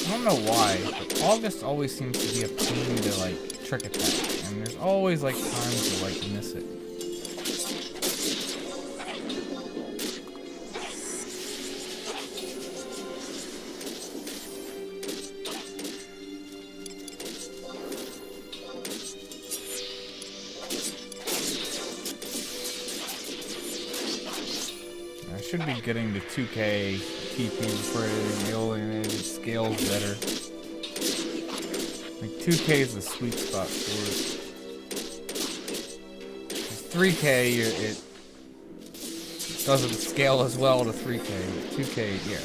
I don't know why, but August always seems to be a pain to like trick attack, and there's always like times to like miss it. I should be getting the 2K TP before it scales better. Like 2K is the sweet spot for it. 3K, it doesn't scale as well to 3K. 2K, yeah.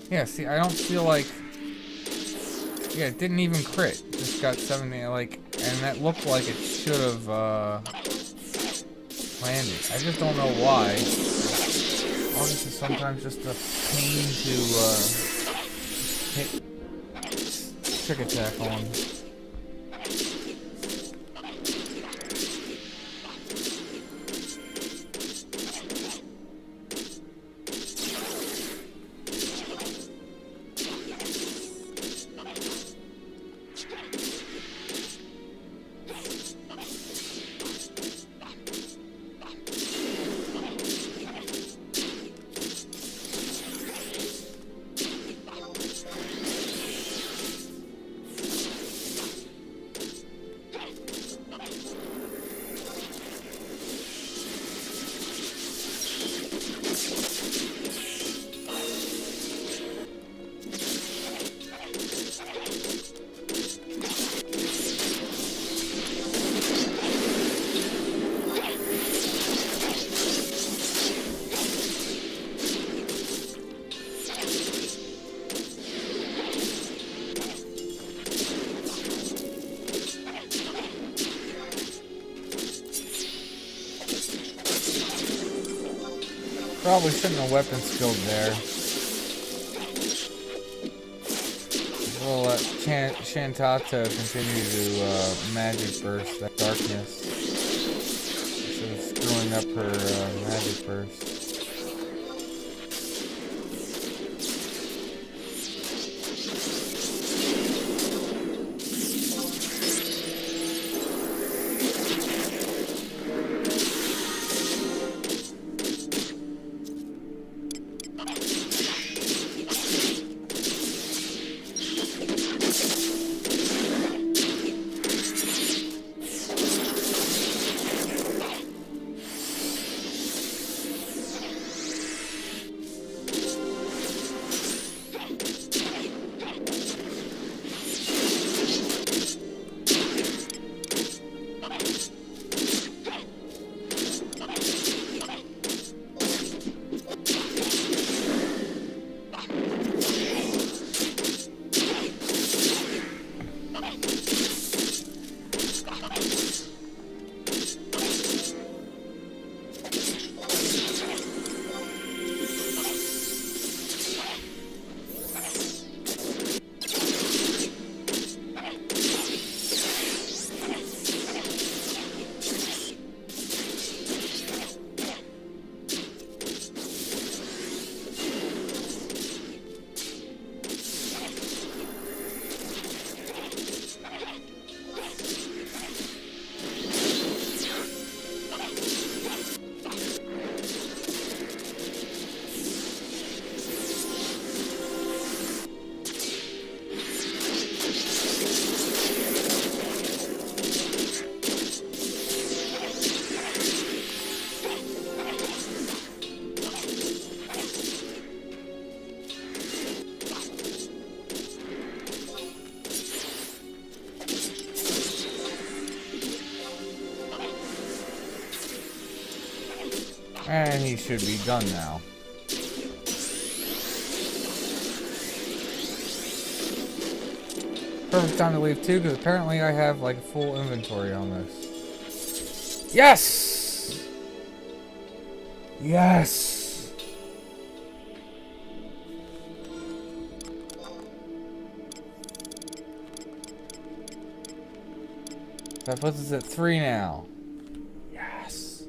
Yeah, see, I don't feel like... Yeah, it didn't even crit. Just got 70, like... And that looked like it should have, landed. I just don't know why. August is sometimes just a pain to, hit... trick attack on. Probably shouldn't have weapon skilled there. We'll let Shantata continue to magic burst that darkness instead of screwing up her magic burst. he should be done now. Perfect time to leave too, because apparently I have like a full inventory on this. Yes! Yes! That puts us at 3 now. Yes.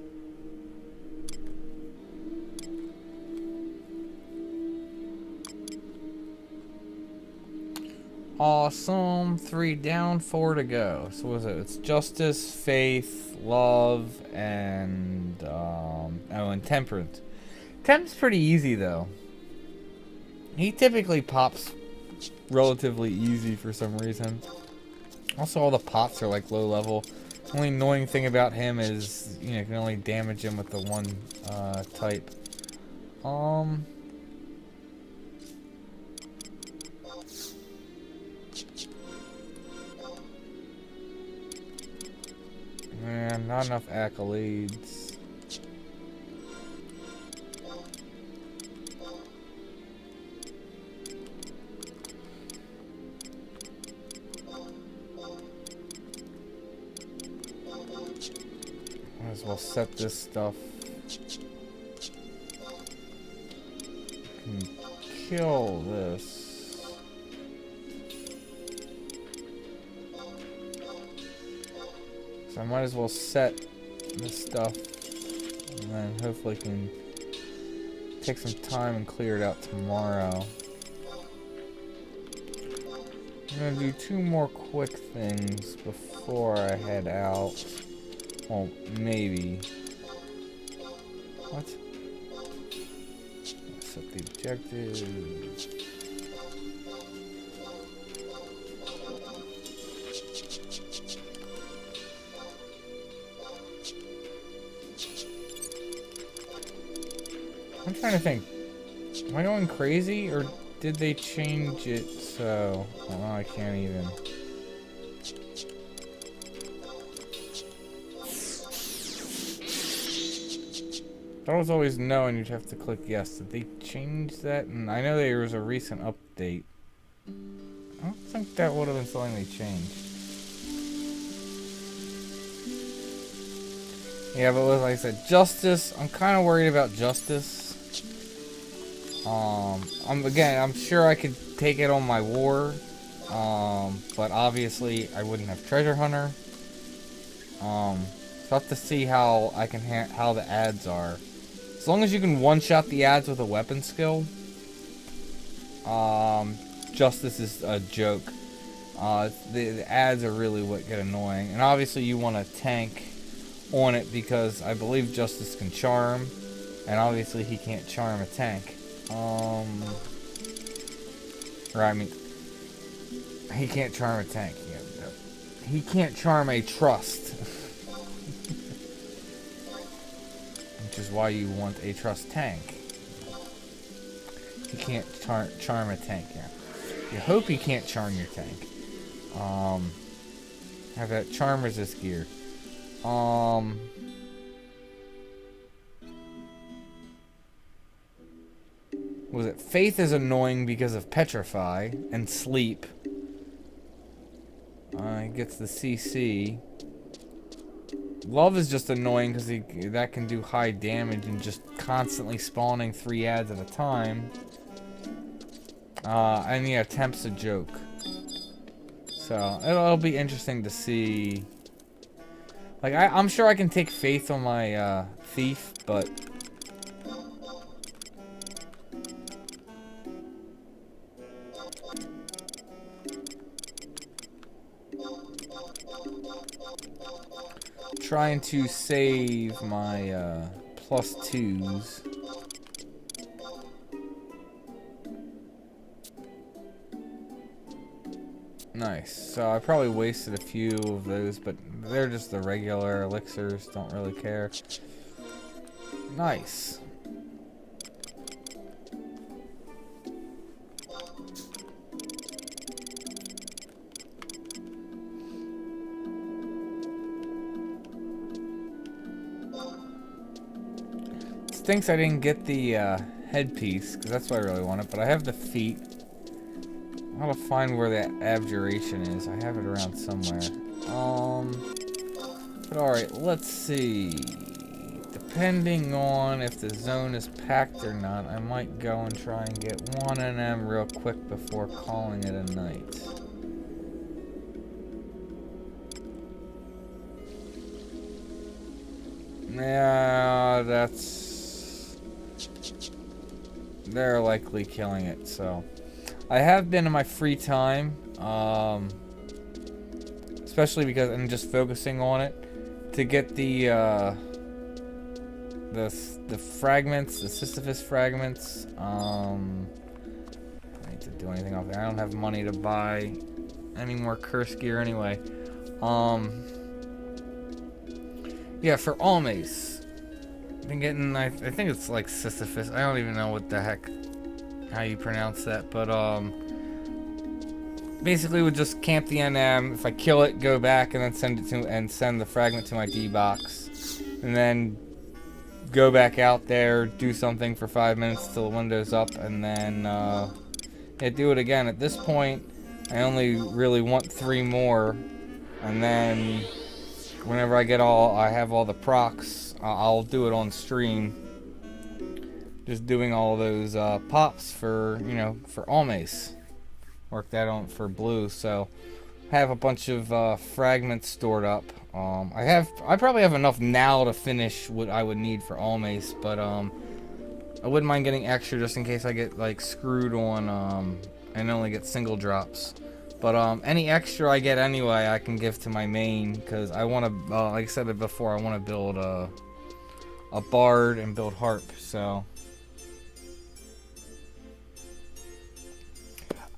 Awesome. 3 down, 4 to go. So what is it? It's justice, faith, love, and and temperance. Temp's pretty easy though. He typically pops relatively easy for some reason. Also, all the pots are like low level. The only annoying thing about him is, you know, you can only damage him with the one type. Man, not enough accolades. Might as well set this stuff. Can kill this. So I might as well set this stuff, and then hopefully can take some time and clear it out tomorrow. I'm gonna do 2 more quick things before I head out. Well, maybe. What? Set the objective. I'm trying to think. Am I going crazy, or did they change it so... Oh, I can't even... I was always no, and you'd have to click yes. Did they change that? And I know there was a recent update. I don't think that would have been something they changed. Yeah, but like I said, justice. I'm kind of worried about justice. I'm sure I could take it on my war. But obviously I wouldn't have treasure hunter. So I'll have to see how I can how the ads are. As long as you can one-shot the ads with a weapon skill, justice is a joke. The ads are really what get annoying, and obviously you want to tank on it because I believe justice can charm, and obviously he can't charm a tank. Or I mean, he can't charm a tank. Yeah, no. He can't charm a trust. Which is why you want a trust tank. He can't charm a tank, yeah. You hope he can't charm your tank. Have that charm resist gear. Was it faith is annoying because of petrify and sleep. He gets the CC. Love is just annoying because that can do high damage and just constantly spawning 3 ads at a time. And yeah, temp's a joke. So it'll be interesting to see. Like I'm sure I can take faith on my thief, but trying to save my +2s. Nice. So I probably wasted a few of those, but they're just the regular elixirs. Don't really care. Nice. stinks I didn't get the headpiece, because that's what I really wanted, but I have the feet. I gotta find where that abjuration is. I have it around somewhere. But alright, let's see. Depending on if the zone is packed or not, I might go and try and get one of them real quick before calling it a night. Yeah, that's... They're likely killing it, so... I have been in my free time, especially because I'm just focusing on it, to get the fragments, the Sisyphus fragments. I need to do anything off there. I don't have money to buy any more curse gear anyway. Yeah, for Almace, I've been getting, I think it's like Sisyphus. I don't even know what the heck, how you pronounce that, but basically would just camp the NM. If I kill it, go back and then send the fragment to my D box, and then go back out there, do something for 5 minutes till the window's up, and then yeah, do it again. At this point, I only really want 3 more, and then whenever I have all the procs, I'll do it on stream. Just doing all those pops for, you know, for Almace. Work that on for blue, so have a bunch of fragments stored up. I probably have enough now to finish what I would need for Almace, but I wouldn't mind getting extra just in case I get like screwed on and only get single drops. But any extra I get anyway, I can give to my main, because I want to, like I said it before, I want to build a bard and build harp. So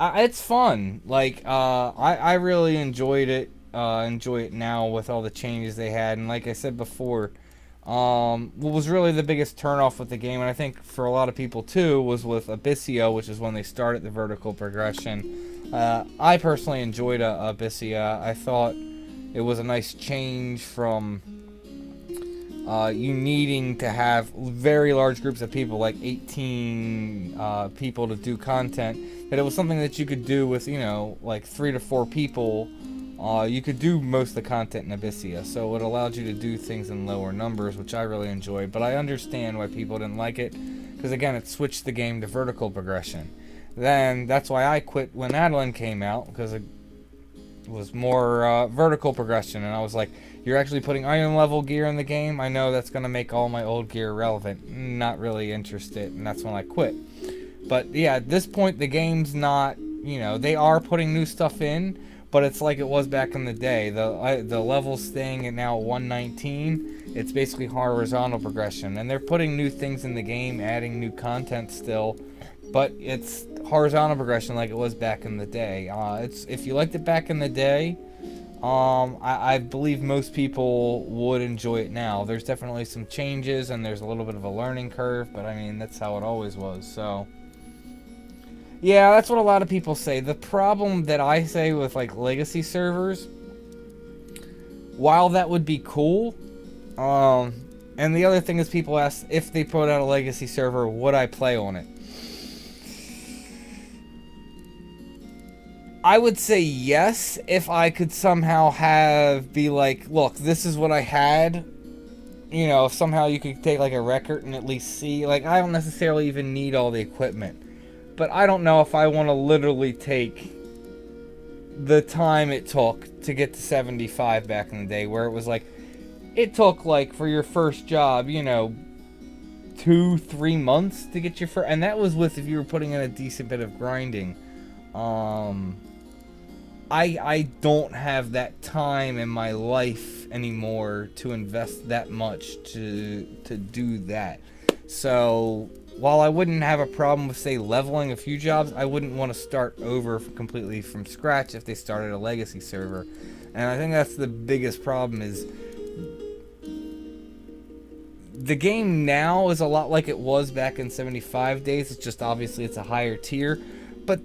it's fun. Like I really enjoyed it. Enjoy it now with all the changes they had, and like I said before, what was really the biggest turnoff with the game, and I think for a lot of people too, was with Abyssea, which is when they started the vertical progression. I personally enjoyed Abyssea. I thought it was a nice change from you needing to have very large groups of people, like 18 people, to do content. That it was something that you could do with, you know, like 3 to 4 people. You could do most of the content in Abyssea, so it allowed you to do things in lower numbers, which I really enjoyed. But I understand why people didn't like it, because again, it switched the game to vertical progression. Then that's why I quit when Adeline came out, because it was more vertical progression, and I was like, you're actually putting iron level gear in the game? I know that's going to make all my old gear relevant. Not really interested, and that's when I quit. But yeah, at this point, the game's not, you know, they are putting new stuff in, but it's like it was back in the day. The levels staying at now 119, it's basically horizontal progression, and they're putting new things in the game, adding new content still, but it's horizontal progression like it was back in the day. If you liked it back in the day, I believe most people would enjoy it now. There's definitely some changes, and there's a little bit of a learning curve, but I mean, that's how it always was, so... Yeah, that's what a lot of people say. The problem that I say with, like, legacy servers, while that would be cool, and the other thing is people ask, if they put out a legacy server, would I play on it? I would say yes, if I could somehow be like, look, this is what I had. You know, if somehow you could take, like, a record and at least see. Like, I don't necessarily even need all the equipment. But I don't know if I want to literally take the time it took to get to 75 back in the day, where it was like, it took, like, for your first job, you know, 2-3 months to get your first, and that was with if you were putting in a decent bit of grinding. I don't have that time in my life anymore to invest that much to do that. So while I wouldn't have a problem with, say, leveling a few jobs, I wouldn't want to start over completely from scratch if they started a legacy server. And I think that's the biggest problem, is the game now is a lot like it was back in 75 days. It's just obviously it's a higher tier, but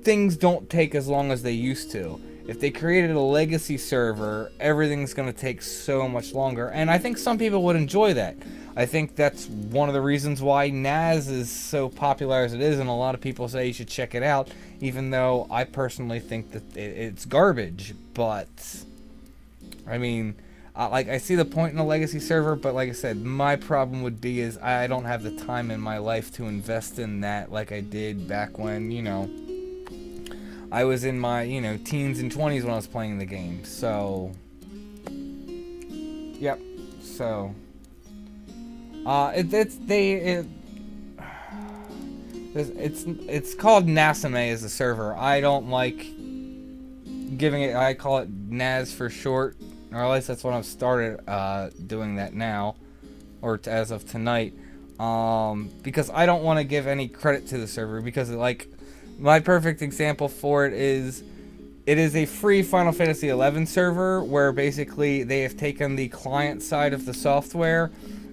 things don't take as long as they used to. if they created a legacy server, everything's going to take so much longer. And I think some people would enjoy that. I think that's one of the reasons why NAS is so popular as it is, and a lot of people say you should check it out, even though I personally think that it's garbage. But, I mean, like, I see the point in a legacy server, but like I said, my problem would be is I don't have the time in my life to invest in that like I did back when, you know, I was in my, you know, teens and 20s when I was playing the game. So, yep. So, it's called Nasame as a server. I don't like giving it. I call it NAS for short, or at least that's when I've started doing that now, or as of tonight, because I don't want to give any credit to the server, because like my perfect example for it is a free Final Fantasy XI server where basically they have taken the client side of the software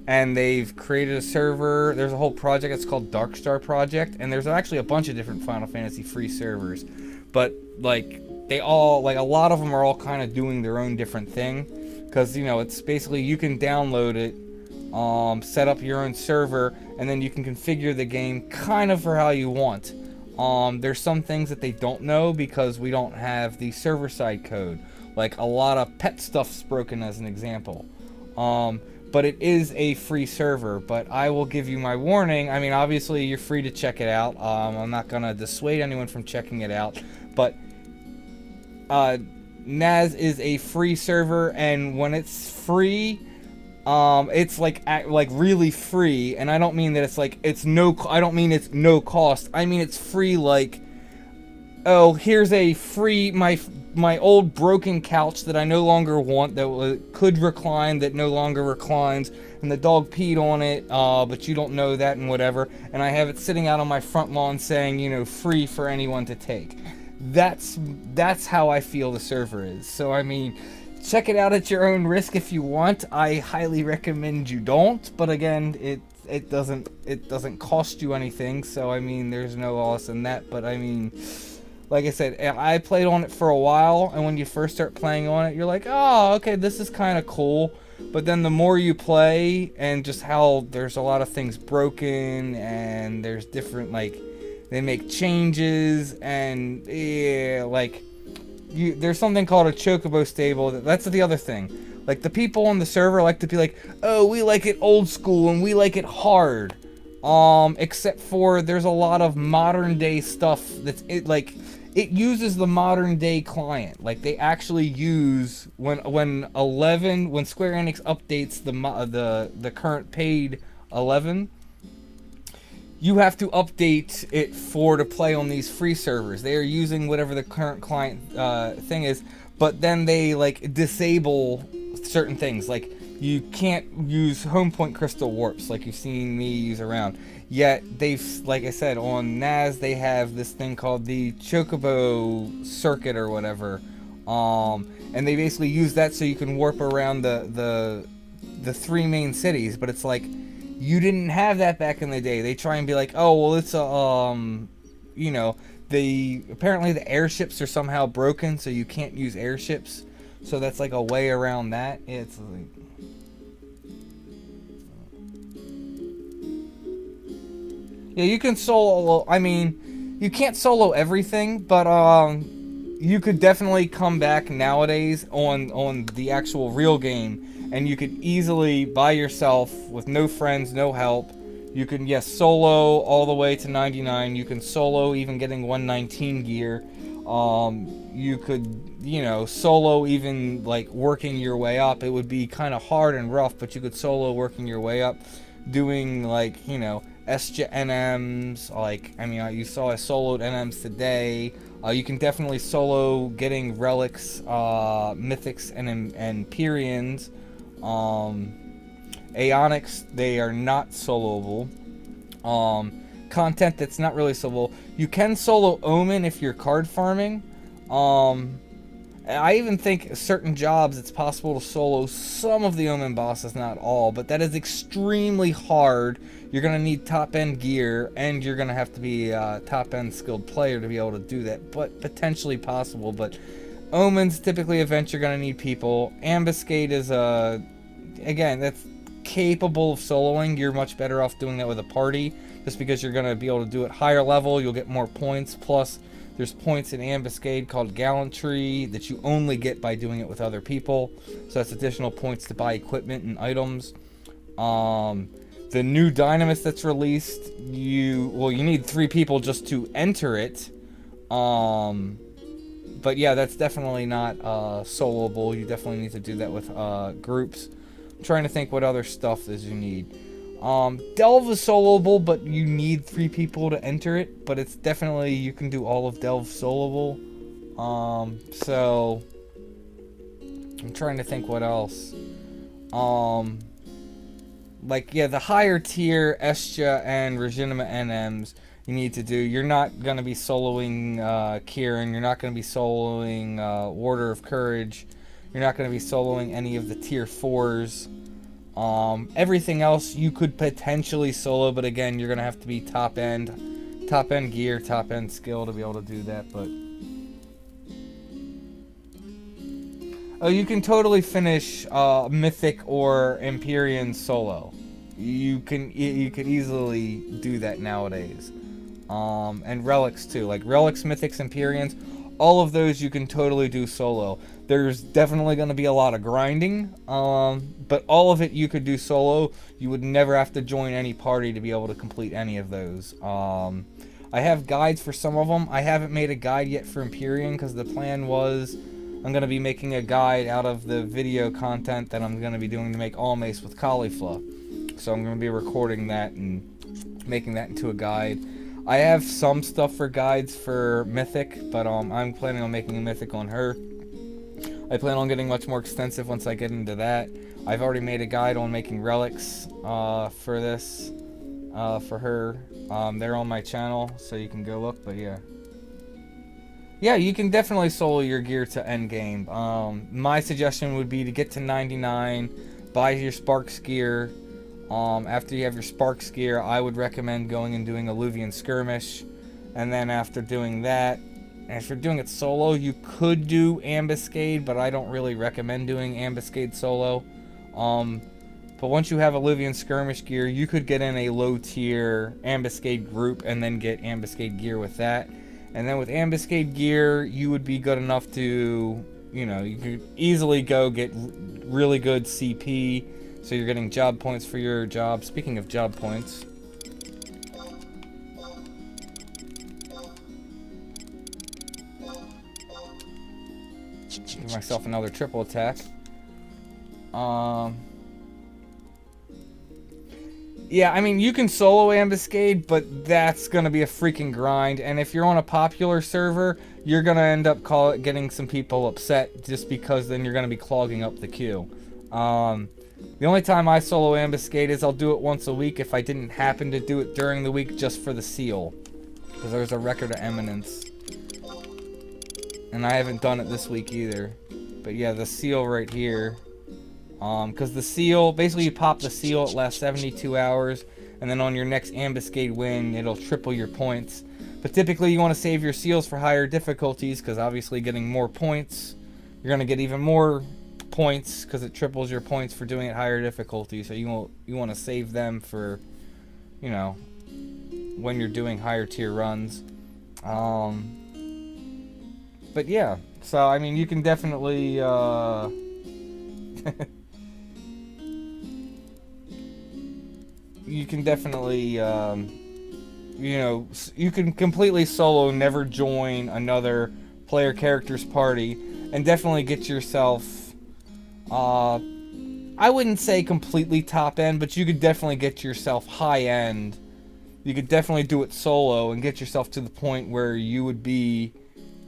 and they've created a server. There's a whole project, it's called Darkstar Project, and there's actually a bunch of different Final Fantasy free servers, but like they all, like a lot of them are all kind of doing their own different thing, because you know, it's basically you can download it, set up your own server, and then you can configure the game kind of for how you want. There's some things that they don't know because we don't have the server side code, like a lot of pet stuff's broken as an example. But it is a free server, but I will give you my warning. I mean, obviously you're free to check it out. I'm not gonna dissuade anyone from checking it out, but NAS is a free server, and when it's free, it's like really free, and I don't mean that it's like I don't mean it's no cost. I mean it's free, like, oh, here's a free my old broken couch that I no longer want, that could recline, that no longer reclines, and the dog peed on it, but you don't know that and whatever, and I have it sitting out on my front lawn saying, you know, free for anyone to take. That's how I feel the server is. So I mean, check it out at your own risk if you want. I highly recommend you don't, but again, it doesn't cost you anything, so I mean, there's no loss in that. But I mean, like I said, I played on it for a while, and when you first start playing on it, you're like, oh, okay, this is kind of cool. But then the more you play, and just how there's a lot of things broken, and there's different, like, they make changes, and yeah, like, there's something called a chocobo stable. That's the other thing. Like, the people on the server like to be like, oh, we like it old school and we like it hard. Except for there's a lot of modern day stuff that's it uses the modern day client. Like, they actually use when Square Enix updates the current paid 11, you have to update it to play on these free servers. They are using whatever the current client thing is, but then they like disable certain things. Like, you can't use home point crystal warps like you've seen me use around. Yet they've, like I said, on NAS they have this thing called the Chocobo circuit or whatever, and they basically use that so you can warp around the three main cities. But it's like, you didn't have that back in the day. They try and be like, oh, well, it's a, you know, apparently the airships are somehow broken, so you can't use airships. So that's like a way around that. It's like, yeah, you can solo, I mean, you can't solo everything, but, you could definitely come back nowadays on the actual real game, and you could easily, by yourself, with no friends, no help, you can, yes, solo all the way to 99, you can solo even getting 119 gear, you could, you know, solo even, like, working your way up. It would be kind of hard and rough, but you could solo working your way up, doing, like, you know, Escha NMs, like, I mean, you saw I soloed NMs today. You can definitely solo getting relics, mythics, and Empyreans. Aeonics, they are not soloable. Content that's not really soloable. You can solo Omen if you're card farming. I even think certain jobs it's possible to solo some of the Omen bosses, not all, but that is extremely hard. You're going to need top-end gear, and you're going to have to be a top-end skilled player to be able to do that, but potentially possible. But Omen's typically events you're going to need people. Ambuscade is again, that's capable of soloing. You're much better off doing that with a party, just because you're going to be able to do it higher level. You'll get more points. Plus, there's points in Ambuscade called Gallantry that you only get by doing it with other people. So that's additional points to buy equipment and items. The new Dynamis that's released, you need 3 people just to enter it. But yeah, that's definitely not soloable. You definitely need to do that with groups. I'm trying to think what other stuff is you need. Delve is soloable, but you need 3 people to enter it. But it's definitely, you can do all of Delve soloable. So I'm trying to think what else. Like, yeah, the higher tier Escha and Reginima NMs you need to do. You're not going to be soloing Kieran. You're not going to be soloing Warder of Courage. You're not going to be soloing any of the tier 4s. Everything else you could potentially solo, but again, you're going to have to be top end gear, top end skill to be able to do that. But oh, you can totally finish Mythic or Empyrean solo. You could easily do that nowadays. And Relics too, like Relics, Mythics, Empyreans, all of those you can totally do solo. There's definitely going to be a lot of grinding, but all of it you could do solo. You would never have to join any party to be able to complete any of those. I have guides for some of them. I haven't made a guide yet for Empyrean because the plan was I'm going to be making a guide out of the video content that I'm going to be doing to make All Mace with Caulifla. So I'm going to be recording that and making that into a guide. I have some stuff for guides for Mythic, but I'm planning on making a Mythic on her. I plan on getting much more extensive once I get into that. I've already made a guide on making relics for this, for her. They're on my channel, so you can go look, but yeah. Yeah, you can definitely solo your gear to endgame. My suggestion would be to get to 99, buy your Sparks gear. After you have your Sparks gear, I would recommend going and doing Alluvian Skirmish. And then after doing that, and if you're doing it solo, you could do Ambuscade, but I don't really recommend doing Ambuscade solo. But once you have Alluvian Skirmish gear, you could get in a low tier Ambuscade group and then get Ambuscade gear with that. And then with Ambuscade gear, you would be good enough to, you know, you could easily go get really good CP. So you're getting job points for your job. Speaking of job points, give myself another triple attack. Yeah, I mean, you can solo Ambuscade, but that's going to be a freaking grind. And if you're on a popular server, you're going to end up getting some people upset just because then you're going to be clogging up the queue. The only time I solo Ambuscade is I'll do it once a week if I didn't happen to do it during the week just for the seal. Because there's a record of eminence. And I haven't done it this week either. But yeah, the seal right here. Because the seal, basically you pop the seal, it lasts 72 hours. And then on your next Ambuscade win, it'll triple your points. But typically you want to save your seals for higher difficulties. Because obviously getting more points, you're going to get even more points because it triples your points for doing it higher difficulty. So you want to save them for, you know, when you're doing higher tier runs. But yeah, so I mean, you can definitely you can definitely you know, you can completely solo, never join another player character's party, and definitely get yourself I wouldn't say completely top end, but you could definitely get yourself high end. You could definitely do it solo and get yourself to the point where you would be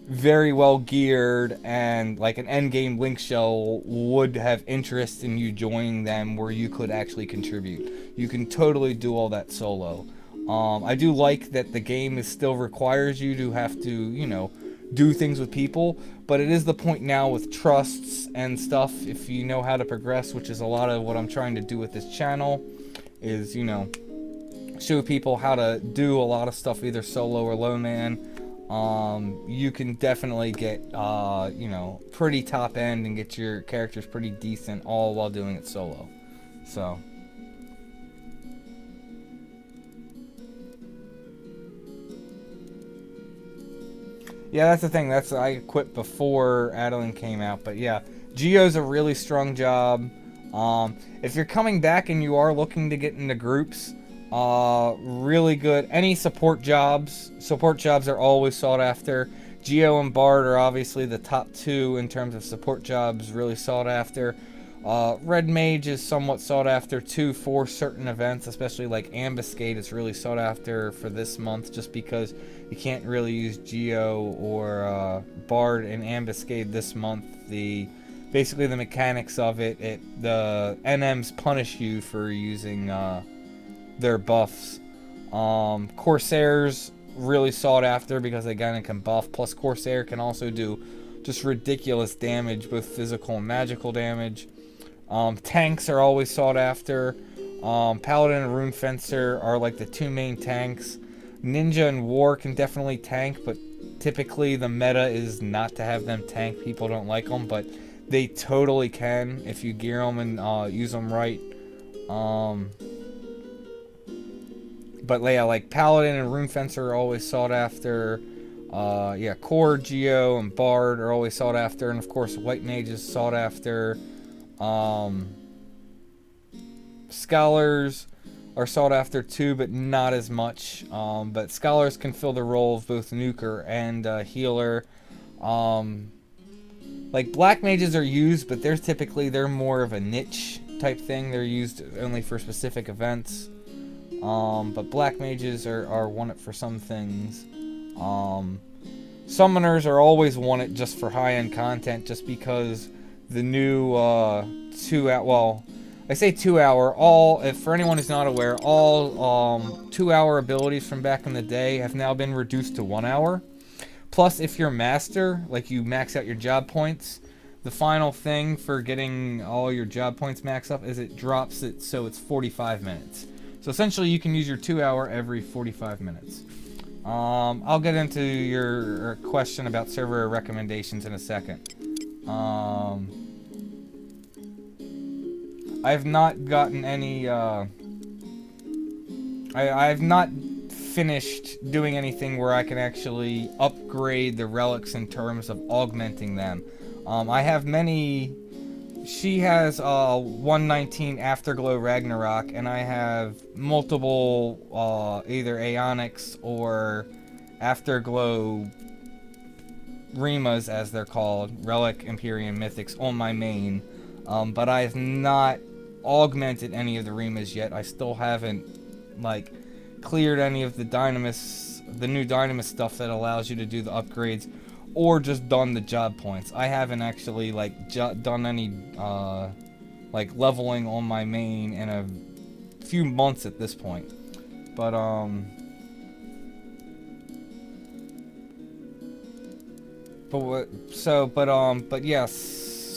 very well geared and like an endgame Link Shell would have interest in you joining them where you could actually contribute. You can totally do all that solo. I do like that the game still requires you to have to, you know, do things with people, but it is the point now with trusts and stuff, if you know how to progress, which is a lot of what I'm trying to do with this channel, is, you know, show people how to do a lot of stuff either solo or low man. you can definitely get, you know, pretty top end and get your characters pretty decent all while doing it solo. So. Yeah, that's the thing. I quit before Adeline came out, but yeah, Geo's a really strong job. If you're coming back and you are looking to get into groups, really good. Any support jobs are always sought after. Geo and Bard are obviously the top two in terms of support jobs, really sought after. Red Mage is somewhat sought after too for certain events, especially like Ambuscade. It's really sought after for this month just because you can't really use Geo or Bard in Ambuscade this month. Basically the mechanics of it, the NMs punish you for using their buffs. Corsairs really sought after because they kind of can buff. Plus Corsair can also do just ridiculous damage, both physical and magical damage. Tanks are always sought after. Paladin and Rune Fencer are like the two main tanks. Ninja and War can definitely tank, but typically the meta is not to have them tank. People don't like them, but they totally can if you gear them and use them right. But yeah, like Paladin and Rune Fencer are always sought after. Yeah, Core, Geo, and Bard are always sought after, and of course White Mage is sought after. Scholars are sought after too, but not as much. But Scholars can fill the role of both nuker and healer. Like Black Mages are used, but they're more of a niche type thing. They're used only for specific events. But Black Mages are wanted for some things. Summoners are always wanted just for high-end content, just because the new 2 hour, well, I say 2 hour, if for anyone who's not aware, all 2 hour abilities from back in the day have now been reduced to 1 hour. Plus, if you're master, like you max out your job points, the final thing for getting all your job points maxed up is it drops it so it's 45 minutes. So essentially you can use your 2 hour every 45 minutes. I'll get into your question about server recommendations in a second. I've not gotten any, I've not finished doing anything where I can actually upgrade the relics in terms of augmenting them. I have many. She has 119 Afterglow Ragnarok, and I have multiple either Aeonics or Afterglow Rimas, as they're called, Relic, Empyrean, Mythics, on my main. But I have not augmented any of the Rimas yet. I still haven't, like, cleared any of the Dynamis, the new Dynamis stuff that allows you to do the upgrades, or just done the job points. I haven't actually, like, done any, like, leveling on my main in a few months at this point. But, but yes,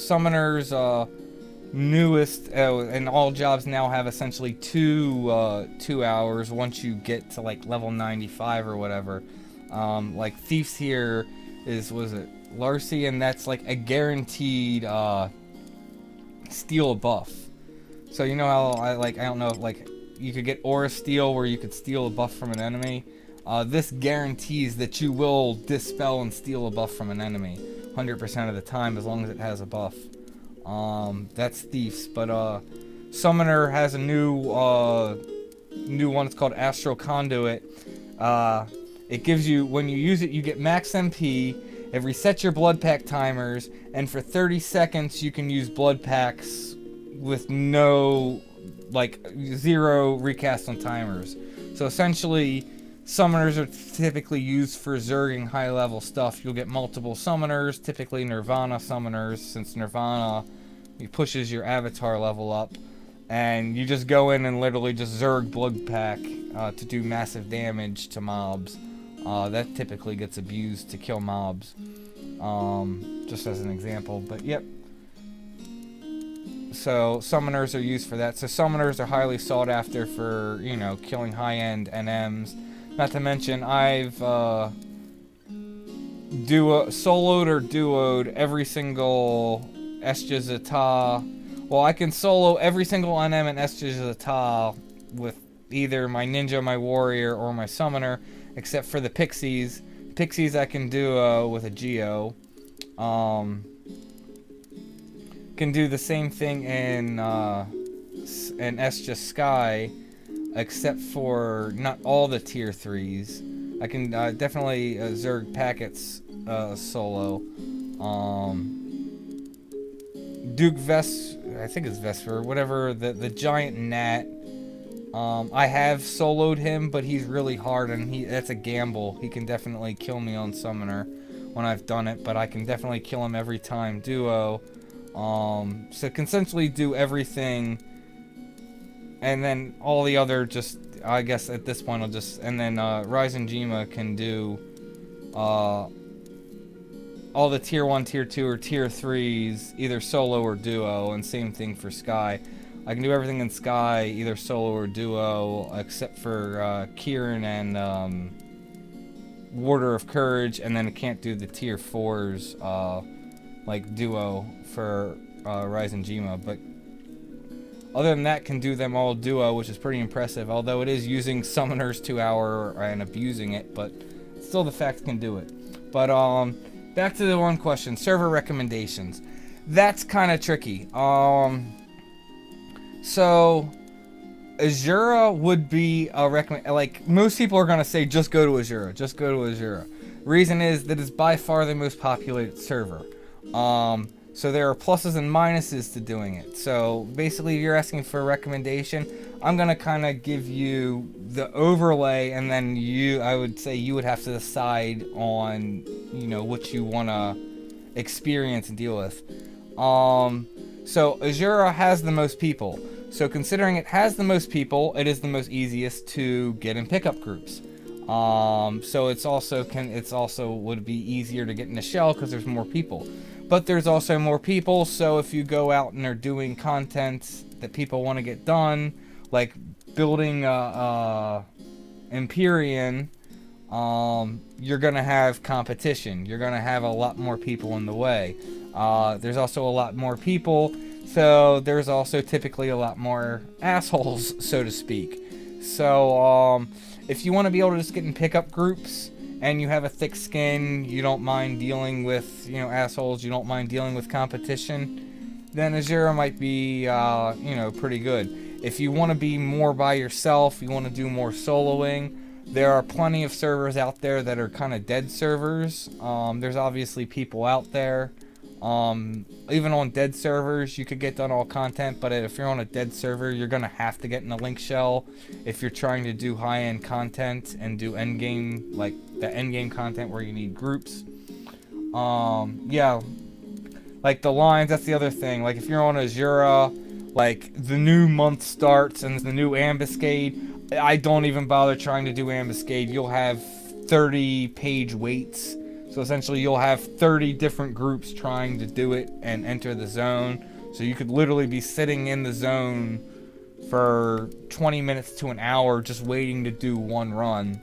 Summoners, newest, and all jobs now have essentially 2 hours once you get to, like, level 95 or whatever. Like, Thieves here was it Larcy, and that's like a guaranteed steal a buff. So you know how I don't know if, like, you could get Aura Steal where you could steal a buff from an enemy. This guarantees that you will dispel and steal a buff from an enemy 100% of the time as long as it has a buff. That's Thieves, but Summoner has a new one. It's called Astral Conduit. It gives you, when you use it, you get max MP, it resets your blood pack timers, and for 30 seconds you can use blood packs with no, like, 0 recast on timers. So essentially, summoners are typically used for zerging high level stuff. You'll get multiple summoners, typically Nirvana summoners, since Nirvana pushes your avatar level up, and you just go in and literally just zerg blood pack to do massive damage to mobs. That typically gets abused to kill mobs, just as an example, but yep. So summoners are used for that. So summoners are highly sought after for, you know, killing high-end NMs. Not to mention, I've soloed or duoed every single Escha Zeta. Well, I can solo every single NM and Escha Zeta with either my ninja, my warrior, or my summoner, except for the pixies. Pixies I can do with a Geo. Can do the same thing in Escha Sky, except for not all the tier 3s. I can definitely Zerg packets solo. Duke I think it's Vesper, whatever, the giant gnat. I have soloed him, but he's really hard, and that's a gamble. He can definitely kill me on Summoner when I've done it, but I can definitely kill him every time duo. So can essentially do everything, and then all the other just, I guess at this point I'll just, and then Ryzen Jima can do all the tier 1, tier 2, or tier 3s, either solo or duo, and same thing for Sky. I can do everything in Sky, either solo or duo, except for Kieran and Warder of Courage, and then I can't do the tier 4s like duo for Ryzen Jima, but other than that, can do them all duo, which is pretty impressive, although it is using Summoner's 2 hour and abusing it, but still the fact can do it. But back to the one question, server recommendations. That's kind of tricky. So Asura would be a like most people are gonna say just go to Asura, just go to Asura. Reason is that it's by far the most populated server. So there are pluses and minuses to doing it. So basically, if you're asking for a recommendation, I'm gonna kind of give you the overlay, and then I would say you would have to decide on, what you wanna experience and deal with. So Asura has the most people. So considering it has the most people, it is the most easiest to get in pickup groups. So it's also would be easier to get in a shell because there's more people. But there's also more people, so if you go out and are doing content that people want to get done, like building Empyrean, you're gonna have competition. You're gonna have a lot more people in the way. There's also a lot more people, so there's also typically a lot more assholes, so to speak. So if you want to be able to just get in pickup groups, and you have a thick skin, you don't mind dealing with, assholes, you don't mind dealing with competition, then Asura might be, pretty good. If you want to be more by yourself, you want to do more soloing, there are plenty of servers out there that are kind of dead servers. There's obviously people out there. Even on dead servers, you could get done all content, but if you're on a dead server, you're gonna have to get in a link shell if you're trying to do high-end content and do endgame, like the endgame content where you need groups. Yeah, like the lines, that's the other thing. Like if you're on Asura, like the new month starts and the new ambuscade, I don't even bother trying to do ambuscade. You'll have 30-page waits. So essentially you'll have 30 different groups trying to do it and enter the zone. So you could literally be sitting in the zone for 20 minutes to an hour just waiting to do one run.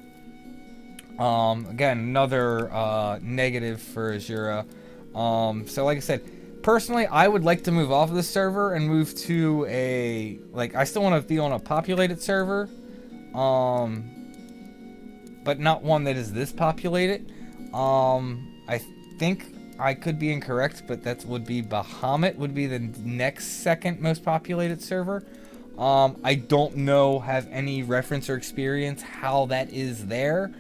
Again, another negative for Asura. So like I said, personally I would like to move off of the server and move to I still want to be on a populated server. But not one that is this populated. I think I could be incorrect, but that would be Bahamut would be the next second most populated server. I don't have any reference or experience how that is there.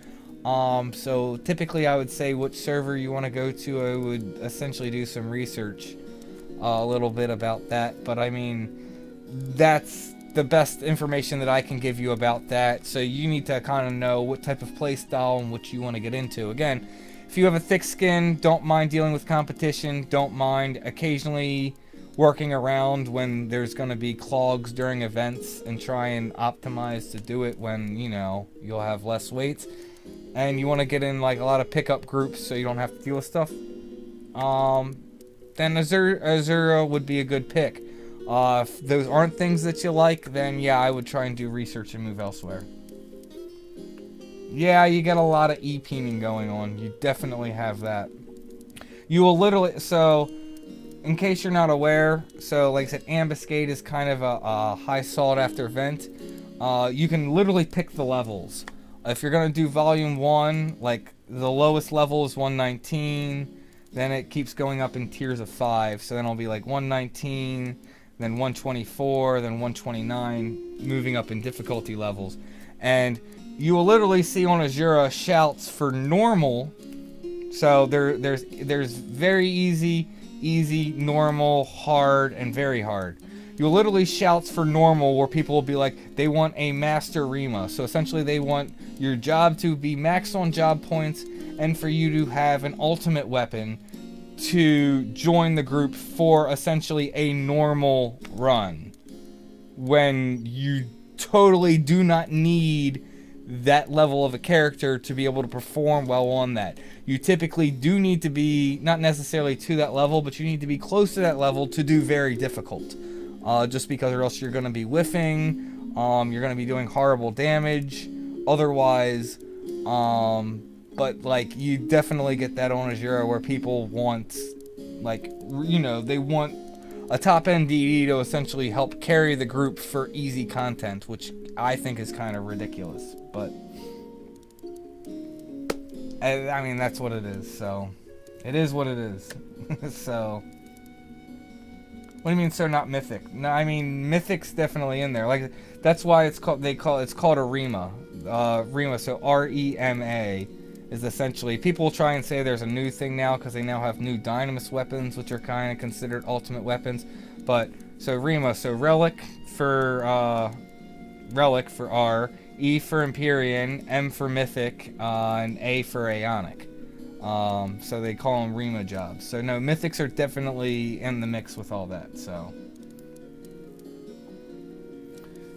So typically I would say which server you want to go to. I would essentially do some research a little bit about that, but I mean, that's the best information that I can give you about that. So you need to kind of know what type of play style and what you want to get into. Again, if you have a thick skin, don't mind dealing with competition, don't mind occasionally working around when there's going to be clogs during events and try and optimize to do it when, you'll have less weights. And you want to get in like a lot of pickup groups so you don't have to deal with stuff. Then Asura would be a good pick. If those aren't things that you like, then yeah, I would try and do research and move elsewhere. Yeah, you get a lot of e-peening going on. You definitely have that. You will literally, so, in case you're not aware, so like I said, Ambuscade is kind of a high sought after event. You can literally pick the levels. If you're going to do volume 1, like the lowest level is 119, then it keeps going up in tiers of 5. So then it'll be like 119, then 124, then 129, moving up in difficulty levels. And you will literally see on Asura shouts for normal. So there's very easy, normal, hard, and very hard. You'll literally shouts for normal where people will be like, they want a master Rima. So essentially they want your job to be max on job points and for you to have an ultimate weapon to join the group for essentially a normal run. When you totally do not need that level of a character to be able to perform well on that. You typically do need to be, not necessarily to that level, but you need to be close to that level to do very difficult. Just because or else you're going to be whiffing, you're going to be doing horrible damage, otherwise, but like, you definitely get that on Asura where people want, like, you know, they want a top-end DD to essentially help carry the group for easy content, which I think is kind of ridiculous, but I mean, that's what it is, so it is what it is. So what do you mean, so not mythic? No, I mean, mythic's definitely in there. Like, that's why it's called, it's called a Rima. Rima, so R-E-M-A is essentially, people try and say there's a new thing now because they now have new Dynamis weapons, which are kind of considered ultimate weapons. But, so Rima, so Relic for R, E for Empyrean, M for Mythic, and A for Aeonic. So they call them Rima jobs. So no, Mythics are definitely in the mix with all that, so.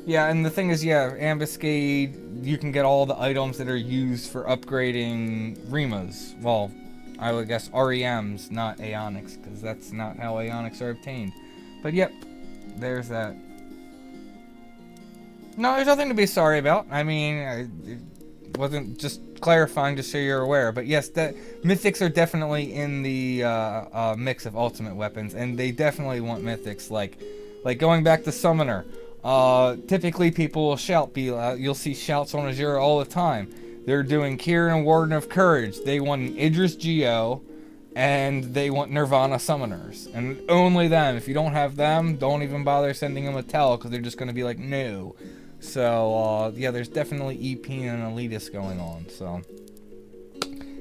Yeah, and the thing is, yeah, Ambuscade, you can get all the items that are used for upgrading Rimas. Well, I would guess REMs, not Aeonics, because that's not how Aeonics are obtained. But yep, there's that. No, there's nothing to be sorry about. I mean, it wasn't just clarifying just so you're aware. But yes, that Mythics are definitely in the mix of ultimate weapons, and they definitely want Mythics. Like going back to Summoner. Typically people will shout, you'll see shouts on Asura all the time. They're doing Kieran, Warden of Courage. They want an Idris Geo, and they want Nirvana Summoners. And only them. If you don't have them, don't even bother sending them a tell, because they're just going to be like, no. So, yeah, there's definitely EP and Elitist going on, so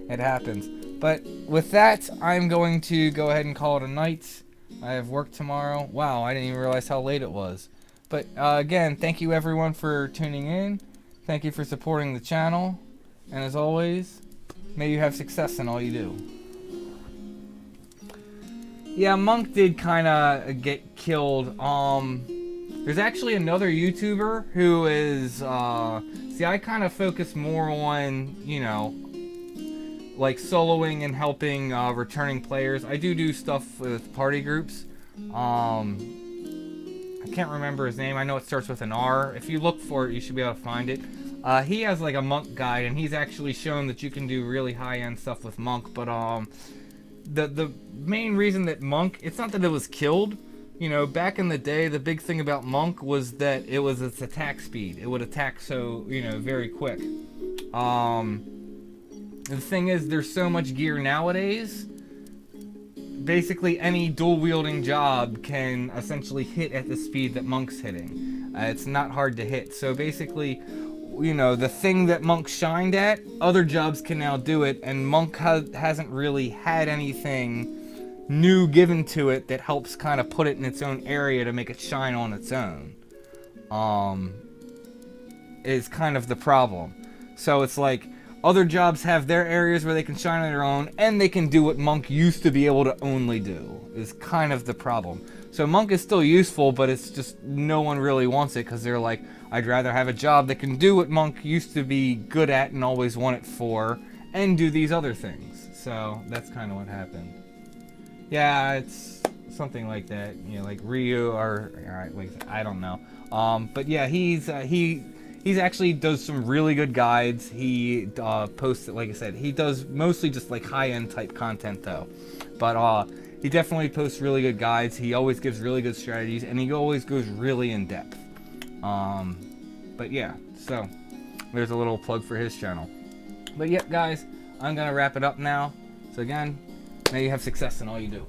it happens. But with that, I'm going to go ahead and call it a night. I have work tomorrow. Wow, I didn't even realize how late it was. But again, thank you everyone for tuning in. Thank you for supporting the channel. And as always, may you have success in all you do. Yeah, Monk did kind of get killed. There's actually another YouTuber who is, see, I kind of focus more on, you know, like soloing and helping returning players. I do stuff with party groups. I can't remember his name. I know it starts with an R. If you look for it, you should be able to find it. He has like a Monk guide, and he's actually shown that you can do really high-end stuff with Monk. But the main reason that Monk, it's not that it was killed. You know, back in the day, the big thing about Monk was that it was its attack speed. It would attack so, you know, very quick. The thing is, there's so much gear nowadays. Basically, any dual-wielding job can essentially hit at the speed that Monk's hitting. It's not hard to hit. So basically, you know, the thing that Monk shined at, other jobs can now do it, and Monk hasn't really had anything new given to it that helps kind of put it in its own area to make it shine on its own. Is kind of the problem. So it's like, other jobs have their areas where they can shine on their own, and they can do what Monk used to be able to only do, is kind of the problem. So Monk is still useful, but it's just no one really wants it, because they're like, I'd rather have a job that can do what Monk used to be good at and always want it for, and do these other things. So that's kind of what happened. Yeah, it's something like that, you know, like Ryu, or, alright, wait, I don't know. But yeah, he He's actually does some really good guides. He posts, like I said, he does mostly just like high-end type content though. But he definitely posts really good guides. He always gives really good strategies, and he always goes really in depth. But yeah, so there's a little plug for his channel. But yep, guys, I'm gonna wrap it up now. So again, may you have success in all you do.